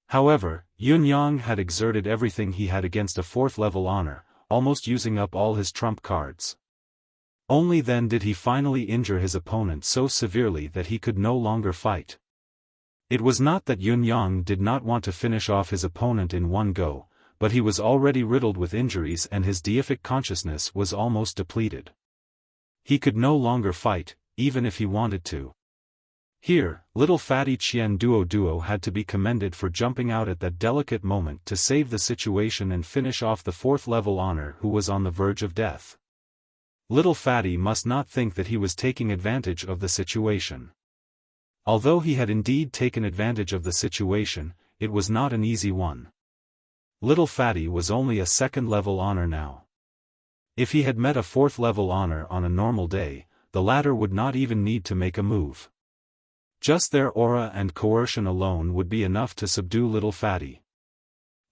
However, Yun Yang had exerted everything he had against a 4th level honor, almost using up all his trump cards. Only then did he finally injure his opponent so severely that he could no longer fight. It was not that Yun Yang did not want to finish off his opponent in one go, but he was already riddled with injuries and his deific consciousness was almost depleted. He could no longer fight, even if he wanted to. Here, little Fatty Qian Duo had to be commended for jumping out at that delicate moment to save the situation and finish off the 4th level honor who was on the verge of death. Little Fatty must not think that he was taking advantage of the situation. Although he had indeed taken advantage of the situation, it was not an easy one. Little Fatty was only a 2nd level honor now. If he had met a 4th level honor on a normal day, the latter would not even need to make a move. Just their aura and coercion alone would be enough to subdue Little Fatty.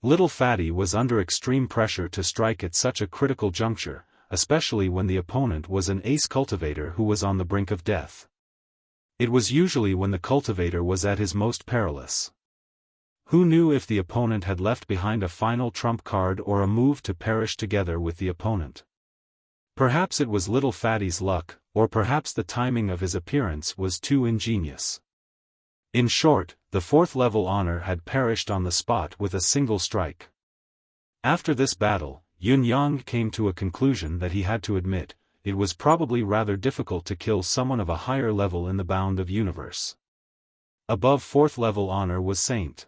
Little Fatty was under extreme pressure to strike at such a critical juncture, especially when the opponent was an ace cultivator who was on the brink of death. It was usually when the cultivator was at his most perilous. Who knew if the opponent had left behind a final trump card or a move to perish together with the opponent? Perhaps it was Little Fatty's luck, or perhaps the timing of his appearance was too ingenious. In short, the 4th level honor had perished on the spot with a single strike. After this battle, Yun Yang came to a conclusion that he had to admit: it was probably rather difficult to kill someone of a higher level in the bound of universe. Above 4th level honor was saint.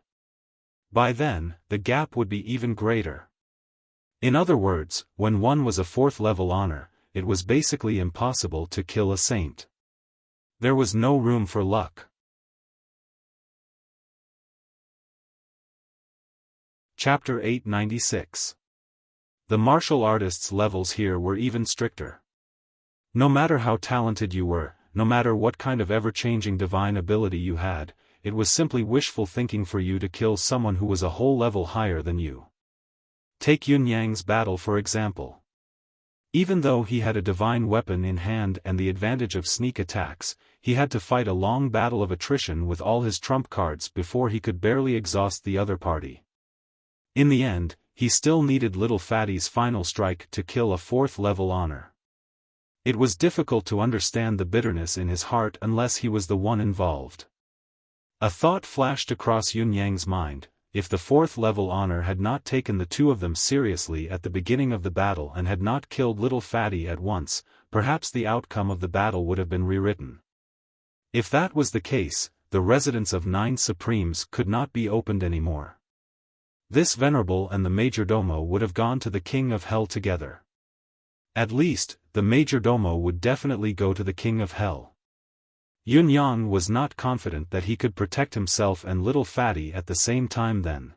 By then, the gap would be even greater. In other words, when one was a 4th level honor, it was basically impossible to kill a saint. There was no room for luck. Chapter 896. The martial artists' levels here were even stricter. No matter how talented you were, no matter what kind of ever-changing divine ability you had, it was simply wishful thinking for you to kill someone who was a whole level higher than you. Take Yun Yang's battle for example. Even though he had a divine weapon in hand and the advantage of sneak attacks, he had to fight a long battle of attrition with all his trump cards before he could barely exhaust the other party. In the end, he still needed Little Fatty's final strike to kill a 4th level honor. It was difficult to understand the bitterness in his heart unless he was the one involved. A thought flashed across Yun Yang's mind: if the 4th level honor had not taken the two of them seriously at the beginning of the battle and had not killed Little Fatty at once, perhaps the outcome of the battle would have been rewritten. If that was the case, the residence of 9 Supremes could not be opened anymore. This venerable and the majordomo would have gone to the King of Hell together. At least, the majordomo would definitely go to the King of Hell. Yun Yang was not confident that he could protect himself and Little Fatty at the same time then.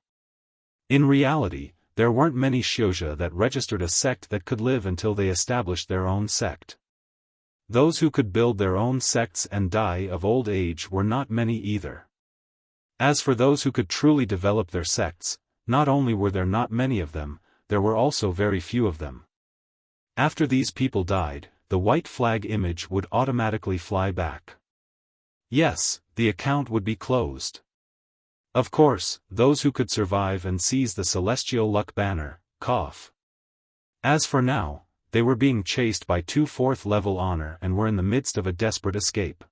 In reality, there weren't many Xiozha that registered a sect that could live until they established their own sect. Those who could build their own sects and die of old age were not many either. As for those who could truly develop their sects, not only were there not many of them, there were also very few of them. After these people died, the white flag image would automatically fly back. Yes, the account would be closed. Of course, those who could survive and seize the celestial luck banner, cough. As for now, they were being chased by 2 4th level honor and were in the midst of a desperate escape.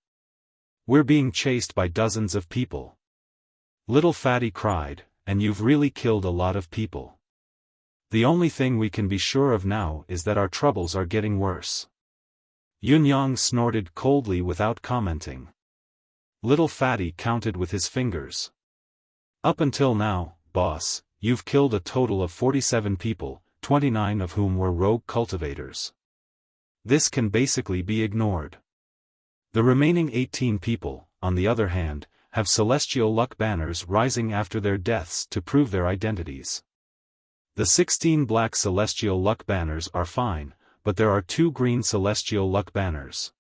We're being chased by dozens of people. Little Fatty cried, and you've really killed a lot of people. The only thing we can be sure of now is that our troubles are getting worse. Yun Yang snorted coldly without commenting. Little Fatty counted with his fingers. Up until now, boss, you've killed a total of 47 people, 29 of whom were rogue cultivators. This can basically be ignored. The remaining 18 people, on the other hand, have celestial luck banners rising after their deaths to prove their identities. The 16 black celestial luck banners are fine, but there are 2 green celestial luck banners.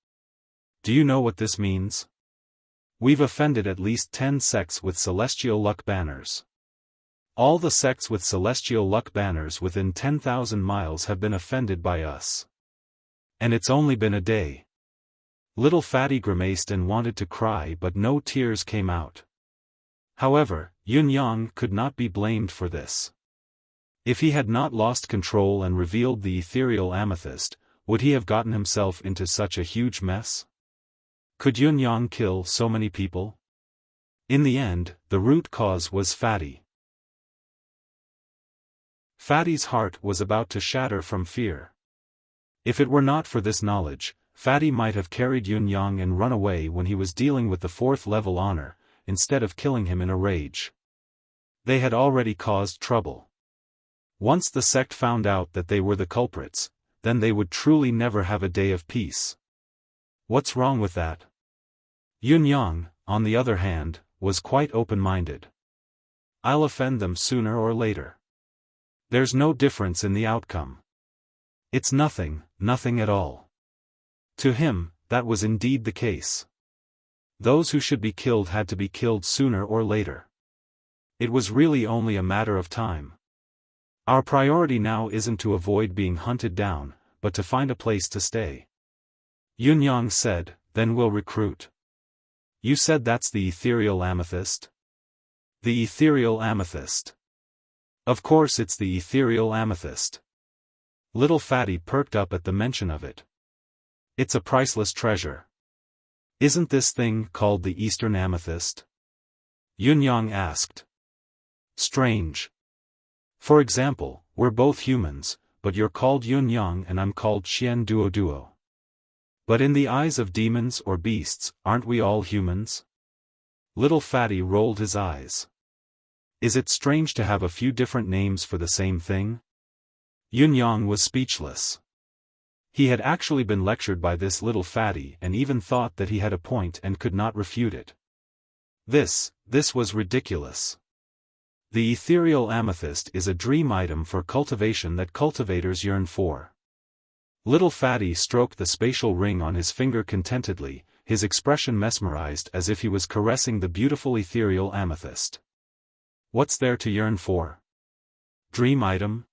Do you know what this means? We've offended at least 10 sects with celestial luck banners. All the sects with celestial luck banners within 10,000 miles have been offended by us. And it's only been a day. Little Fatty grimaced and wanted to cry, but no tears came out. However, Yun Yang could not be blamed for this. If he had not lost control and revealed the ethereal amethyst, would he have gotten himself into such a huge mess? Could Yun Yang kill so many people? In the end, the root cause was Fatty. Fatty's heart was about to shatter from fear. If it were not for this knowledge, Fatty might have carried Yun Yang and run away when he was dealing with the 4th level honor, instead of killing him in a rage. They had already caused trouble. Once the sect found out that they were the culprits, then they would truly never have a day of peace. What's wrong with that? Yun Yang, on the other hand, was quite open-minded. I'll offend them sooner or later. There's no difference in the outcome. It's nothing at all. To him, that was indeed the case. Those who should be killed had to be killed sooner or later. It was really only a matter of time. Our priority now isn't to avoid being hunted down, but to find a place to stay. Yun Yang said, then we'll recruit. You said that's the ethereal amethyst? The ethereal amethyst. Of course it's the ethereal amethyst. Little Fatty perked up at the mention of it. It's a priceless treasure. Isn't this thing called the Eastern Amethyst? Yun Yang asked. Strange. For example, we're both humans, but you're called Yun Yang and I'm called Xian Duo Duo. But in the eyes of demons or beasts, aren't we all humans? Little Fatty rolled his eyes. Is it strange to have a few different names for the same thing? Yun-Yang was speechless. He had actually been lectured by this little fatty and even thought that he had a point and could not refute it. This was ridiculous. The ethereal amethyst is a dream item for cultivation that cultivators yearn for. Little Fatty stroked the spatial ring on his finger contentedly, his expression mesmerized as if he was caressing the beautiful ethereal amethyst. What's there to yearn for? Dream item?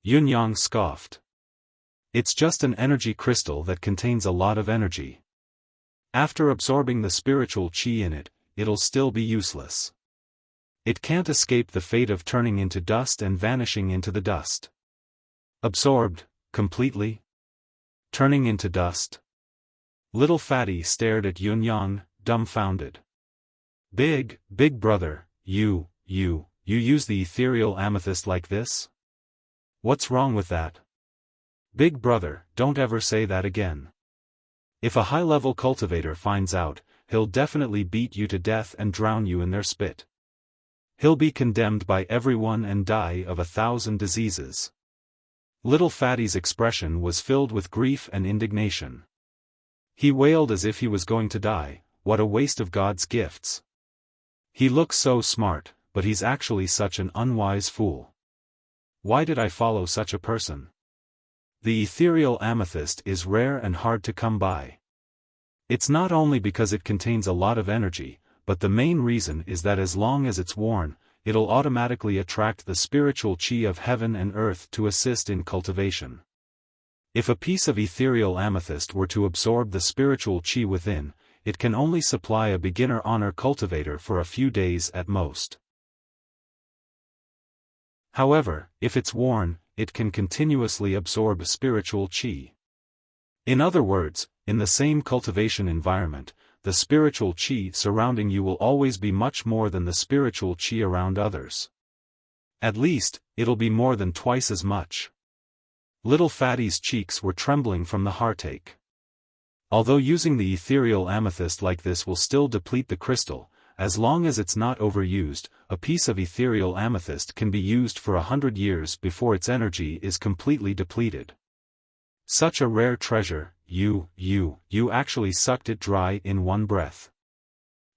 Yun-Yang scoffed. It's just an energy crystal that contains a lot of energy. After absorbing the spiritual chi in it, it'll still be useless. It can't escape the fate of turning into dust and vanishing into the dust. Absorbed, completely? Turning into dust? Little Fatty stared at Yun-Yang, dumbfounded. Big brother, you use the ethereal amethyst like this? What's wrong with that? Big brother, don't ever say that again. If a high-level cultivator finds out, he'll definitely beat you to death and drown you in their spit. He'll be condemned by everyone and die of 1,000 diseases. Little Fatty's expression was filled with grief and indignation. He wailed as if he was going to die. What a waste of God's gifts. He looks so smart, but he's actually such an unwise fool. Why did I follow such a person? The ethereal amethyst is rare and hard to come by. It's not only because it contains a lot of energy, but the main reason is that as long as it's worn, it'll automatically attract the spiritual chi of heaven and earth to assist in cultivation. If a piece of ethereal amethyst were to absorb the spiritual chi within, it can only supply a beginner honor cultivator for a few days at most. However, if it's worn, it can continuously absorb spiritual chi. In other words, in the same cultivation environment, the spiritual chi surrounding you will always be much more than the spiritual chi around others. At least, it'll be more than twice as much. Little Fatty's cheeks were trembling from the heartache. Although using the ethereal amethyst like this will still deplete the crystal, as long as it's not overused, a piece of ethereal amethyst can be used for 100 years before its energy is completely depleted. Such a rare treasure, you actually sucked it dry in one breath.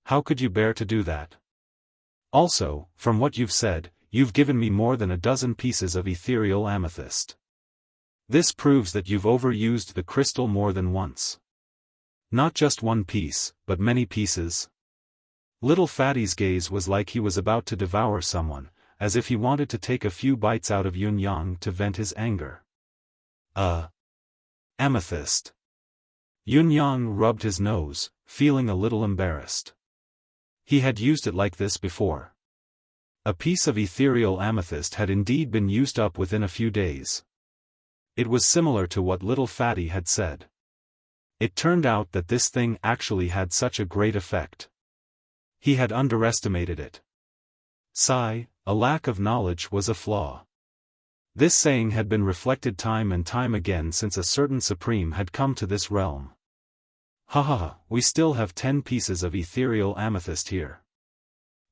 How could you bear to do that? Also, from what you've said, you've given me more than a dozen pieces of ethereal amethyst. This proves that you've overused the crystal more than once. Not just one piece, but many pieces. Little Fatty's gaze was like he was about to devour someone, as if he wanted to take a few bites out of Yun-Yang to vent his anger. Amethyst. Yun-Yang rubbed his nose, feeling a little embarrassed. He had used it like this before. A piece of ethereal amethyst had indeed been used up within a few days. It was similar to what Little Fatty had said. It turned out that this thing actually had such a great effect. He had underestimated it. Sigh, a lack of knowledge was a flaw. This saying had been reflected time and time again since a certain supreme had come to this realm. We still have 10 pieces of ethereal amethyst here.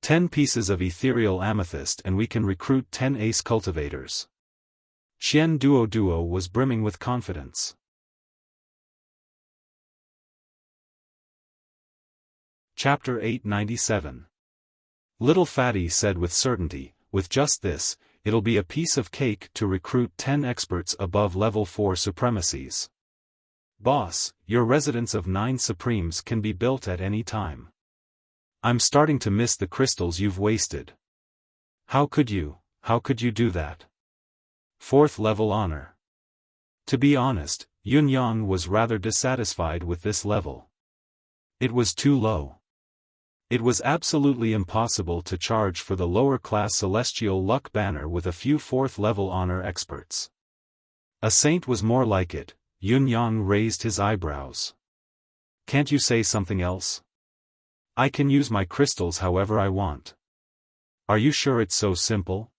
10 pieces of ethereal amethyst and we can recruit 10 ace cultivators. Qian Duo was brimming with confidence. Chapter 897. Little Fatty said with certainty, with just this, it'll be a piece of cake to recruit 10 experts above level 4 supremacies. Boss, your residence of 9 supremes can be built at any time. I'm starting to miss the crystals you've wasted. How could you do that? 4th level honor. To be honest, Yun-Yang was rather dissatisfied with this level. It was too low. It was absolutely impossible to charge for the lower-class celestial luck banner with a few 4th level honor experts. A saint was more like it. Yun-Yang raised his eyebrows. Can't you say something else? I can use my crystals however I want. Are you sure it's so simple?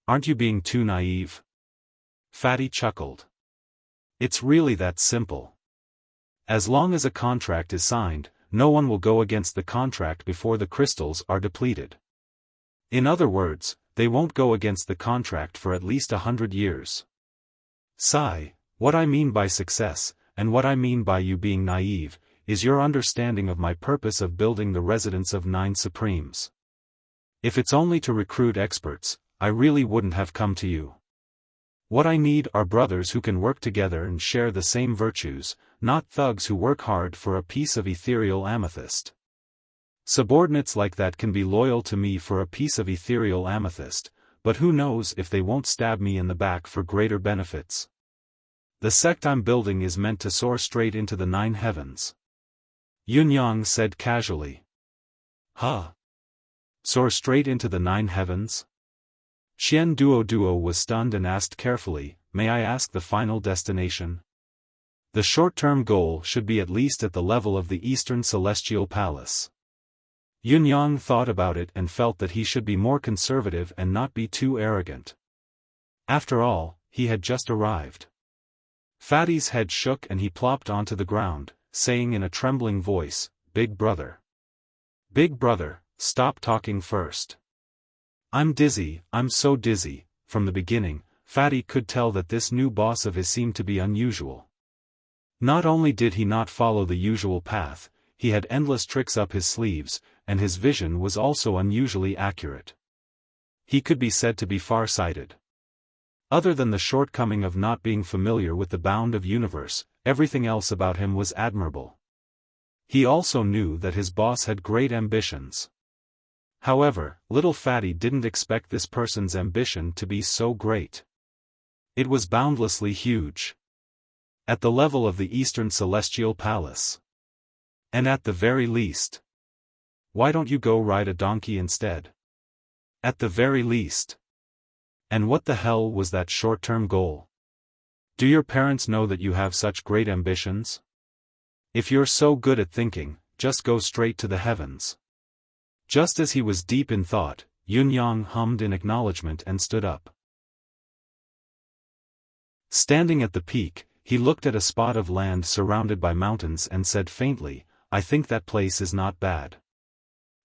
Aren't you being too naive? Fatty chuckled. It's really that simple. As long as a contract is signed, no one will go against the contract before the crystals are depleted. In other words, they won't go against the contract for at least 100 years. Sigh, what I mean by success, and what I mean by you being naive, is your understanding of my purpose of building the residence of 9 Supremes. If it's only to recruit experts, I really wouldn't have come to you. What I need are brothers who can work together and share the same virtues, not thugs who work hard for a piece of ethereal amethyst. Subordinates like that can be loyal to me for a piece of ethereal amethyst, but who knows if they won't stab me in the back for greater benefits. The sect I'm building is meant to soar straight into the 9 heavens. Yunyang said casually. Huh? Soar straight into the 9 heavens? Xian Duo was stunned and asked carefully, may I ask the final destination? The short-term goal should be at least at the level of the Eastern Celestial Palace. Yunyang thought about it and felt that he should be more conservative and not be too arrogant. After all, he had just arrived. Fatty's head shook and he plopped onto the ground, saying in a trembling voice, Big brother. Big brother, stop talking first. I'm dizzy, I'm so dizzy. From the beginning, Fatty could tell that this new boss of his seemed to be unusual. Not only did he not follow the usual path, he had endless tricks up his sleeves, and his vision was also unusually accurate. He could be said to be far-sighted. Other than the shortcoming of not being familiar with the bound of universe, everything else about him was admirable. He also knew that his boss had great ambitions. However, little Fatty didn't expect this person's ambition to be so great. It was boundlessly huge. At the level of the Eastern Celestial Palace. And at the very least. Why don't you go ride a donkey instead? At the very least. And what the hell was that short-term goal? Do your parents know that you have such great ambitions? If you're so good at thinking, just go straight to the heavens. Just as he was deep in thought, Yunyang hummed in acknowledgement and stood up. Standing at the peak, he looked at a spot of land surrounded by mountains and said faintly, I think that place is not bad.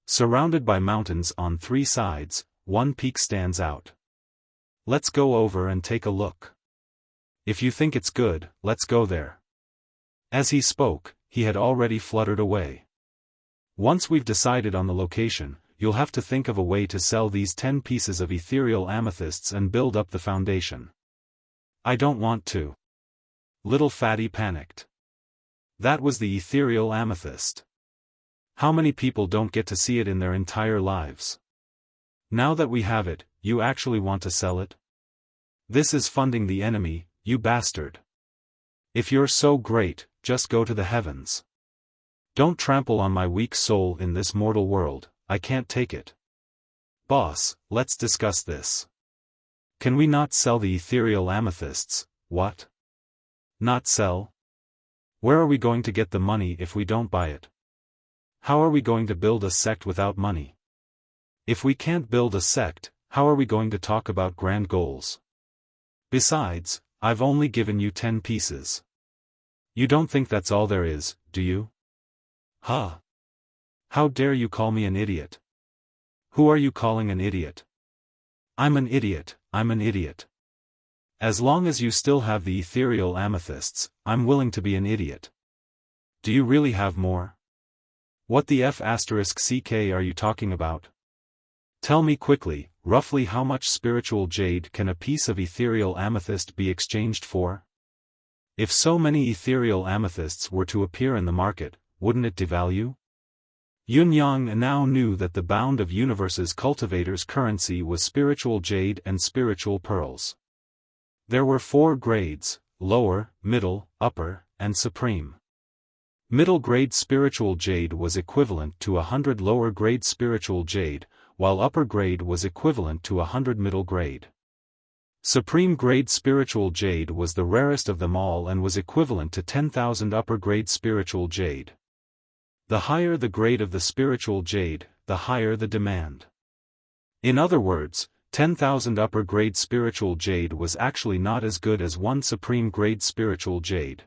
Surrounded by mountains on 3 sides, one peak stands out. Let's go over and take a look. If you think it's good, let's go there. As he spoke, he had already fluttered away. Once we've decided on the location, you'll have to think of a way to sell these 10 pieces of ethereal amethysts and build up the foundation. I don't want to. Little Fatty panicked. That was the ethereal amethyst. How many people don't get to see it in their entire lives? Now that we have it, you actually want to sell it? This is funding the enemy, you bastard. If you're so great, just go to the heavens. Don't trample on my weak soul in this mortal world, I can't take it. Boss, let's discuss this. Can we not sell the ethereal amethysts? What? Not sell? Where are we going to get the money if we don't buy it? How are we going to build a sect without money? If we can't build a sect, how are we going to talk about grand goals? Besides, I've only given you 10 pieces. You don't think that's all there is, do you? Huh? How dare you call me an idiot? Who are you calling an idiot? I'm an idiot, I'm an idiot. As long as you still have the ethereal amethysts, I'm willing to be an idiot. Do you really have more? What the F***ck are you talking about? Tell me quickly, roughly how much spiritual jade can a piece of ethereal amethyst be exchanged for? If so many ethereal amethysts were to appear in the market, wouldn't it devalue? Yunyang now knew that the bound of universe's cultivator's currency was spiritual jade and spiritual pearls. There were 4 grades, lower, middle, upper, and supreme. Middle grade spiritual jade was equivalent to 100 lower grade spiritual jade, while upper grade was equivalent to 100 middle grade. Supreme grade spiritual jade was the rarest of them all and was equivalent to 10,000 upper grade spiritual jade. The higher the grade of the spiritual jade, the higher the demand. In other words, 10,000 upper grade spiritual jade was actually not as good as 1 supreme grade spiritual jade.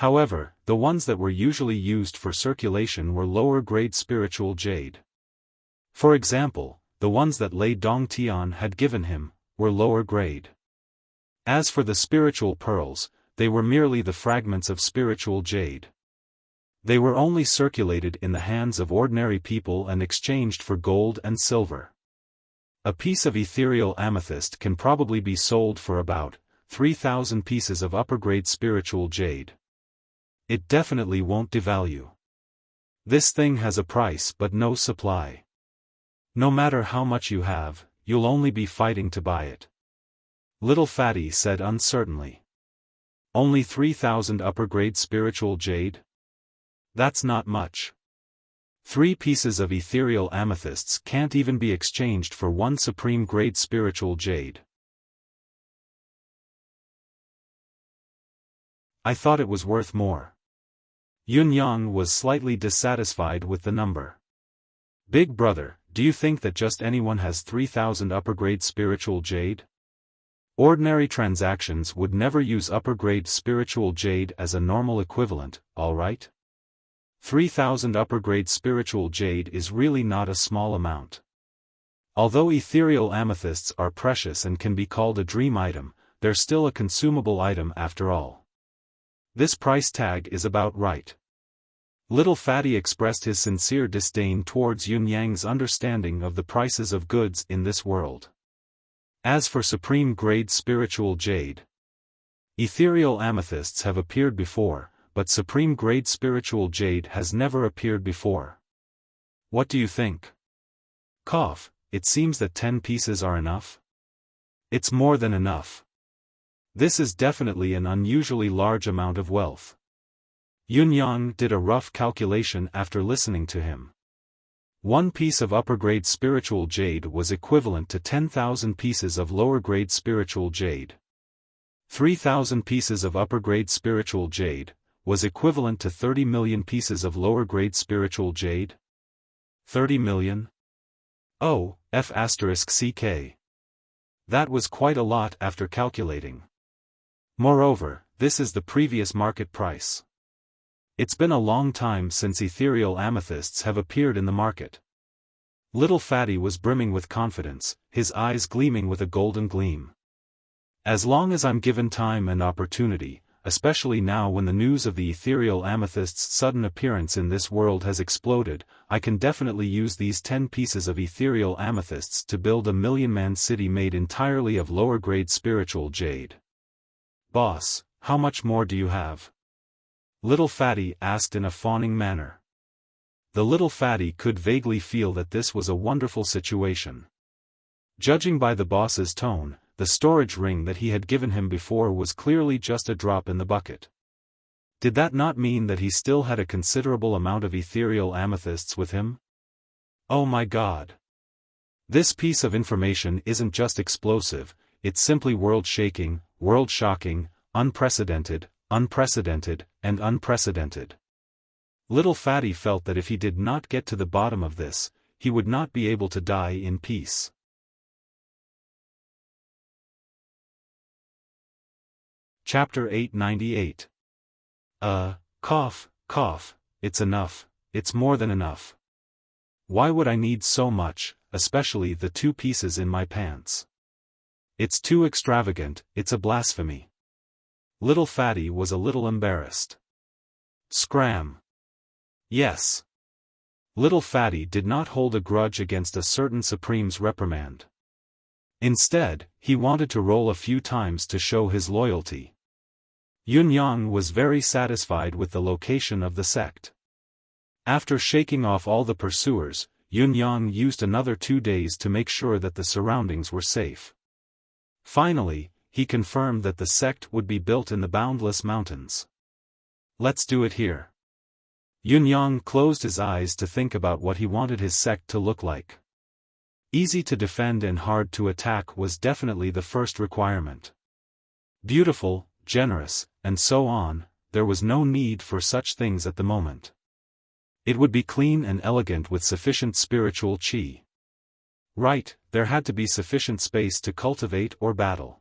However, the ones that were usually used for circulation were lower-grade spiritual jade. For example, the ones that Lei Dongtian had given him were lower grade. As for the spiritual pearls, they were merely the fragments of spiritual jade. They were only circulated in the hands of ordinary people and exchanged for gold and silver. A piece of ethereal amethyst can probably be sold for about 3,000 pieces of upper-grade spiritual jade. It definitely won't devalue. This thing has a price but no supply. No matter how much you have, you'll only be fighting to buy it. Little Fatty said uncertainly. Only 3,000 upper-grade spiritual jade? That's not much. 3 pieces of ethereal amethysts can't even be exchanged for 1 supreme-grade spiritual jade. I thought it was worth more. Yun Yang was slightly dissatisfied with the number. Big brother, do you think that just anyone has 3,000 upper-grade spiritual jade? Ordinary transactions would never use upper-grade spiritual jade as a normal equivalent, alright? 3,000 upper-grade spiritual jade is really not a small amount. Although ethereal amethysts are precious and can be called a dream item, they're still a consumable item after all. This price tag is about right. Little Fatty expressed his sincere disdain towards Yun Yang's understanding of the prices of goods in this world. As for supreme-grade spiritual jade, ethereal amethysts have appeared before, but supreme-grade spiritual jade has never appeared before. What do you think? Cough, it seems that 10 pieces are enough? It's more than enough. This is definitely an unusually large amount of wealth. Yun Yang did a rough calculation after listening to him. 1 piece of upper-grade spiritual jade was equivalent to 10,000 pieces of lower-grade spiritual jade. 3,000 pieces of upper-grade spiritual jade was equivalent to 30 million pieces of lower-grade spiritual jade. 30 million? Oh, F***ck. That was quite a lot after calculating. Moreover, this is the previous market price. It's been a long time since ethereal amethysts have appeared in the market. Little Fatty was brimming with confidence, his eyes gleaming with a golden gleam. As long as I'm given time and opportunity, especially now when the news of the ethereal amethyst's sudden appearance in this world has exploded, I can definitely use these 10 pieces of ethereal amethysts to build a million-man city made entirely of lower-grade spiritual jade. Boss, how much more do you have? Little Fatty asked in a fawning manner. The Little Fatty could vaguely feel that this was a wonderful situation. Judging by the boss's tone, the storage ring that he had given him before was clearly just a drop in the bucket. Did that not mean that he still had a considerable amount of ethereal amethysts with him? Oh my God! This piece of information isn't just explosive, it's simply world-shaking, world-shocking, unprecedented, and unprecedented. Little Fatty felt that if he did not get to the bottom of this, he would not be able to die in peace. Chapter 898. Cough, it's enough, it's more than enough. Why would I need so much, especially the 2 pieces in my pants? It's too extravagant, it's a blasphemy. Little Fatty was a little embarrassed. Scram. Yes. Little Fatty did not hold a grudge against a certain Supreme's reprimand. Instead, he wanted to roll a few times to show his loyalty. Yun Yang was very satisfied with the location of the sect. After shaking off all the pursuers, Yun Yang used another 2 days to make sure that the surroundings were safe. Finally, he confirmed that the sect would be built in the boundless mountains. Let's do it here. Yun Yang closed his eyes to think about what he wanted his sect to look like. Easy to defend and hard to attack was definitely the first requirement. Beautiful, generous, and so on, there was no need for such things at the moment. It would be clean and elegant with sufficient spiritual qi. Right, there had to be sufficient space to cultivate or battle.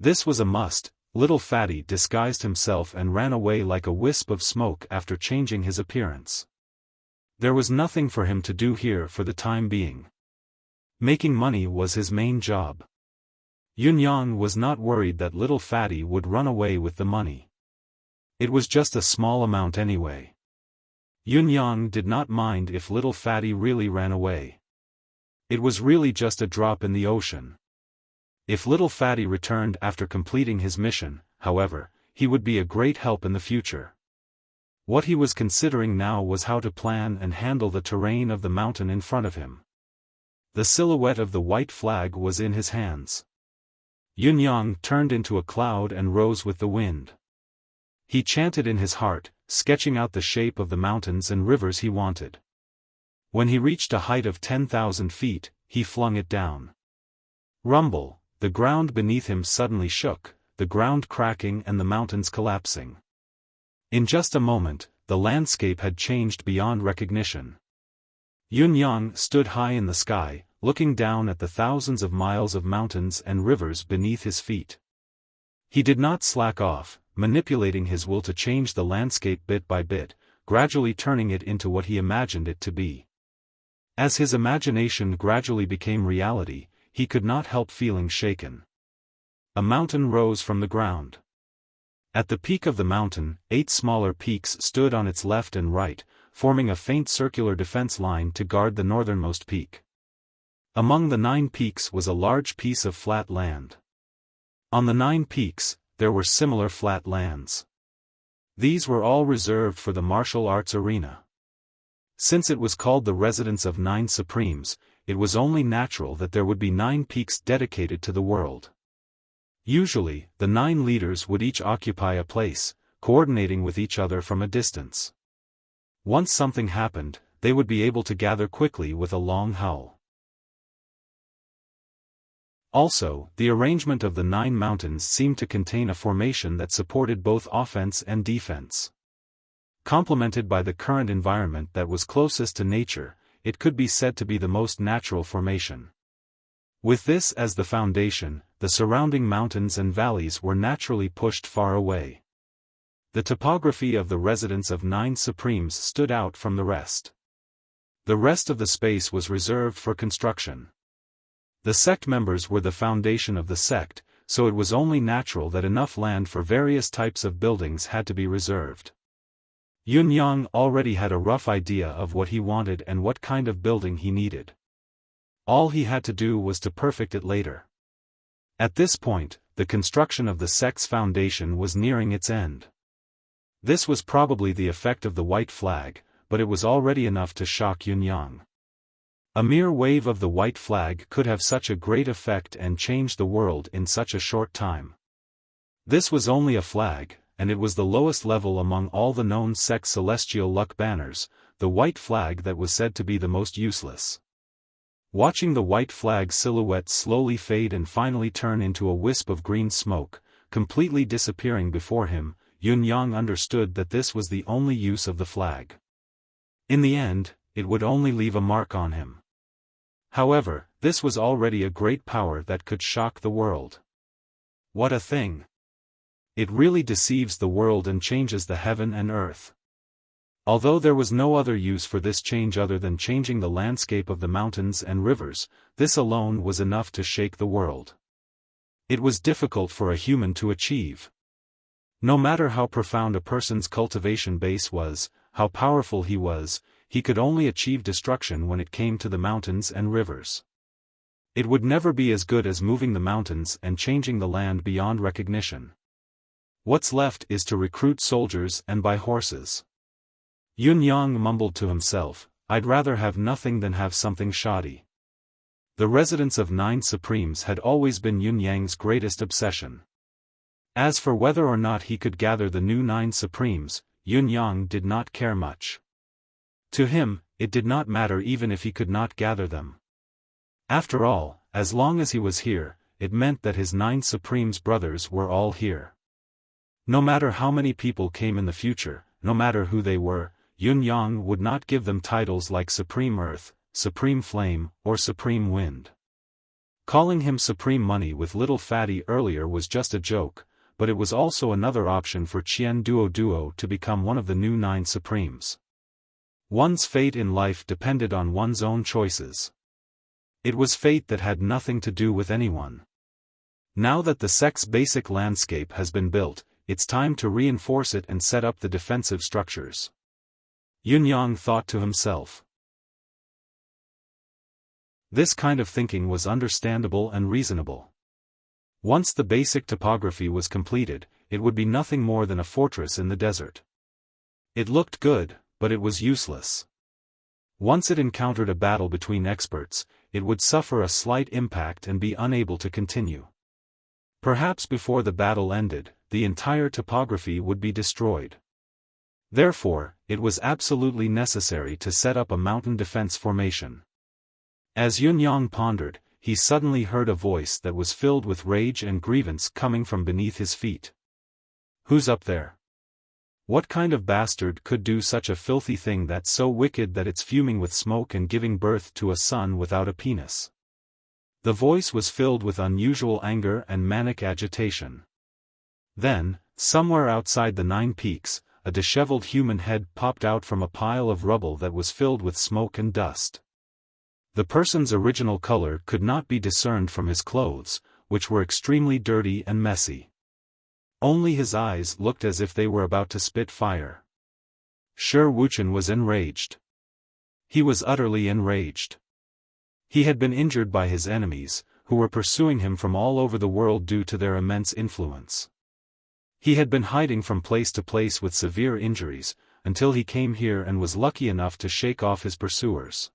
This was a must, Little Fatty disguised himself and ran away like a wisp of smoke after changing his appearance. There was nothing for him to do here for the time being. Making money was his main job. Yunyang was not worried that Little Fatty would run away with the money. It was just a small amount anyway. Yunyang did not mind if Little Fatty really ran away. It was really just a drop in the ocean. If Little Fatty returned after completing his mission, however, he would be a great help in the future. What he was considering now was how to plan and handle the terrain of the mountain in front of him. The silhouette of the white flag was in his hands. Yunyang turned into a cloud and rose with the wind. He chanted in his heart, sketching out the shape of the mountains and rivers he wanted. When he reached a height of 10,000 feet, he flung it down. Rumble, the ground beneath him suddenly shook, the ground cracking and the mountains collapsing. In just a moment, the landscape had changed beyond recognition. Yunyang stood high in the sky, looking down at the thousands of miles of mountains and rivers beneath his feet. He did not slack off, manipulating his will to change the landscape bit by bit, gradually turning it into what he imagined it to be. As his imagination gradually became reality, he could not help feeling shaken. A mountain rose from the ground. At the peak of the mountain, 8 smaller peaks stood on its left and right, forming a faint circular defense line to guard the northernmost peak. Among the 9 peaks was a large piece of flat land. On the 9 peaks, there were similar flat lands. These were all reserved for the martial arts arena. Since it was called the residence of 9 Supremes, it was only natural that there would be 9 peaks dedicated to the world. Usually, the 9 leaders would each occupy a place, coordinating with each other from a distance. Once something happened, they would be able to gather quickly with a long howl. Also, the arrangement of the 9 mountains seemed to contain a formation that supported both offense and defense. Complemented by the current environment that was closest to nature, it could be said to be the most natural formation. With this as the foundation, the surrounding mountains and valleys were naturally pushed far away. The topography of the residence of 9 Supremes stood out from the rest. The rest of the space was reserved for construction. The sect members were the foundation of the sect, so it was only natural that enough land for various types of buildings had to be reserved. Yunyang already had a rough idea of what he wanted and what kind of building he needed. All he had to do was to perfect it later. At this point, the construction of the sect's foundation was nearing its end. This was probably the effect of the white flag, but it was already enough to shock Yunyang. A mere wave of the white flag could have such a great effect and change the world in such a short time. This was only a flag, and it was the lowest level among all the known sect celestial luck banners, the white flag that was said to be the most useless. Watching the white flag silhouette slowly fade and finally turn into a wisp of green smoke, completely disappearing before him, Yunyang understood that this was the only use of the flag. In the end, it would only leave a mark on him. However, this was already a great power that could shock the world. What a thing! It really deceives the world and changes the heaven and earth. Although there was no other use for this change other than changing the landscape of the mountains and rivers, this alone was enough to shake the world. It was difficult for a human to achieve. No matter how profound a person's cultivation base was, how powerful he was, he could only achieve destruction when it came to the mountains and rivers. It would never be as good as moving the mountains and changing the land beyond recognition. What's left is to recruit soldiers and buy horses. Yunyang mumbled to himself, I'd rather have nothing than have something shoddy. The residence of 9 Supremes had always been Yunyang's greatest obsession. As for whether or not he could gather the new 9 Supremes, Yunyang did not care much. To him, it did not matter even if he could not gather them. After all, as long as he was here, it meant that his 9 Supremes brothers were all here. No matter how many people came in the future, no matter who they were, Yunyang would not give them titles like Supreme Earth, Supreme Flame, or Supreme Wind. Calling him Supreme Money with Little Fatty earlier was just a joke, but it was also another option for Qian Duo to become one of the new 9 Supremes. One's fate in life depended on one's own choices. It was fate that had nothing to do with anyone. Now that the sect's basic landscape has been built, it's time to reinforce it and set up the defensive structures. Yunyang thought to himself. This kind of thinking was understandable and reasonable. Once the basic topography was completed, it would be nothing more than a fortress in the desert. It looked good, but it was useless. Once it encountered a battle between experts, it would suffer a slight impact and be unable to continue. Perhaps before the battle ended, the entire topography would be destroyed. Therefore, it was absolutely necessary to set up a mountain defense formation. As Yunyang pondered, he suddenly heard a voice that was filled with rage and grievance coming from beneath his feet. "Who's up there? What kind of bastard could do such a filthy thing that's so wicked that it's fuming with smoke and giving birth to a son without a penis?" The voice was filled with unusual anger and manic agitation. Then, somewhere outside the 9 peaks, a disheveled human head popped out from a pile of rubble that was filled with smoke and dust. The person's original color could not be discerned from his clothes, which were extremely dirty and messy. Only his eyes looked as if they were about to spit fire. Shi Wuchen was enraged. He was utterly enraged. He had been injured by his enemies, who were pursuing him from all over the world due to their immense influence. He had been hiding from place to place with severe injuries, until he came here and was lucky enough to shake off his pursuers.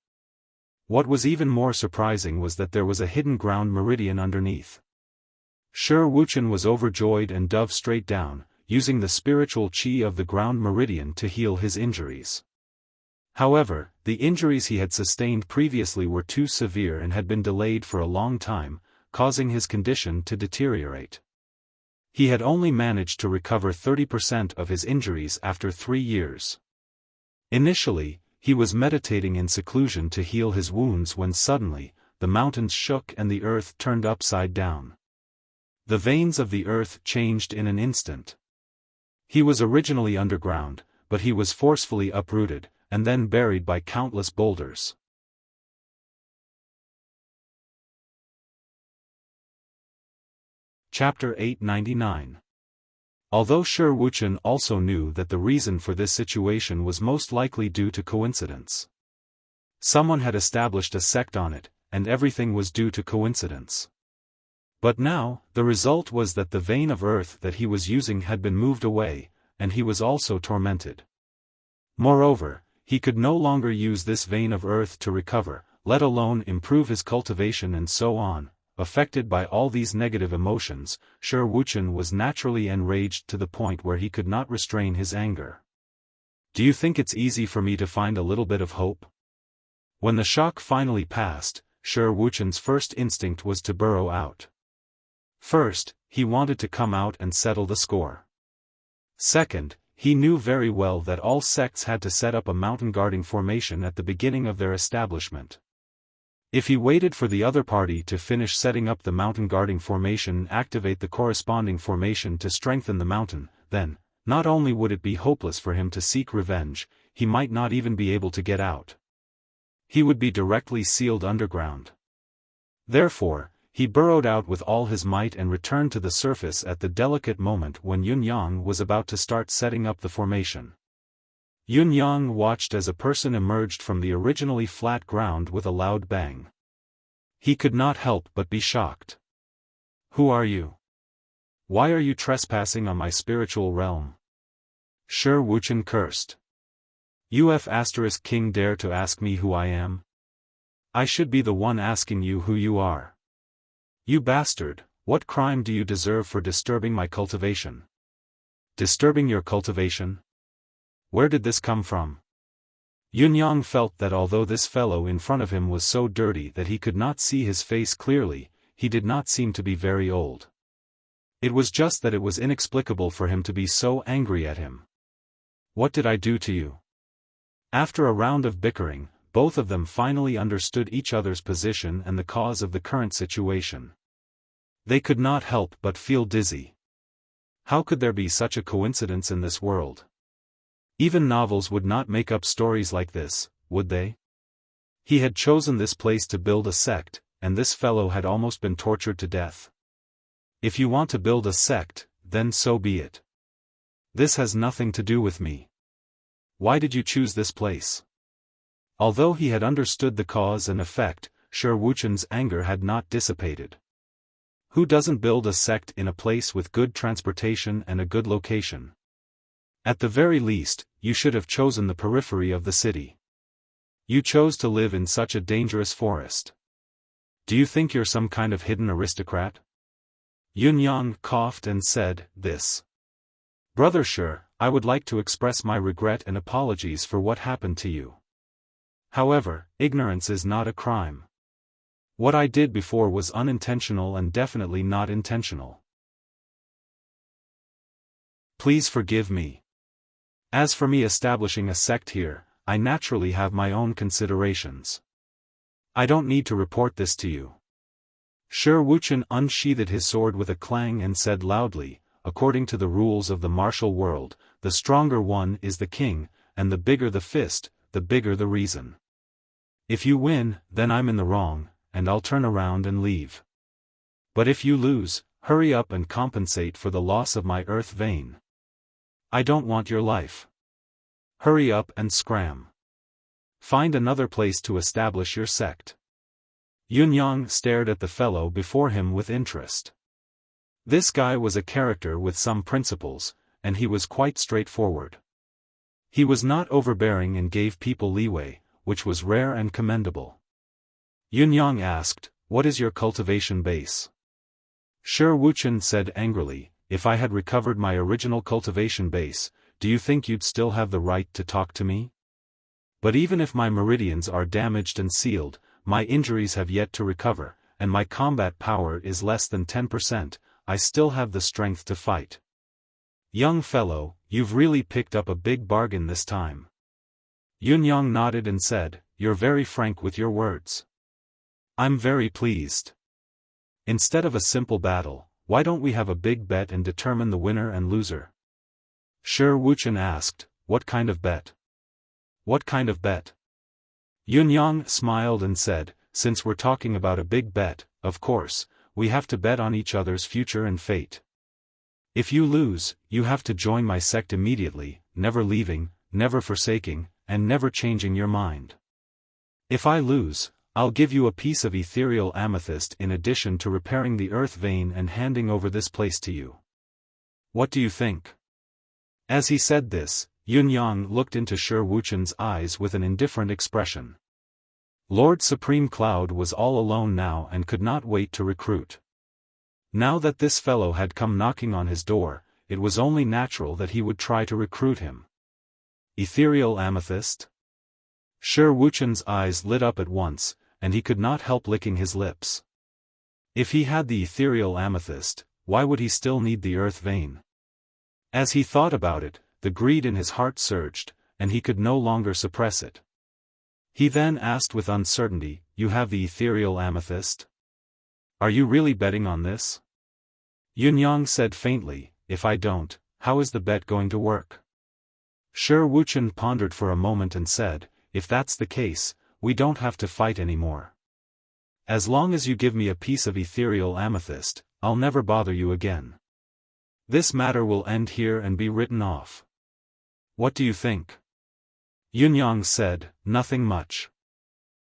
What was even more surprising was that there was a hidden ground meridian underneath. Shi Wuchen was overjoyed and dove straight down, using the spiritual qi of the ground meridian to heal his injuries. However, the injuries he had sustained previously were too severe and had been delayed for a long time, causing his condition to deteriorate. He had only managed to recover 30% of his injuries after 3 years. Initially, he was meditating in seclusion to heal his wounds when suddenly, the mountains shook and the earth turned upside down. The veins of the earth changed in an instant. He was originally underground, but he was forcefully uprooted, and then buried by countless boulders. Chapter 899. Although Shi Wuchen also knew that the reason for this situation was most likely due to coincidence. Someone had established a sect on it, and everything was due to coincidence. But now, the result was that the vein of earth that he was using had been moved away, and he was also tormented. Moreover, he could no longer use this vein of earth to recover, let alone improve his cultivation and so on. Affected by all these negative emotions, Shi Wuchen was naturally enraged to the point where he could not restrain his anger. "Do you think it's easy for me to find a little bit of hope?" When the shock finally passed, Shi Wuchen's first instinct was to burrow out. First, he wanted to come out and settle the score. Second, he knew very well that all sects had to set up a mountain guarding formation at the beginning of their establishment. If he waited for the other party to finish setting up the mountain guarding formation and activate the corresponding formation to strengthen the mountain, then, not only would it be hopeless for him to seek revenge, he might not even be able to get out. He would be directly sealed underground. Therefore, he burrowed out with all his might and returned to the surface at the delicate moment when Yunyang was about to start setting up the formation. Yunyang watched as a person emerged from the originally flat ground with a loud bang. He could not help but be shocked. "Who are you? Why are you trespassing on my spiritual realm?" Shi Wuchen cursed. "Uf** king dare to ask me who I am? I should be the one asking you who you are. You bastard, what crime do you deserve for disturbing my cultivation?" "Disturbing your cultivation? Where did this come from?" Yunyang felt that although this fellow in front of him was so dirty that he could not see his face clearly, he did not seem to be very old. It was just that it was inexplicable for him to be so angry at him. "What did I do to you?" After a round of bickering, both of them finally understood each other's position and the cause of the current situation. They could not help but feel dizzy. How could there be such a coincidence in this world? Even novels would not make up stories like this, would they? He had chosen this place to build a sect, and this fellow had almost been tortured to death. If you want to build a sect, then so be it. This has nothing to do with me. Why did you choose this place? Although he had understood the cause and effect, Wuxia's anger had not dissipated. Who doesn't build a sect in a place with good transportation and a good location? At the very least, you should have chosen the periphery of the city. You chose to live in such a dangerous forest. Do you think you're some kind of hidden aristocrat? Yunyang coughed and said, "This. Brother Shi, I would like to express my regret and apologies for what happened to you. However, ignorance is not a crime. What I did before was unintentional and definitely not intentional. Please forgive me. As for me establishing a sect here, I naturally have my own considerations. I don't need to report this to you." Wuxia unsheathed his sword with a clang and said loudly, "According to the rules of the martial world, the stronger one is the king, and the bigger the fist, the bigger the reason. If you win, then I'm in the wrong, and I'll turn around and leave. But if you lose, hurry up and compensate for the loss of my earth vein. I don't want your life. Hurry up and scram. Find another place to establish your sect." Yunyang stared at the fellow before him with interest. This guy was a character with some principles, and he was quite straightforward. He was not overbearing and gave people leeway, which was rare and commendable. Yunyang asked, "What is your cultivation base?" Wuxian said angrily, "If I had recovered my original cultivation base, do you think you'd still have the right to talk to me? But even if my meridians are damaged and sealed, my injuries have yet to recover, and my combat power is less than 10%, I still have the strength to fight. Young fellow, you've really picked up a big bargain this time." Yunyang nodded and said, "You're very frank with your words. I'm very pleased. Instead of a simple battle, why don't we have a big bet and determine the winner and loser?" Wuxian asked, "What kind of bet?" "What kind of bet?" Yunyang smiled and said, "Since we're talking about a big bet, of course, we have to bet on each other's future and fate. If you lose, you have to join my sect immediately, never leaving, never forsaking, and never changing your mind. If I lose, I'll give you a piece of ethereal amethyst in addition to repairing the earth vein and handing over this place to you. What do you think?" As he said this, Yunyang looked into Wuxian's eyes with an indifferent expression. Lord Supreme Cloud was all alone now and could not wait to recruit. Now that this fellow had come knocking on his door, it was only natural that he would try to recruit him. Ethereal amethyst? Wuxian's eyes lit up at once, and he could not help licking his lips. If he had the ethereal amethyst, why would he still need the earth vein? As he thought about it, the greed in his heart surged, and he could no longer suppress it. He then asked with uncertainty, "You have the ethereal amethyst? Are you really betting on this?" Yunyang said faintly, "If I don't, how is the bet going to work?" Wuxian pondered for a moment and said, "If that's the case, we don't have to fight anymore. As long as you give me a piece of ethereal amethyst, I'll never bother you again. This matter will end here and be written off. What do you think?" Yunyang said, "Nothing much.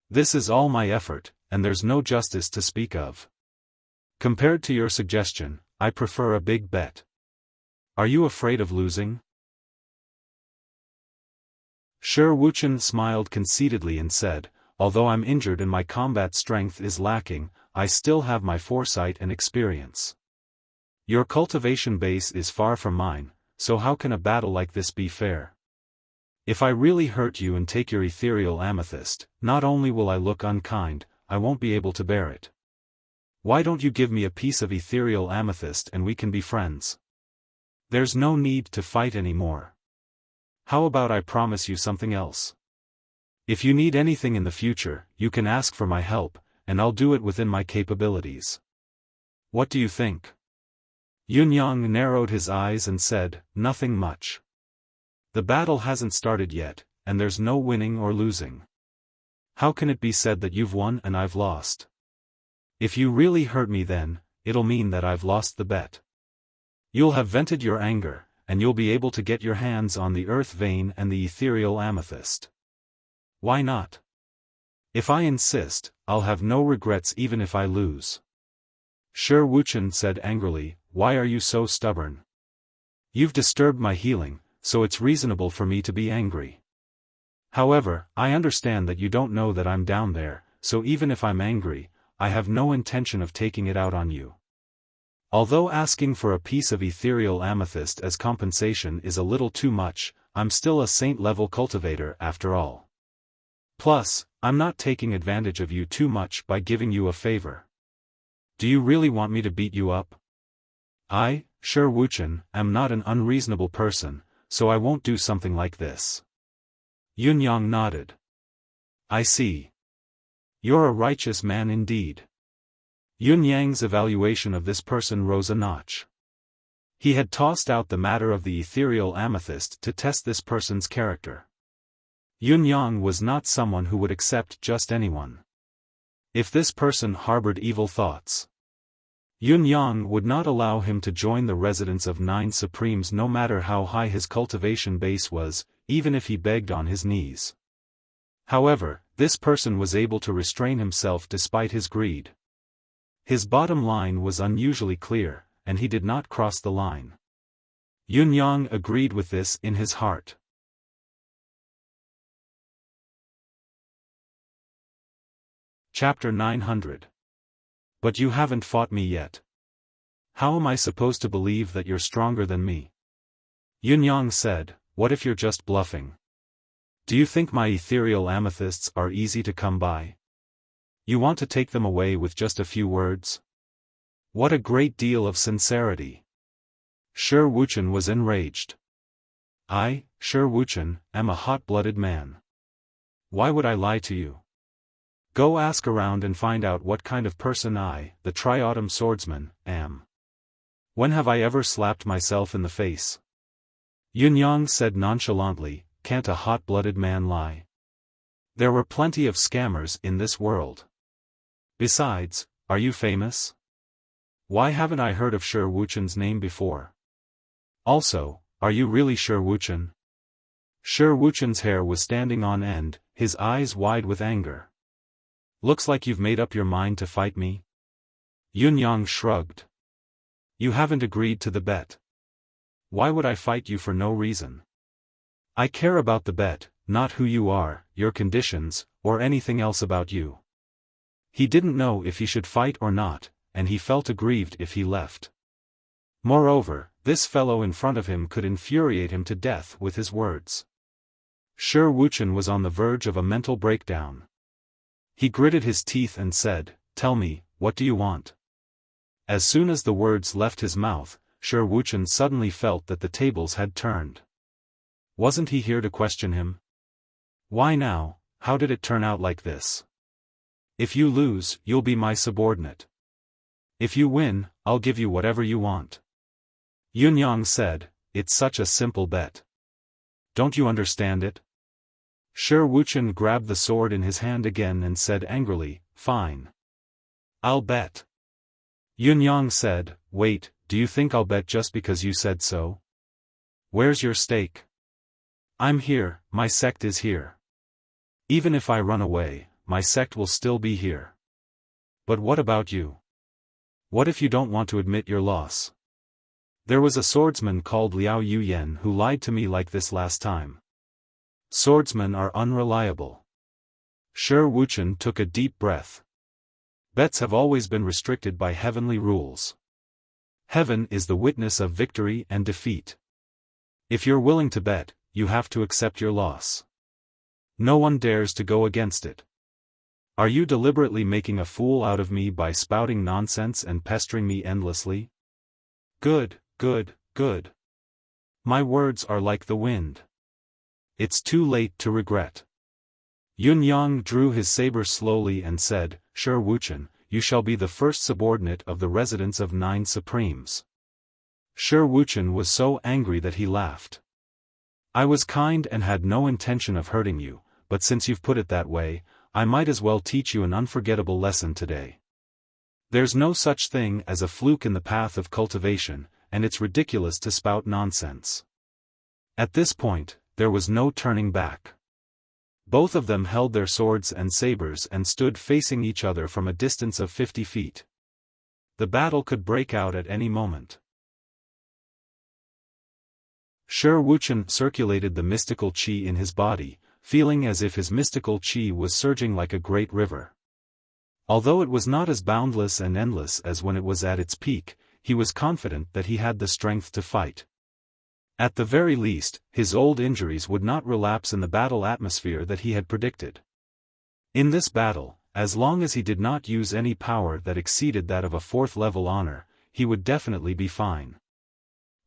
This is all my effort, and there's no justice to speak of. Compared to your suggestion, I prefer a big bet. Are you afraid of losing?" Wuxian smiled conceitedly and said, "Although I'm injured and my combat strength is lacking, I still have my foresight and experience. Your cultivation base is far from mine, so how can a battle like this be fair? If I really hurt you and take your ethereal amethyst, not only will I look unkind, I won't be able to bear it. Why don't you give me a piece of ethereal amethyst and we can be friends? There's no need to fight anymore. How about I promise you something else? If you need anything in the future, you can ask for my help, and I'll do it within my capabilities. What do you think?" Yunyang narrowed his eyes and said, nothing much. The battle hasn't started yet, and there's no winning or losing. How can it be said that you've won and I've lost? If you really hurt me then, it'll mean that I've lost the bet. You'll have vented your anger, and you'll be able to get your hands on the earth vein and the ethereal amethyst. Why not? If I insist, I'll have no regrets even if I lose. Shi Wuchen said angrily, why are you so stubborn? You've disturbed my healing, so it's reasonable for me to be angry. However, I understand that you don't know that I'm down there, so even if I'm angry, I have no intention of taking it out on you. Although asking for a piece of ethereal amethyst as compensation is a little too much, I'm still a saint-level cultivator after all. Plus, I'm not taking advantage of you too much by giving you a favor. Do you really want me to beat you up? I, Shi Wuchen, am not an unreasonable person, so I won't do something like this. Yunyang nodded. I see. You're a righteous man indeed. Yunyang's evaluation of this person rose a notch. He had tossed out the matter of the ethereal amethyst to test this person's character. Yunyang was not someone who would accept just anyone. If this person harbored evil thoughts, Yunyang would not allow him to join the residence of 9 Supremes no matter how high his cultivation base was, even if he begged on his knees. However, this person was able to restrain himself despite his greed. His bottom line was unusually clear, and he did not cross the line. Yunyang agreed with this in his heart. Chapter 900. But you haven't fought me yet. How am I supposed to believe that you're stronger than me? Yunyang said, what if you're just bluffing? Do you think my ethereal amethysts are easy to come by? You want to take them away with just a few words? What a great deal of sincerity. Shi Wuchen was enraged. I, Shi Wuchen, am a hot-blooded man. Why would I lie to you? Go ask around and find out what kind of person I, the Triautumn Swordsman, am. When have I ever slapped myself in the face? Yunyang said nonchalantly, can't a hot-blooded man lie? There were plenty of scammers in this world. Besides, are you famous? Why haven't I heard of Shi Wuchen's name before? Also, are you really Shi Wuchen? Shi Wuchen's hair was standing on end, his eyes wide with anger. Looks like you've made up your mind to fight me? Yunyang shrugged. You haven't agreed to the bet. Why would I fight you for no reason? I care about the bet, not who you are, your conditions, or anything else about you. He didn't know if he should fight or not, and he felt aggrieved if he left. Moreover, this fellow in front of him could infuriate him to death with his words. Shi Wuchen was on the verge of a mental breakdown. He gritted his teeth and said, tell me, what do you want? As soon as the words left his mouth, Shi Wuchen suddenly felt that the tables had turned. Wasn't he here to question him? Why now, how did it turn out like this? If you lose, you'll be my subordinate. If you win, I'll give you whatever you want. Yunyang said, it's such a simple bet. Don't you understand it? Shi Wuchen grabbed the sword in his hand again and said angrily, fine. I'll bet. Yunyang said, wait, do you think I'll bet just because you said so? Where's your stake? I'm here, my sect is here. Even if I run away, my sect will still be here. But what about you? What if you don't want to admit your loss? There was a swordsman called Liao Yuyen who lied to me like this last time. Swordsmen are unreliable. Shi Wuchen took a deep breath. Bets have always been restricted by heavenly rules. Heaven is the witness of victory and defeat. If you're willing to bet, you have to accept your loss. No one dares to go against it. Are you deliberately making a fool out of me by spouting nonsense and pestering me endlessly? Good, good, good. My words are like the wind. It's too late to regret. Yunyang drew his saber slowly and said, Shi Wuchen, you shall be the first subordinate of the residence of 9 Supremes. Shi Wuchen was so angry that he laughed. I was kind and had no intention of hurting you, but since you've put it that way, I might as well teach you an unforgettable lesson today. There's no such thing as a fluke in the path of cultivation, and it's ridiculous to spout nonsense. At this point, there was no turning back. Both of them held their swords and sabers and stood facing each other from a distance of 50 feet. The battle could break out at any moment. Shi Wuchen circulated the mystical qi in his body, feeling as if his mystical qi was surging like a great river. Although it was not as boundless and endless as when it was at its peak, he was confident that he had the strength to fight. At the very least, his old injuries would not relapse in the battle atmosphere that he had predicted. In this battle, as long as he did not use any power that exceeded that of a 4th-level honor, he would definitely be fine.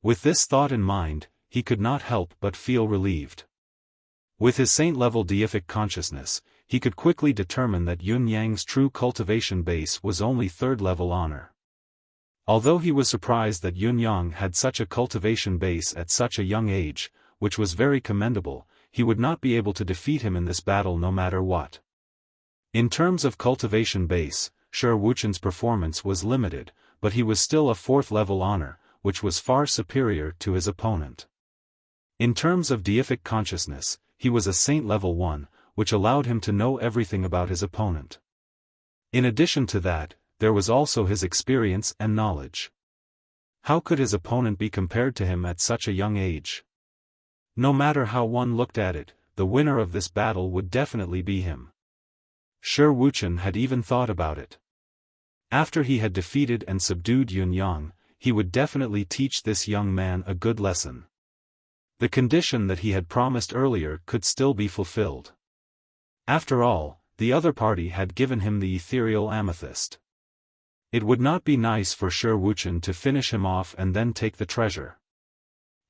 With this thought in mind, he could not help but feel relieved. With his saint-level deific consciousness, he could quickly determine that Yun Yang's true cultivation base was only 3rd-level honor. Although he was surprised that Yun Yang had such a cultivation base at such a young age, which was very commendable, he would not be able to defeat him in this battle no matter what. In terms of cultivation base, Shi Wuchen's performance was limited, but he was still a 4th-level honor, which was far superior to his opponent. In terms of deific consciousness, he was a saint level 1, which allowed him to know everything about his opponent. In addition to that, there was also his experience and knowledge. How could his opponent be compared to him at such a young age? No matter how one looked at it, the winner of this battle would definitely be him. Shi Wuchen had even thought about it. After he had defeated and subdued Yun Yang, he would definitely teach this young man a good lesson. The condition that he had promised earlier could still be fulfilled. After all, the other party had given him the ethereal amethyst. It would not be nice for Shi Wuchen to finish him off and then take the treasure.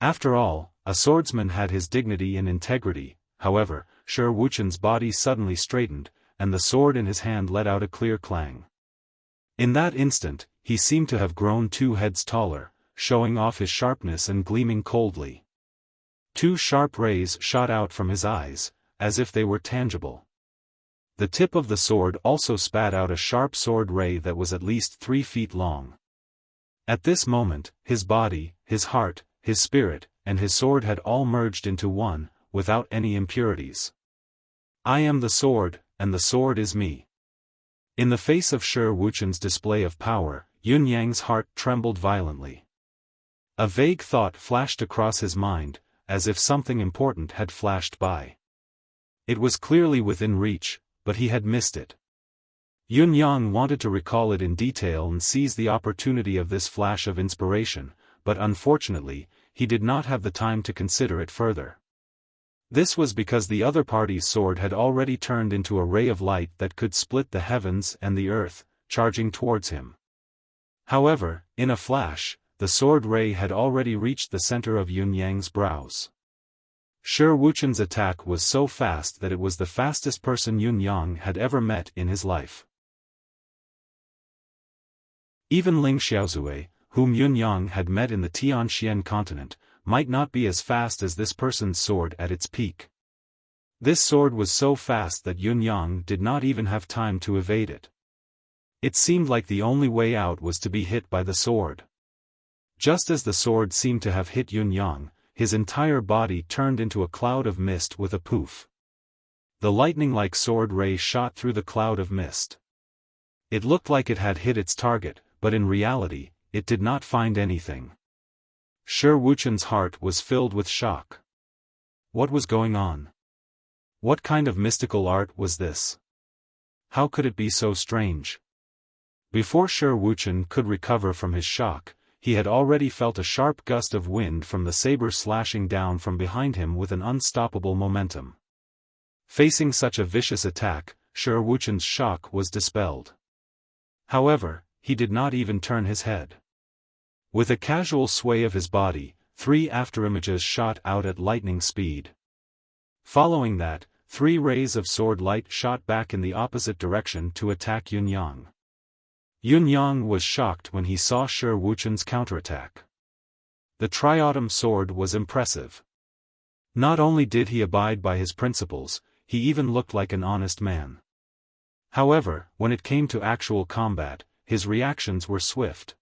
After all, a swordsman had his dignity and integrity. However, Shi Wuchen's body suddenly straightened, and the sword in his hand let out a clear clang. In that instant, he seemed to have grown 2 heads taller, showing off his sharpness and gleaming coldly. 2 sharp rays shot out from his eyes, as if they were tangible. The tip of the sword also spat out a sharp sword ray that was at least 3 feet long. At this moment, his body, his heart, his spirit, and his sword had all merged into one, without any impurities. I am the sword, and the sword is me. In the face of Shi Wuchen's display of power, Yun Yang's heart trembled violently. A vague thought flashed across his mind, as if something important had flashed by. It was clearly within reach, but he had missed it. Yun Yang wanted to recall it in detail and seize the opportunity of this flash of inspiration, but unfortunately, he did not have the time to consider it further. This was because the other party's sword had already turned into a ray of light that could split the heavens and the earth, charging towards him. However, in a flash, the sword ray had already reached the center of Yun Yang's brows. Shi Wuchen's attack was so fast that it was the fastest person Yun Yang had ever met in his life. Even Ling Xiaozue, whom Yun Yang had met in the Tianxian continent, might not be as fast as this person's sword at its peak. This sword was so fast that Yun Yang did not even have time to evade it. It seemed like the only way out was to be hit by the sword. Just as the sword seemed to have hit Yun Yang, his entire body turned into a cloud of mist with a poof. The lightning-like sword ray shot through the cloud of mist. It looked like it had hit its target, but in reality, it did not find anything. Shi Wuchen's heart was filled with shock. What was going on? What kind of mystical art was this? How could it be so strange? Before Shi Wuchen could recover from his shock, he had already felt a sharp gust of wind from the saber slashing down from behind him with an unstoppable momentum. Facing such a vicious attack, Shi Wuchen's shock was dispelled. However, he did not even turn his head. With a casual sway of his body, 3 afterimages shot out at lightning speed. Following that, 3 rays of sword light shot back in the opposite direction to attack Yun Yang. Yun Yang was shocked when he saw Shi Wuchen's counterattack. The triautem sword was impressive. Not only did he abide by his principles, he even looked like an honest man. However, when it came to actual combat, his reactions were swift.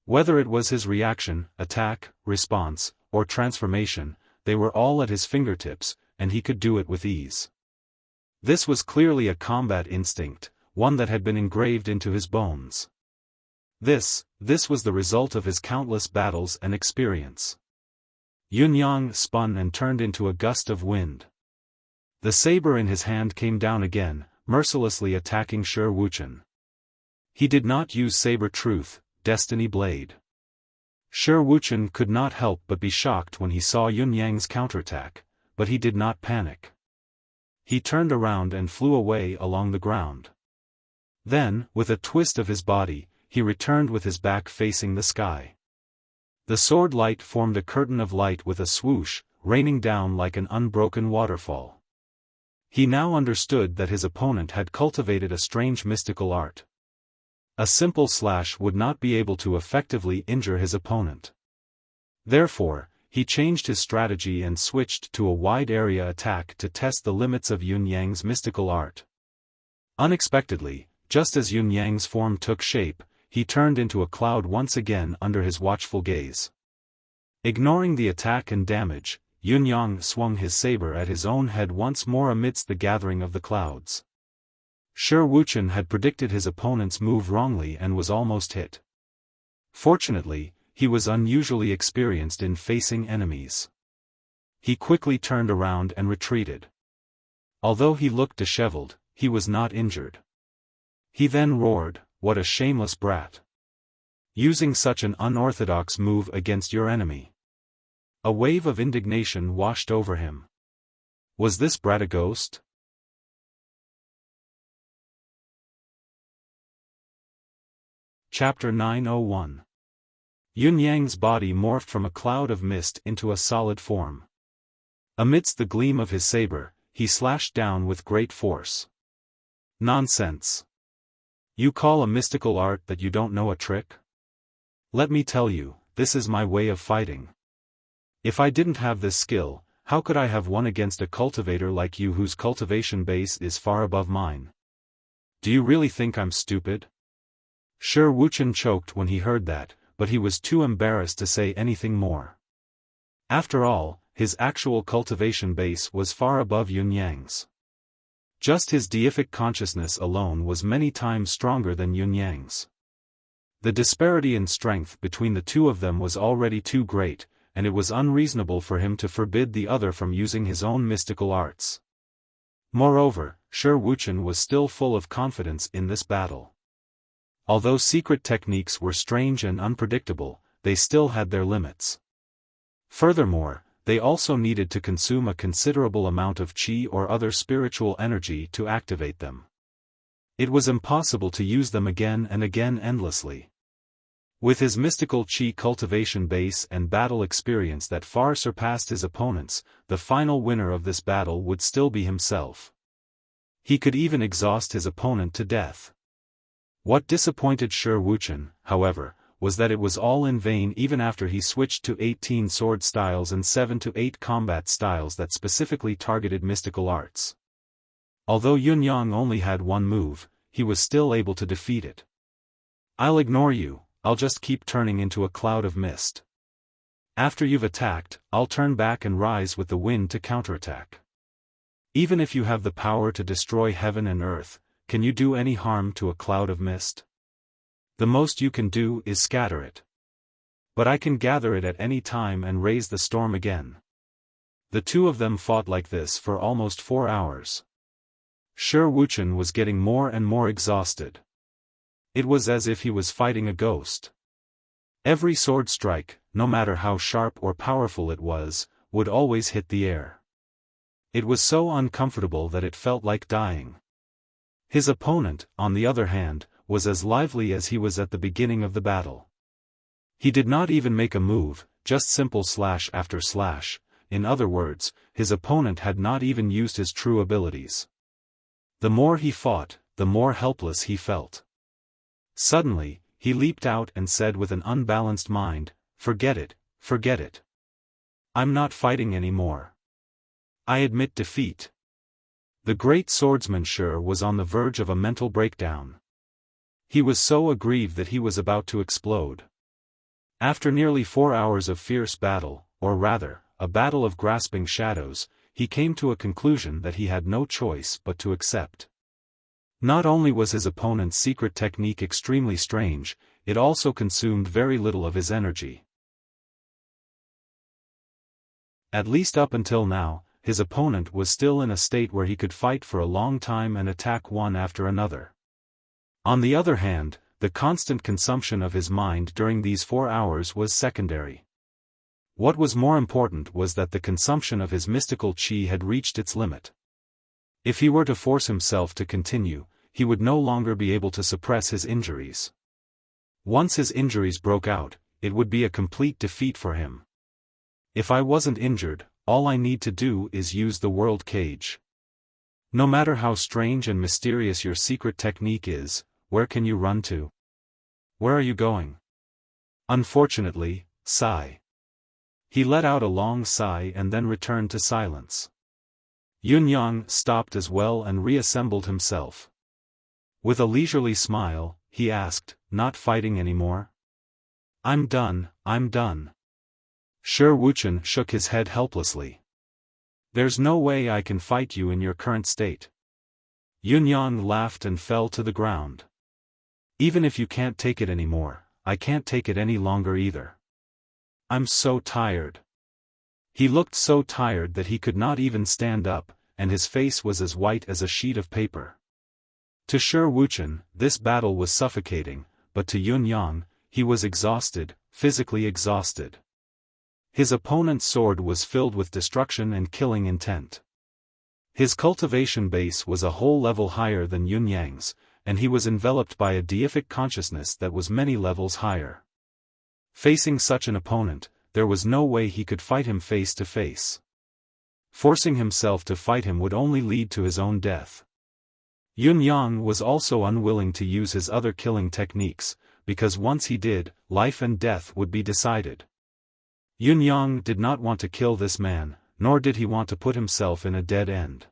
Whether it was his reaction, attack, response, or transformation, they were all at his fingertips, and he could do it with ease. This was clearly a combat instinct, one that had been engraved into his bones. This was the result of his countless battles and experience. Yun-yang spun and turned into a gust of wind. The saber in his hand came down again, mercilessly attacking Shi Wuchen. He did not use saber truth, destiny blade. Shi Wuchen could not help but be shocked when he saw Yun-yang's counterattack, but he did not panic. He turned around and flew away along the ground. Then, with a twist of his body, he returned with his back facing the sky. The sword light formed a curtain of light with a swoosh, raining down like an unbroken waterfall. He now understood that his opponent had cultivated a strange mystical art. A simple slash would not be able to effectively injure his opponent. Therefore, he changed his strategy and switched to a wide-area attack to test the limits of Yun-yang's mystical art. Unexpectedly, just as Yun-yang's form took shape, he turned into a cloud once again under his watchful gaze. Ignoring the attack and damage, Yun-yang swung his saber at his own head once more amidst the gathering of the clouds. Shi Wuchen had predicted his opponent's move wrongly and was almost hit. Fortunately, he was unusually experienced in facing enemies. He quickly turned around and retreated. Although he looked disheveled, he was not injured. He then roared, "What a shameless brat! Using such an unorthodox move against your enemy." A wave of indignation washed over him. Was this brat a ghost? Chapter 901. Yun-yang's body morphed from a cloud of mist into a solid form. Amidst the gleam of his saber, he slashed down with great force. Nonsense! You call a mystical art that you don't know a trick? Let me tell you, this is my way of fighting. If I didn't have this skill, how could I have won against a cultivator like you whose cultivation base is far above mine? Do you really think I'm stupid? Shi Wuchen choked when he heard that, but he was too embarrassed to say anything more. After all, his actual cultivation base was far above Yun-yang's. Just his deific consciousness alone was many times stronger than Yun-yang's. The disparity in strength between the two of them was already too great, and it was unreasonable for him to forbid the other from using his own mystical arts. Moreover, Shi Wuchen was still full of confidence in this battle. Although secret techniques were strange and unpredictable, they still had their limits. Furthermore, they also needed to consume a considerable amount of qi or other spiritual energy to activate them. It was impossible to use them again and again endlessly. With his mystical qi cultivation base and battle experience that far surpassed his opponents, the final winner of this battle would still be himself. He could even exhaust his opponent to death. What disappointed Shi Wuchen, however, was that it was all in vain even after he switched to 18 sword styles and 7 to 8 combat styles that specifically targeted mystical arts. Although Yun-yang only had one move, he was still able to defeat it. "I'll ignore you, I'll just keep turning into a cloud of mist. After you've attacked, I'll turn back and rise with the wind to counterattack. Even if you have the power to destroy heaven and earth, can you do any harm to a cloud of mist? The most you can do is scatter it. But I can gather it at any time and raise the storm again." The two of them fought like this for almost 4 hours. Shi Wuchen was getting more and more exhausted. It was as if he was fighting a ghost. Every sword strike, no matter how sharp or powerful it was, would always hit the air. It was so uncomfortable that it felt like dying. His opponent, on the other hand, was as lively as he was at the beginning of the battle. He did not even make a move, just simple slash after slash. In other words, his opponent had not even used his true abilities. The more he fought, the more helpless he felt. Suddenly, he leaped out and said with an unbalanced mind, "Forget it, forget it. I'm not fighting anymore. I admit defeat. The great swordsman Shi was on the verge of a mental breakdown. He was so aggrieved that he was about to explode. After nearly 4 hours of fierce battle, or rather, a battle of grasping shadows, he came to a conclusion that he had no choice but to accept. Not only was his opponent's secret technique extremely strange, it also consumed very little of his energy. At least up until now, his opponent was still in a state where he could fight for a long time and attack one after another. On the other hand, the constant consumption of his mind during these 4 hours was secondary. What was more important was that the consumption of his mystical qi had reached its limit. If he were to force himself to continue, he would no longer be able to suppress his injuries. Once his injuries broke out, it would be a complete defeat for him. If I wasn't injured, all I need to do is use the world cage. No matter how strange and mysterious your secret technique is, where can you run to? Where are you going? Unfortunately, sigh. He let out a long sigh and then returned to silence. Yunyang stopped as well and reassembled himself. With a leisurely smile, he asked, "Not fighting anymore?" I'm done. Shi Wuchen shook his head helplessly. "There's no way I can fight you in your current state." Yunyang laughed and fell to the ground. "Even if you can't take it anymore, I can't take it any longer either. I'm so tired." He looked so tired that he could not even stand up, and his face was as white as a sheet of paper. To Shi Wuchen, this battle was suffocating, but to Yunyang, he was exhausted, physically exhausted. His opponent's sword was filled with destruction and killing intent. His cultivation base was a whole level higher than Yunyang's, and he was enveloped by a deific consciousness that was many levels higher. Facing such an opponent, there was no way he could fight him face to face. Forcing himself to fight him would only lead to his own death. Yunyang was also unwilling to use his other killing techniques, because once he did, life and death would be decided. Yunyang did not want to kill this man, nor did he want to put himself in a dead end.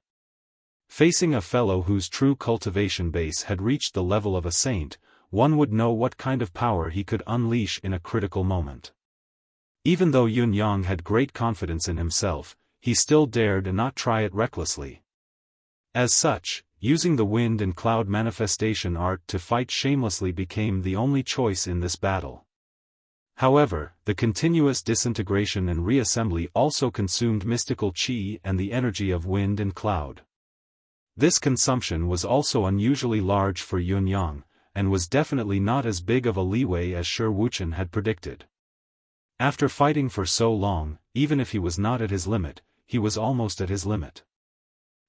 Facing a fellow whose true cultivation base had reached the level of a saint, one would know what kind of power he could unleash in a critical moment. Even though Yunyang had great confidence in himself, he still dared and not try it recklessly. As such, using the wind and cloud manifestation art to fight shamelessly became the only choice in this battle. However, the continuous disintegration and reassembly also consumed mystical qi and the energy of wind and cloud. This consumption was also unusually large for Yunyang, and was definitely not as big of a leeway as Shi Wuchen had predicted. After fighting for so long, even if he was not at his limit, he was almost at his limit.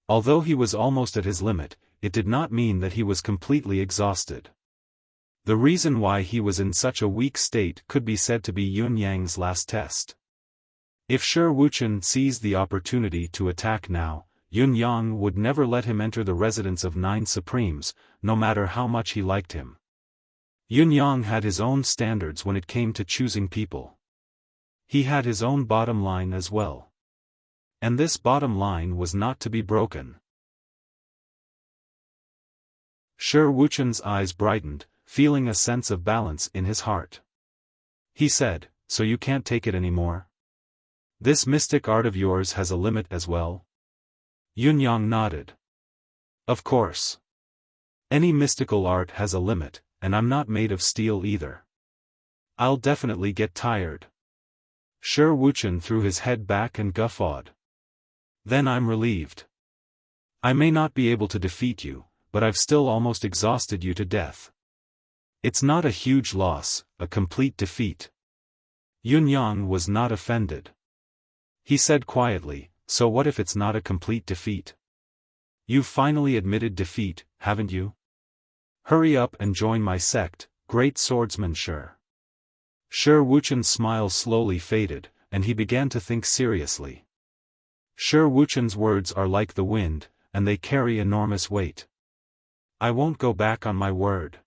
Although he was almost at his limit, it did not mean that he was completely exhausted. The reason why he was in such a weak state could be said to be Yunyang's last test. If Shi Wuchen seized the opportunity to attack now, Yunyang would never let him enter the residence of 9 Supremes, no matter how much he liked him. Yunyang had his own standards when it came to choosing people. He had his own bottom line as well. And this bottom line was not to be broken. Shi Wuchen's eyes brightened, feeling a sense of balance in his heart. He said, "So you can't take it anymore? This mystic art of yours has a limit as well?" Yunyang nodded. "Of course. Any mystical art has a limit, and I'm not made of steel either. I'll definitely get tired." Shi Wuchen threw his head back and guffawed. "Then I'm relieved. I may not be able to defeat you, but I've still almost exhausted you to death. It's not a huge loss, a complete defeat." Yunyang was not offended. He said quietly, "So what if it's not a complete defeat? You've finally admitted defeat, haven't you? Hurry up and join my sect, Great Swordsman Shi." Shi Wuchen's smile slowly faded, and he began to think seriously. Shi Wuchen's words are like the wind, and they carry enormous weight. "I won't go back on my word.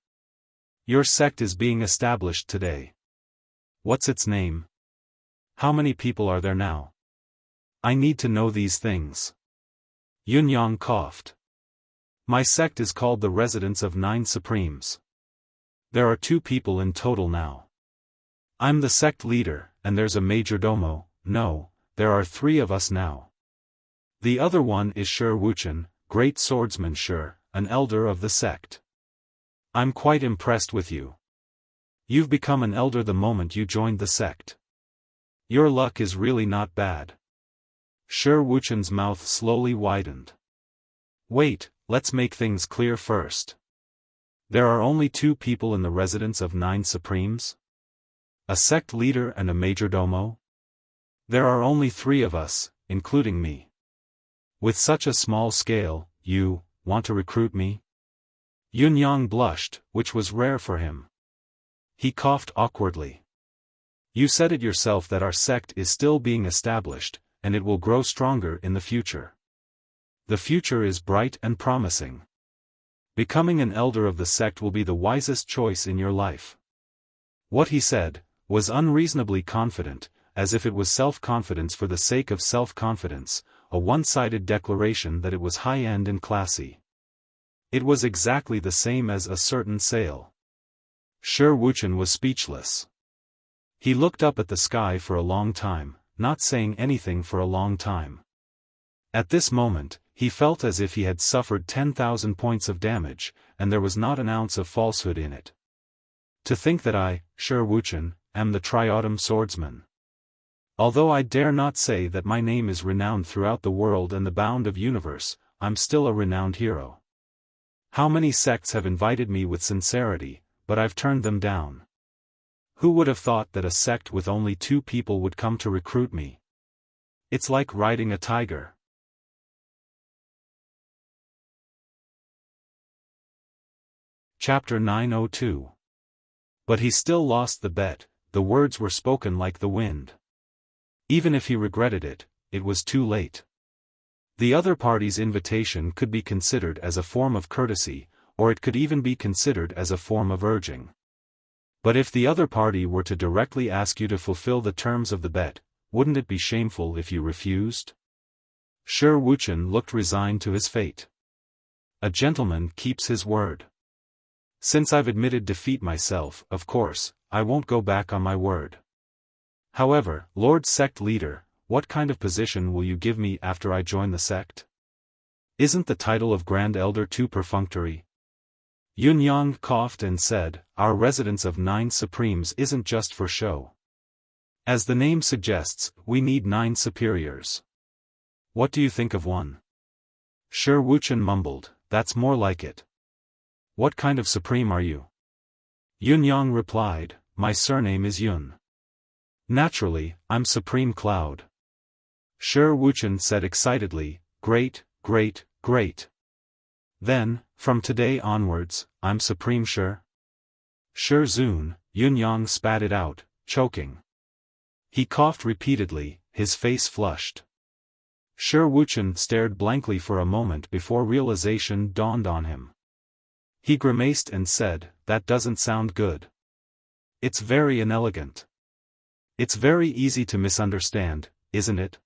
Your sect is being established today. What's its name?" How many people are there now? I need to know these things. Yunyang coughed. My sect is called the Residence of Nine Supremes. There are 2 people in total now. I'm the sect leader, and there's a major domo. No, there are 3 of us now. The other one is Shi Wuchen, great swordsman Shi, an elder of the sect. I'm quite impressed with you. You've become an elder the moment you joined the sect. Your luck is really not bad. Shi Wuchen's mouth slowly widened. Wait, let's make things clear first. There are only 2 people in the Residence of 9 Supremes? A sect leader and a major domo? There are only 3 of us, including me. With such a small scale, you want to recruit me? Yunyang blushed, which was rare for him. He coughed awkwardly. You said it yourself that our sect is still being established, and it will grow stronger in the future. The future is bright and promising. Becoming an elder of the sect will be the wisest choice in your life. What he said was unreasonably confident, as if it was self-confidence for the sake of self-confidence, a one-sided declaration that it was high-end and classy. It was exactly the same as a certain sale. Shi Wuchen was speechless. He looked up at the sky for a long time, not saying anything for a long time. At this moment, he felt as if he had suffered 10,000 points of damage, and there was not an ounce of falsehood in it. To think that I, Shi Wuchen, am the Triautum swordsman. Although I dare not say that my name is renowned throughout the world and the bound of universe, I'm still a renowned hero. How many sects have invited me with sincerity, but I've turned them down. Who would have thought that a sect with only 2 people would come to recruit me? It's like riding a tiger. Chapter 902. But he still lost the bet. The words were spoken like the wind. Even if he regretted it, it was too late. The other party's invitation could be considered as a form of courtesy, or it could even be considered as a form of urging. But if the other party were to directly ask you to fulfill the terms of the bet, wouldn't it be shameful if you refused? Shi Wuchen looked resigned to his fate. A gentleman keeps his word. Since I've admitted defeat myself, of course, I won't go back on my word. However, Lord Sect Leader, what kind of position will you give me after I join the sect? Isn't the title of Grand Elder too perfunctory? Yunyang coughed and said, Our Residence of 9 Supremes isn't just for show. As the name suggests, we need 9 superiors. What do you think of one? Shi Wuchen mumbled, That's more like it. What kind of supreme are you? Yunyang replied, My surname is Yun. Naturally, I'm Supreme Cloud. Shi Wuchen said excitedly, Great, great, great. Then, from today onwards, I'm Supreme Shi. Shi Zun, Yunyang spat it out, choking. He coughed repeatedly, his face flushed. Shi Wuchen stared blankly for a moment before realization dawned on him. He grimaced and said, That doesn't sound good. It's very inelegant. It's very easy to misunderstand, isn't it?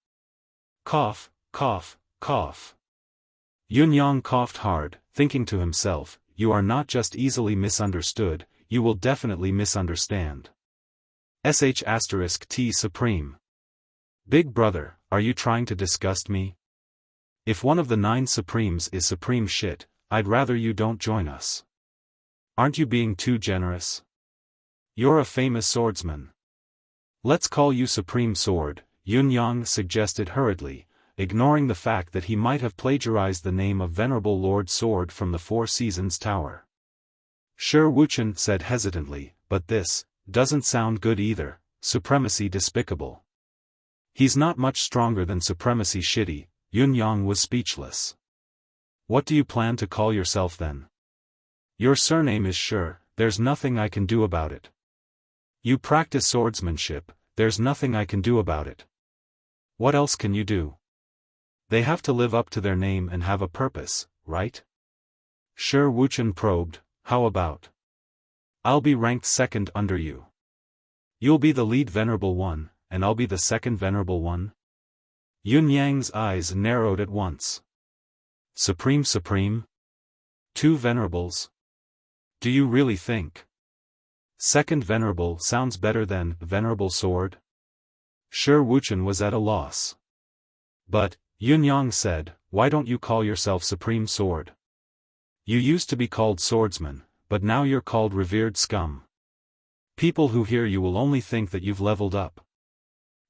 Cough, cough, cough. Yunyang coughed hard, thinking to himself, You are not just easily misunderstood, you will definitely misunderstand. *T Supreme. Big brother, are you trying to disgust me? If one of the 9 Supremes is supreme shit, I'd rather you don't join us. Aren't you being too generous? You're a famous swordsman. Let's call you Supreme Sword, Yunyang suggested hurriedly, ignoring the fact that he might have plagiarized the name of Venerable Lord Sword from the Four Seasons Tower. Shi Wuchen said hesitantly, But this doesn't sound good either, supremacy despicable. He's not much stronger than supremacy shitty. Yunyang was speechless. What do you plan to call yourself then? Your surname is Shi, there's nothing I can do about it. You practice swordsmanship, there's nothing I can do about it. What else can you do? They have to live up to their name and have a purpose, right? Shi Wuchen probed, How about? I'll be ranked second under you. You'll be the lead venerable one, and I'll be the second venerable one? Yun Yang's eyes narrowed at once. Supreme? 2 venerables? Do you really think second venerable sounds better than venerable sword? Shi Wuchen was at a loss. But, Yun Yang said, why don't you call yourself Supreme Sword? You used to be called Swordsman, but now you're called Revered Scum. People who hear you will only think that you've leveled up.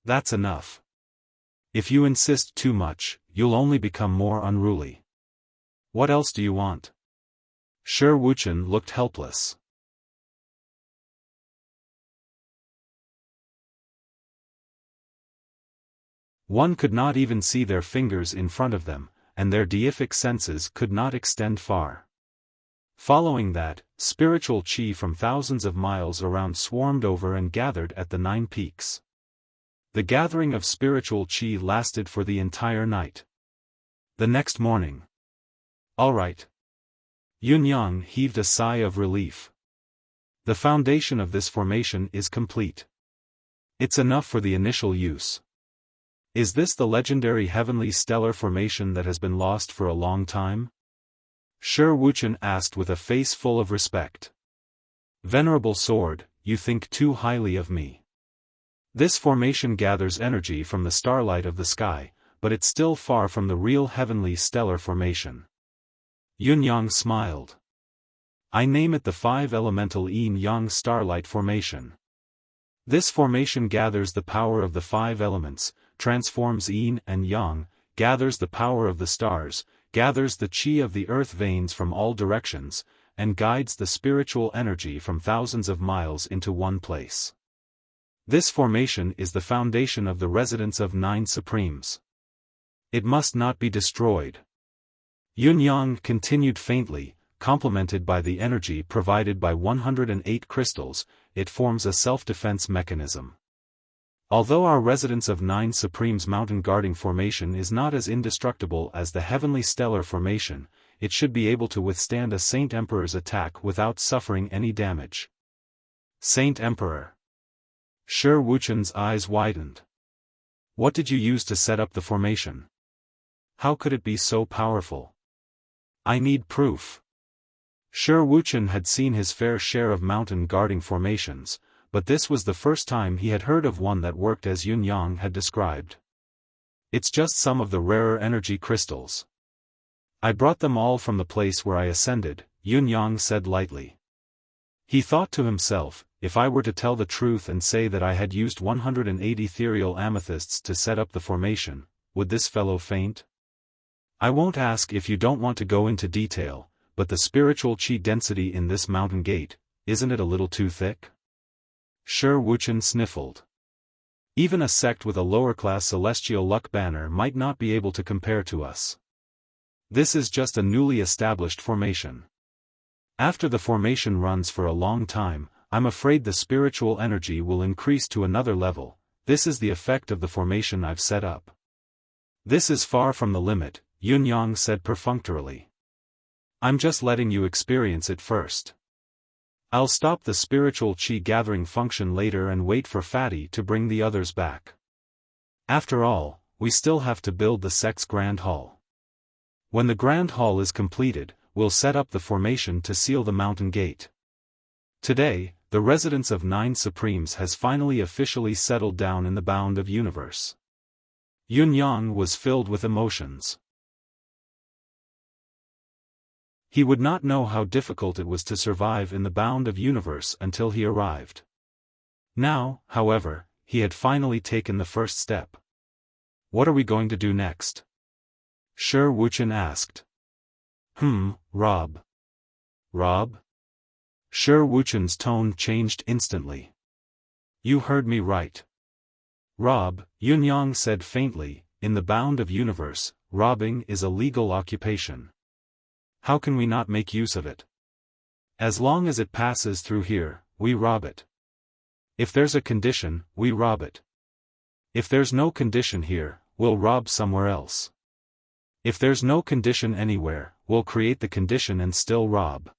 That's enough. If you insist too much, you'll only become more unruly. What else do you want? Shi Wuchen looked helpless. One could not even see their fingers in front of them, and their deific senses could not extend far. Following that, spiritual qi from thousands of miles around swarmed over and gathered at the 9 peaks. The gathering of spiritual qi lasted for the entire night. The next morning. All right. Yun Yang heaved a sigh of relief. The foundation of this formation is complete. It's enough for the initial use. Is this the legendary heavenly stellar formation that has been lost for a long time? Shi Wuchen asked with a face full of respect. Venerable Sword, you think too highly of me. This formation gathers energy from the starlight of the sky, but it's still far from the real heavenly stellar formation. Yun Yang smiled. I name it the 5-elemental Yin-Yang starlight formation. This formation gathers the power of the 5 elements, transforms Yin and Yang, gathers the power of the stars, gathers the qi of the earth veins from all directions, and guides the spiritual energy from thousands of miles into one place. This formation is the foundation of the residence of 9 Supremes. It must not be destroyed. Yun Yang continued faintly, complemented by the energy provided by 108 crystals, it forms a self-defense mechanism. Although our residence of 9 Supremes mountain guarding formation is not as indestructible as the heavenly stellar formation, it should be able to withstand a Saint Emperor's attack without suffering any damage. Saint Emperor. Shi Wuchen's eyes widened. What did you use to set up the formation? How could it be so powerful? I need proof. Shi Wuchen had seen his fair share of mountain guarding formations, but this was the first time he had heard of one that worked as Yun Yang had described. It's just some of the rarer energy crystals. I brought them all from the place where I ascended, Yun Yang said lightly. He thought to himself, if I were to tell the truth and say that I had used 180 ethereal amethysts to set up the formation, would this fellow faint? I won't ask if you don't want to go into detail, but the spiritual qi density in this mountain gate, isn't it a little too thick? Shi Wuchen sniffled. Even a sect with a lower-class celestial luck banner might not be able to compare to us. This is just a newly established formation. After the formation runs for a long time, I'm afraid the spiritual energy will increase to another level. This is the effect of the formation I've set up. This is far from the limit, Yun Yang said perfunctorily. I'm just letting you experience it first. I'll stop the spiritual qi gathering function later and wait for Fatty to bring the others back. After all, we still have to build the sect's Grand Hall. When the Grand Hall is completed, we'll set up the formation to seal the mountain gate. Today, the residence of 9 Supremes has finally officially settled down in the bound of universe. Yun Yang was filled with emotions. He would not know how difficult it was to survive in the bound of universe until he arrived. Now, however, he had finally taken the first step. What are we going to do next? Shi Wuchen asked. Rob. Rob? Shi Wuchen's tone changed instantly. You heard me right. Rob, Yun Yang said faintly, in the bound of universe, robbing is a legal occupation. How can we not make use of it? As long as it passes through here, we rob it. If there's a condition, we rob it. If there's no condition here, we'll rob somewhere else. If there's no condition anywhere, we'll create the condition and still rob.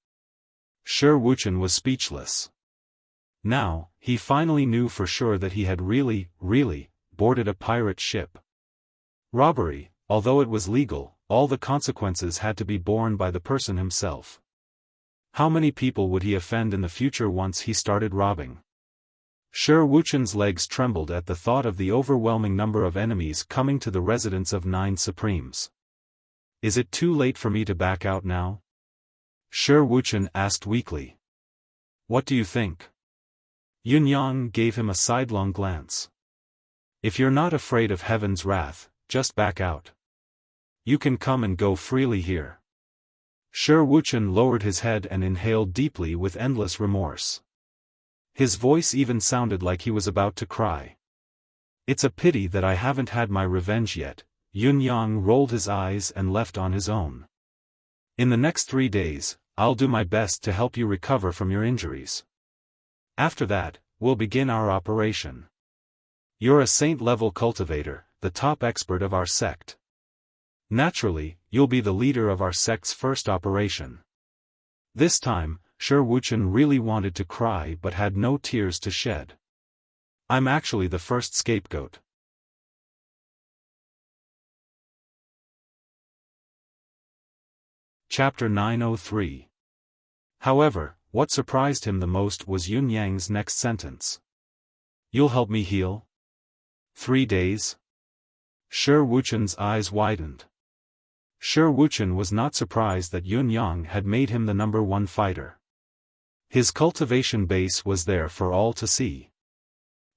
Shi Wuchen was speechless. Now, he finally knew for sure that he had really boarded a pirate ship. Robbery, although it was legal, all the consequences had to be borne by the person himself. How many people would he offend in the future once he started robbing? Shi Wuchen's legs trembled at the thought of the overwhelming number of enemies coming to the residence of 9 Supremes. Is it too late for me to back out now? Shi Wuchen asked weakly. What do you think? Yunyang gave him a sidelong glance. If you're not afraid of heaven's wrath, just back out. You can come and go freely here. Shi Wuchen lowered his head and inhaled deeply with endless remorse. His voice even sounded like he was about to cry. It's a pity that I haven't had my revenge yet. Yunyang rolled his eyes and left on his own. In the next 3 days, I'll do my best to help you recover from your injuries. After that, we'll begin our operation. You're a saint-level cultivator, the top expert of our sect. Naturally, you'll be the leader of our sect's first operation. This time, Shi Wuchen really wanted to cry but had no tears to shed. I'm actually the first scapegoat. Chapter 903. However, what surprised him the most was Yunyang's next sentence. You'll help me heal? 3 days? Shi Wuchen's eyes widened. Shi Wuchen was not surprised that Yunyang had made him the #1 fighter. His cultivation base was there for all to see.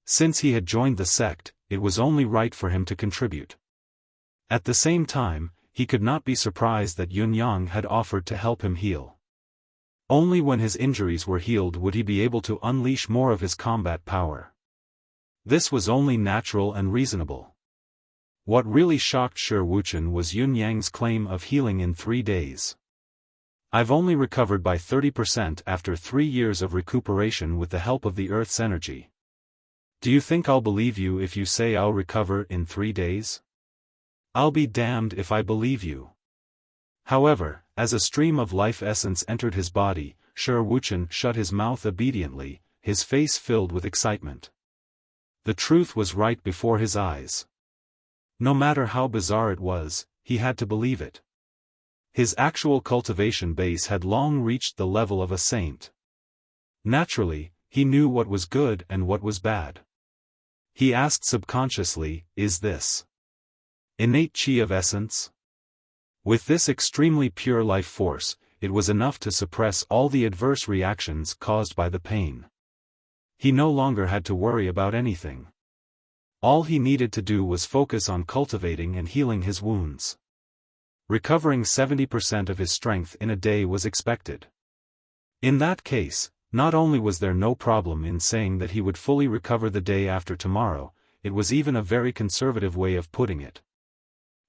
Since he had joined the sect, it was only right for him to contribute. At the same time, he could not be surprised that Yunyang had offered to help him heal. Only when his injuries were healed would he be able to unleash more of his combat power. This was only natural and reasonable. What really shocked Shi Wuchen was Yunyang's claim of healing in 3 days. I've only recovered by 30% after 3 years of recuperation with the help of the Earth's energy. Do you think I'll believe you if you say I'll recover in 3 days? I'll be damned if I believe you. However, as a stream of life essence entered his body, Shi Wuchen shut his mouth obediently, his face filled with excitement. The truth was right before his eyes. No matter how bizarre it was, he had to believe it. His actual cultivation base had long reached the level of a saint. Naturally, he knew what was good and what was bad. He asked subconsciously, is this innate chi of essence? With this extremely pure life force, it was enough to suppress all the adverse reactions caused by the pain. He no longer had to worry about anything. All he needed to do was focus on cultivating and healing his wounds. Recovering 70% of his strength in a day was expected. In that case, not only was there no problem in saying that he would fully recover the day after tomorrow, it was even a very conservative way of putting it.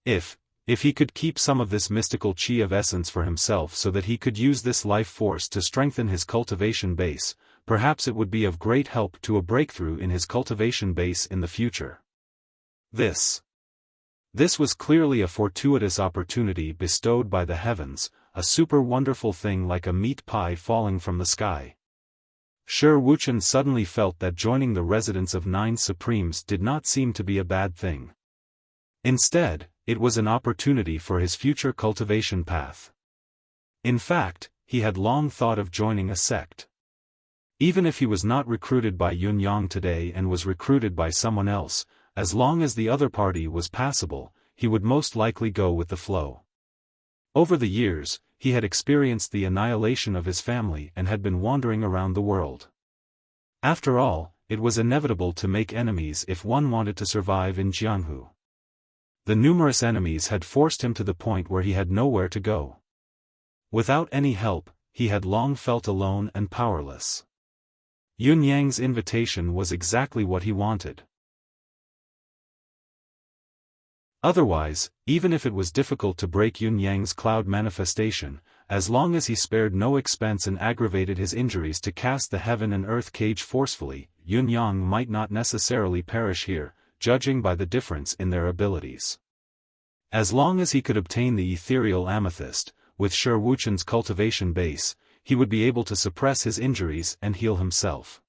If he could keep some of this mystical chi of essence for himself so that he could use this life force to strengthen his cultivation base, perhaps it would be of great help to a breakthrough in his cultivation base in the future. This was clearly a fortuitous opportunity bestowed by the heavens, a super wonderful thing like a meat pie falling from the sky. Shi Wuchen suddenly felt that joining the residence of 9 Supremes did not seem to be a bad thing. Instead, it was an opportunity for his future cultivation path. In fact, he had long thought of joining a sect. Even if he was not recruited by Yunyang today and was recruited by someone else, as long as the other party was passable, he would most likely go with the flow. Over the years, he had experienced the annihilation of his family and had been wandering around the world. After all, it was inevitable to make enemies if one wanted to survive in Jianghu. The numerous enemies had forced him to the point where he had nowhere to go. Without any help, he had long felt alone and powerless. Yunyang's invitation was exactly what he wanted. Otherwise, even if it was difficult to break Yunyang's cloud manifestation, as long as he spared no expense and aggravated his injuries to cast the heaven and earth cage forcefully, Yunyang might not necessarily perish here, judging by the difference in their abilities. As long as he could obtain the ethereal amethyst, with Shi Wuchen's cultivation base, he would be able to suppress his injuries and heal himself.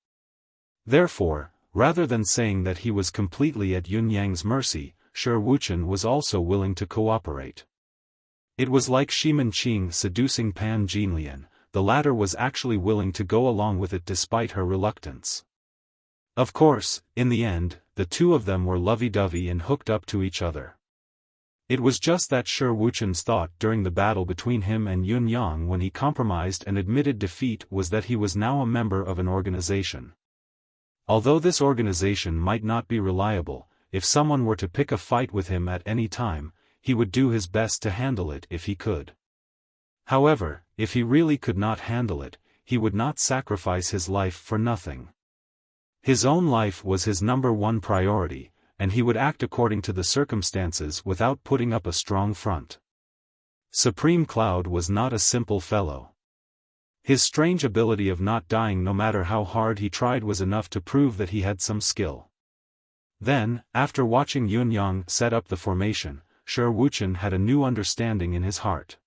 Therefore, rather than saying that he was completely at Yun Yang's mercy, Shi Wuchen was also willing to cooperate. It was like Shimen Qing seducing Pan Jinlian, the latter was actually willing to go along with it despite her reluctance. Of course, in the end, the two of them were lovey-dovey and hooked up to each other. It was just that Shi Wuchen's thought during the battle between him and Yun Yang when he compromised and admitted defeat was that he was now a member of an organization. Although this organization might not be reliable, if someone were to pick a fight with him at any time, he would do his best to handle it if he could. However, if he really could not handle it, he would not sacrifice his life for nothing. His own life was his number one priority, and he would act according to the circumstances without putting up a strong front. Supreme Cloud was not a simple fellow. His strange ability of not dying no matter how hard he tried was enough to prove that he had some skill. Then, after watching Yun Yang set up the formation, Shi Wuchen had a new understanding in his heart.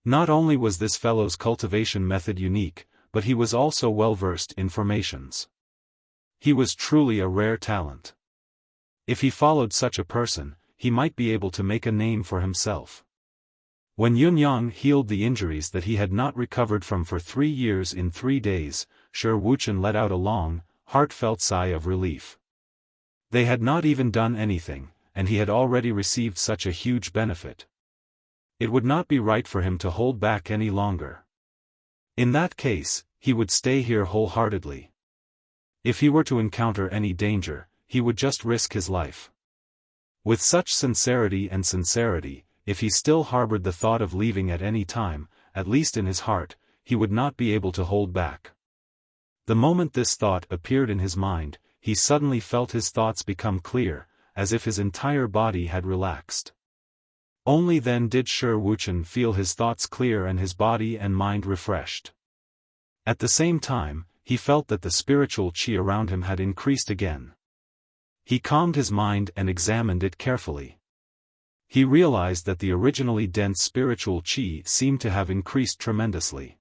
Not only was this fellow's cultivation method unique, but he was also well-versed in formations. He was truly a rare talent. If he followed such a person, he might be able to make a name for himself. When Yun Yang healed the injuries that he had not recovered from for 3 years in 3 days, Shi Wuchen let out a long, heartfelt sigh of relief. They had not even done anything, and he had already received such a huge benefit. It would not be right for him to hold back any longer. In that case, he would stay here wholeheartedly. If he were to encounter any danger, he would just risk his life. With such sincerity, if he still harbored the thought of leaving at any time, at least in his heart, he would not be able to hold back. The moment this thought appeared in his mind, he suddenly felt his thoughts become clear, as if his entire body had relaxed. Only then did Shi Wuchen feel his thoughts clear and his body and mind refreshed. At the same time, he felt that the spiritual qi around him had increased again. He calmed his mind and examined it carefully. He realized that the originally dense spiritual qi seemed to have increased tremendously.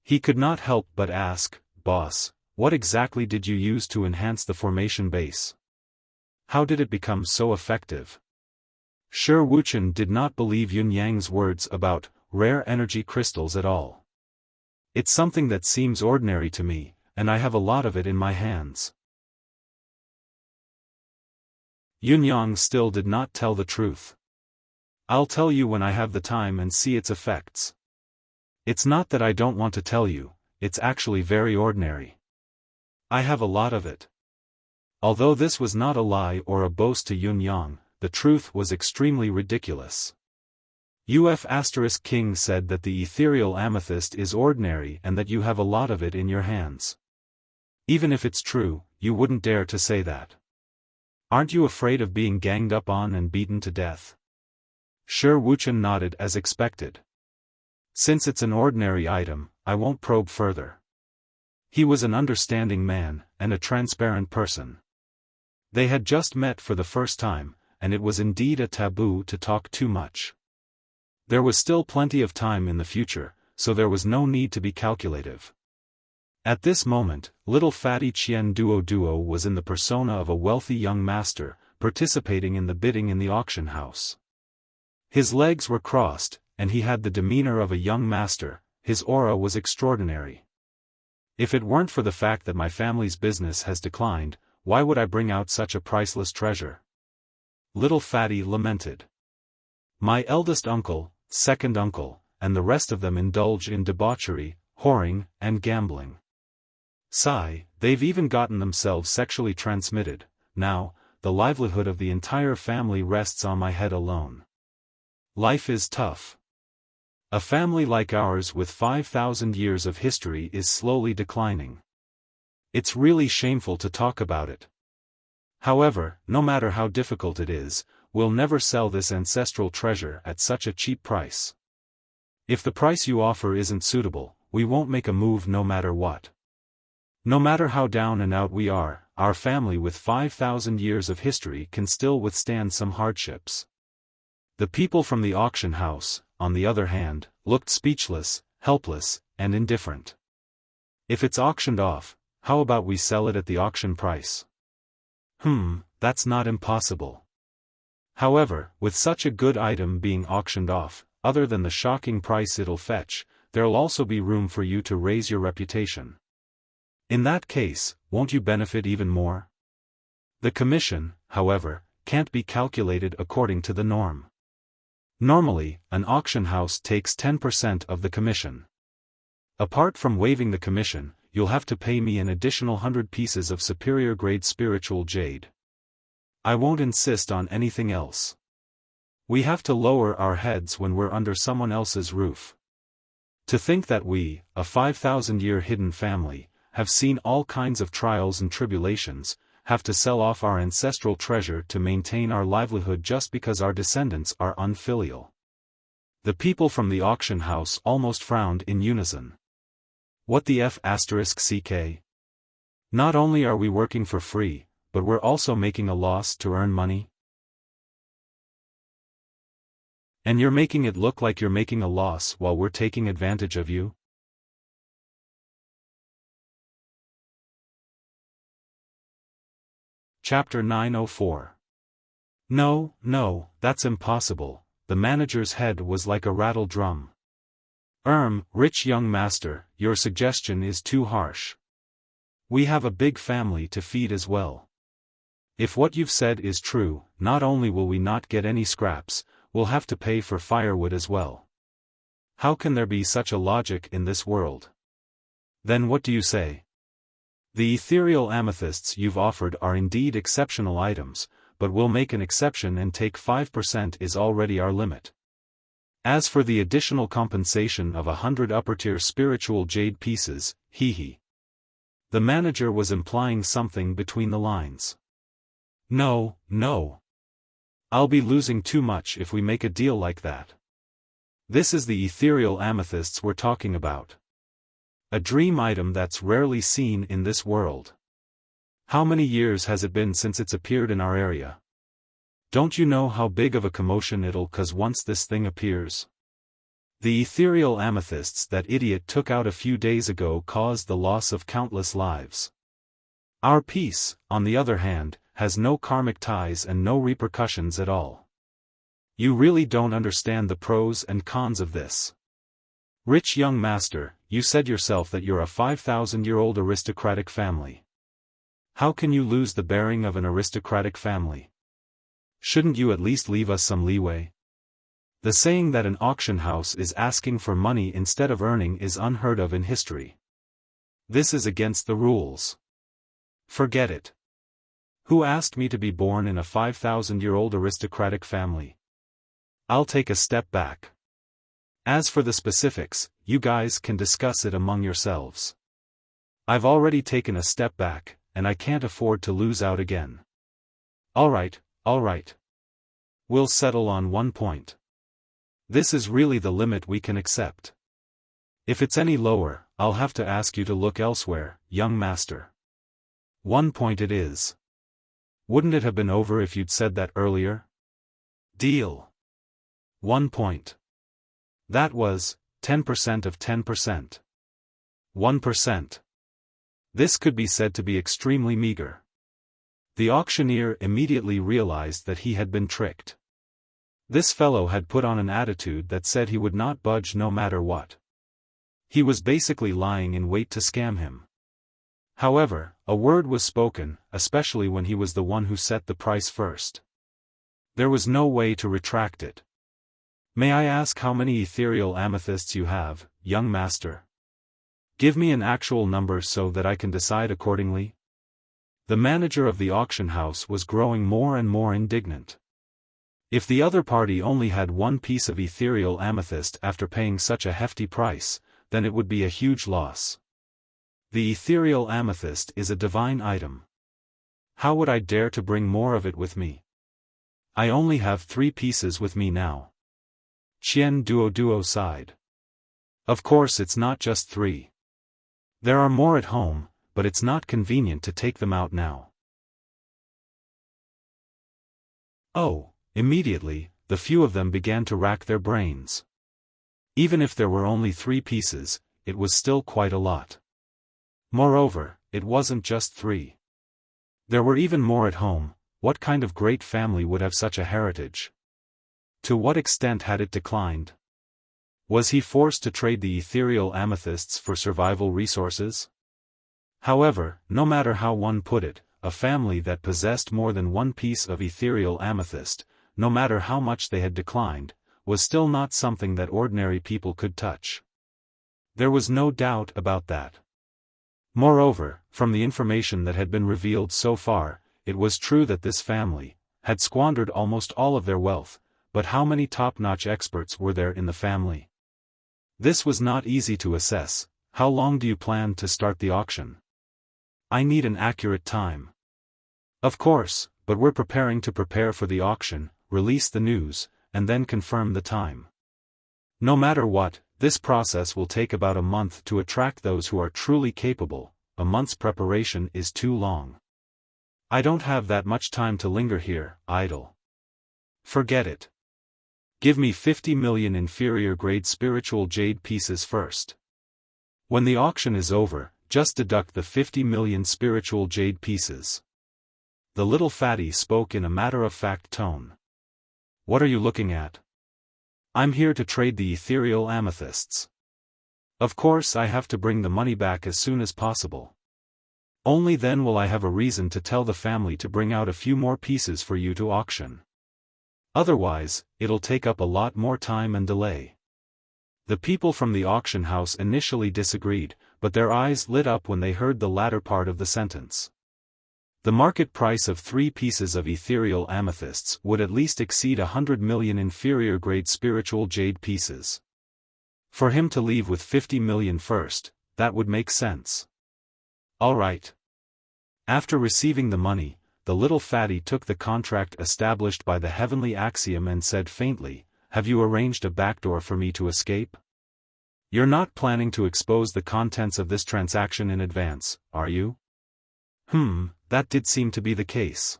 He could not help but ask, "Boss, what exactly did you use to enhance the formation base? How did it become so effective?" Shi Wuchen did not believe Yun Yang's words about rare energy crystals at all. "It's something that seems ordinary to me, and I have a lot of it in my hands." Yun Yang still did not tell the truth. "I'll tell you when I have the time and see its effects. It's not that I don't want to tell you, it's actually very ordinary. I have a lot of it." Although this was not a lie or a boast to Yun Yang, the truth was extremely ridiculous. King said that the ethereal amethyst is ordinary and that you have a lot of it in your hands. Even if it's true, you wouldn't dare to say that. Aren't you afraid of being ganged up on and beaten to death? Shi Wuchen nodded as expected. "Since it's an ordinary item, I won't probe further." He was an understanding man, and a transparent person. They had just met for the first time, and it was indeed a taboo to talk too much. There was still plenty of time in the future, so there was no need to be calculative. At this moment, little fatty Qian Duo was in the persona of a wealthy young master, participating in the bidding in the auction house. His legs were crossed, and he had the demeanor of a young master. His aura was extraordinary. "If it weren't for the fact that my family's business has declined, why would I bring out such a priceless treasure?" Little fatty lamented. "My eldest uncle, second uncle, and the rest of them indulge in debauchery, whoring, and gambling. Sigh, they've even gotten themselves sexually transmitted. Now, the livelihood of the entire family rests on my head alone. Life is tough. A family like ours with 5,000 years of history is slowly declining. It's really shameful to talk about it. However, no matter how difficult it is, we'll never sell this ancestral treasure at such a cheap price. If the price you offer isn't suitable, we won't make a move no matter what. No matter how down and out we are, our family with 5,000 years of history can still withstand some hardships." The people from the auction house, on the other hand, looked speechless, helpless, and indifferent. "If it's auctioned off, how about we sell it at the auction price? That's not impossible. However, with such a good item being auctioned off, other than the shocking price it'll fetch, there'll also be room for you to raise your reputation. In that case, won't you benefit even more? The commission, however, can't be calculated according to the norm. Normally, an auction house takes 10% of the commission. Apart from waiving the commission, you'll have to pay me an additional 100 pieces of superior grade spiritual jade. I won't insist on anything else. We have to lower our heads when we're under someone else's roof. To think that we, a 5,000-year hidden family, have seen all kinds of trials and tribulations, have to sell off our ancestral treasure to maintain our livelihood just because our descendants are unfilial. The people from the auction house almost frowned in unison. What the f***ck? Not only are we working for free, but we're also making a loss to earn money? And you're making it look like you're making a loss while we're taking advantage of you? Chapter 904. No, that's impossible. The manager's head was like a rattle drum. Rich young master, your suggestion is too harsh. We have a big family to feed as well. If what you've said is true, not only will we not get any scraps, we'll have to pay for firewood as well. How can there be such a logic in this world? Then what do you say? The ethereal amethysts you've offered are indeed exceptional items, but we'll make an exception and take 5% is already our limit. As for the additional compensation of 100 upper-tier spiritual jade pieces, hee. The manager was implying something between the lines. No. I'll be losing too much if we make a deal like that. This is the ethereal amethysts we're talking about. A dream item that's rarely seen in this world. How many years has it been since it's appeared in our area? Don't you know how big of a commotion it'll cause once this thing appears? The ethereal amethysts that idiot took out a few days ago caused the loss of countless lives. Our piece, on the other hand, has no karmic ties and no repercussions at all. You really don't understand the pros and cons of this. Rich young master, you said yourself that you're a 5,000-year-old aristocratic family. How can you lose the bearing of an aristocratic family? Shouldn't you at least leave us some leeway? The saying that an auction house is asking for money instead of earning is unheard of in history. This is against the rules. Forget it. Who asked me to be born in a 5,000-year-old aristocratic family? I'll take a step back. As for the specifics, you guys can discuss it among yourselves. I've already taken a step back, and I can't afford to lose out again. All right. We'll settle on one point. This is really the limit we can accept. If it's any lower, I'll have to ask you to look elsewhere, young master. 1 point it is. Wouldn't it have been over if you'd said that earlier? Deal. 1 point. That was 10% of 10%. 1%. This could be said to be extremely meager. The auctioneer immediately realized that he had been tricked. This fellow had put on an attitude that said he would not budge no matter what. He was basically lying in wait to scam him. However, a word was spoken, especially when he was the one who set the price first. There was no way to retract it. May I ask how many ethereal amethysts you have, young master? Give me an actual number so that I can decide accordingly. The manager of the auction house was growing more and more indignant. If the other party only had one piece of ethereal amethyst after paying such a hefty price, then it would be a huge loss. The ethereal amethyst is a divine item. How would I dare to bring more of it with me? I only have 3 pieces with me now. Qian Duo sighed. Of course it's not just 3. There are more at home, but it's not convenient to take them out now. Oh, immediately, the few of them began to rack their brains. Even if there were only 3 pieces, it was still quite a lot. Moreover, it wasn't just 3. There were even more at home. What kind of great family would have such a heritage? To what extent had it declined? Was he forced to trade the ethereal amethysts for survival resources? However, no matter how one put it, a family that possessed more than one piece of ethereal amethyst, no matter how much they had declined, was still not something that ordinary people could touch. There was no doubt about that. Moreover, from the information that had been revealed so far, it was true that this family had squandered almost all of their wealth, but how many top-notch experts were there in the family? This was not easy to assess. How long do you plan to start the auction? I need an accurate time. Of course, but we're preparing to prepare for the auction, release the news, and then confirm the time. No matter what, this process will take about a month to attract those who are truly capable. A month's preparation is too long. I don't have that much time to linger here, idle. Forget it. Give me 50 million inferior-grade spiritual jade pieces first. When the auction is over, just deduct the 50 million spiritual jade pieces. The little fatty spoke in a matter-of-fact tone. What are you looking at? I'm here to trade the ethereal amethysts. Of course I have to bring the money back as soon as possible. Only then will I have a reason to tell the family to bring out a few more pieces for you to auction. Otherwise, it'll take up a lot more time and delay. The people from the auction house initially disagreed, but their eyes lit up when they heard the latter part of the sentence. The market price of 3 pieces of ethereal amethysts would at least exceed 100 million inferior-grade spiritual jade pieces. For him to leave with 50 million first, that would make sense. All right. After receiving the money, the little fatty took the contract established by the heavenly axiom and said faintly, "Have you arranged a backdoor for me to escape? You're not planning to expose the contents of this transaction in advance, are you?" That did seem to be the case.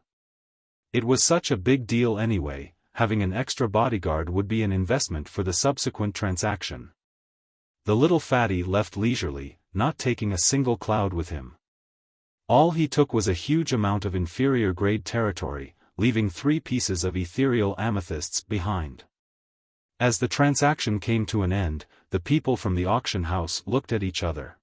It was such a big deal anyway, having an extra bodyguard would be an investment for the subsequent transaction. The little fatty left leisurely, not taking a single cloud with him. All he took was a huge amount of inferior-grade territory, leaving 3 pieces of ethereal amethysts behind. As the transaction came to an end, the people from the auction house looked at each other.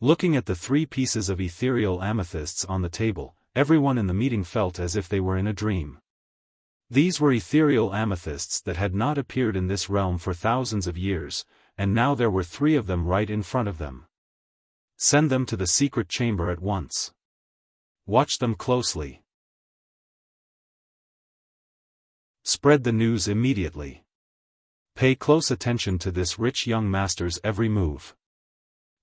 Looking at the 3 pieces of ethereal amethysts on the table, everyone in the meeting felt as if they were in a dream. These were ethereal amethysts that had not appeared in this realm for thousands of years, and now there were 3 of them right in front of them. Send them to the secret chamber at once. Watch them closely. Spread the news immediately. Pay close attention to this rich young master's every move.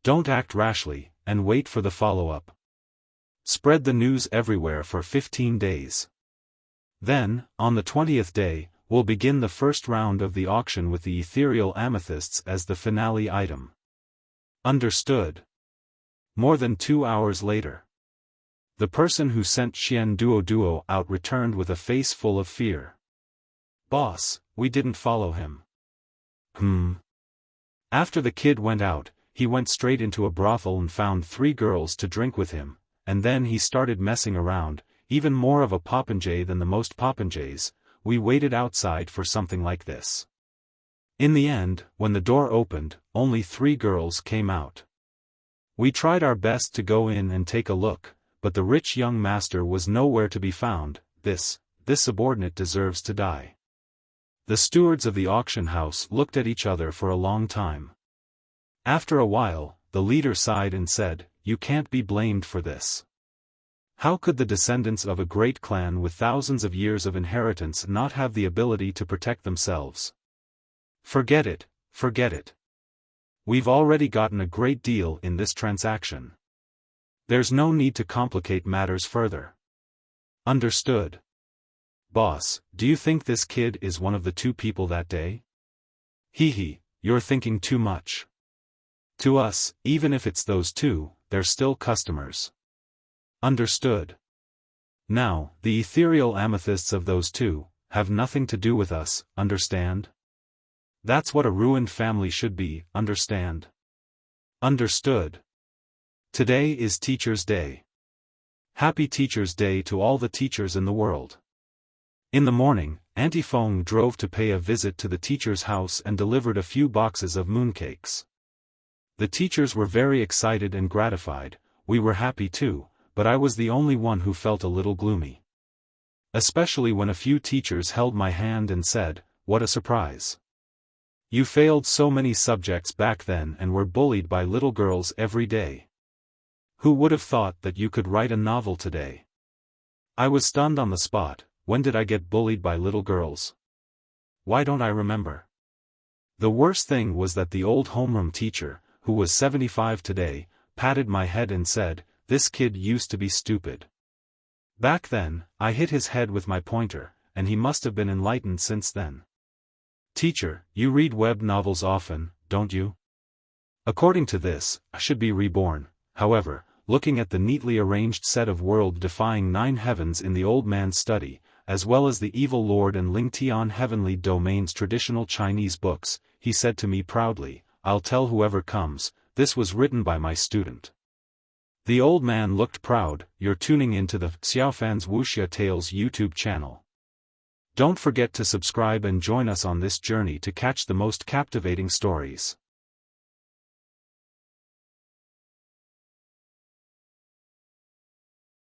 Don't act rashly, and wait for the follow-up. Spread the news everywhere for 15 days. Then, on the 20th day, we'll begin the first round of the auction with the ethereal amethysts as the finale item. Understood. More than 2 hours later. The person who sent Xian Duo out returned with a face full of fear. "Boss, we didn't follow him." After the kid went out, he went straight into a brothel and found 3 girls to drink with him, and then he started messing around, even more of a popinjay than the most popinjays. We waited outside for something like this. In the end, when the door opened, only 3 girls came out. We tried our best to go in and take a look, but the rich young master was nowhere to be found. This subordinate deserves to die. The stewards of the auction house looked at each other for a long time. After a while, the leader sighed and said, "You can't be blamed for this. How could the descendants of a great clan with thousands of years of inheritance not have the ability to protect themselves? Forget it, forget it. We've already gotten a great deal in this transaction. There's no need to complicate matters further." Understood. Boss, do you think this kid is one of the 2 people that day? You're thinking too much. To us, even if it's those 2, they're still customers. Understood. Now, the ethereal amethysts of those 2 have nothing to do with us, understand? That's what a ruined family should be, understand? Understood. Today is Teacher's Day. Happy Teacher's Day to all the teachers in the world. In the morning, Auntie Feng drove to pay a visit to the teacher's house and delivered a few boxes of mooncakes. The teachers were very excited and gratified, we were happy too, but I was the only one who felt a little gloomy. Especially when a few teachers held my hand and said, "What a surprise. You failed so many subjects back then and were bullied by little girls every day. Who would have thought that you could write a novel today?" I was stunned on the spot. When did I get bullied by little girls? Why don't I remember? The worst thing was that the old homeroom teacher, who was 75 today, patted my head and said, "This kid used to be stupid." Back then, I hit his head with my pointer, and he must have been enlightened since then. Teacher, you read web novels often, don't you? According to this, I should be reborn. However, looking at the neatly arranged set of world-defying 9 heavens in the old man's study, as well as the evil lord and Ling Tian heavenly domain's traditional Chinese books, he said to me proudly, "I'll tell whoever comes, this was written by my student." The old man looked proud. You're tuning into the Xiaofan's Wuxia Tales YouTube channel. Don't forget to subscribe and join us on this journey to catch the most captivating stories.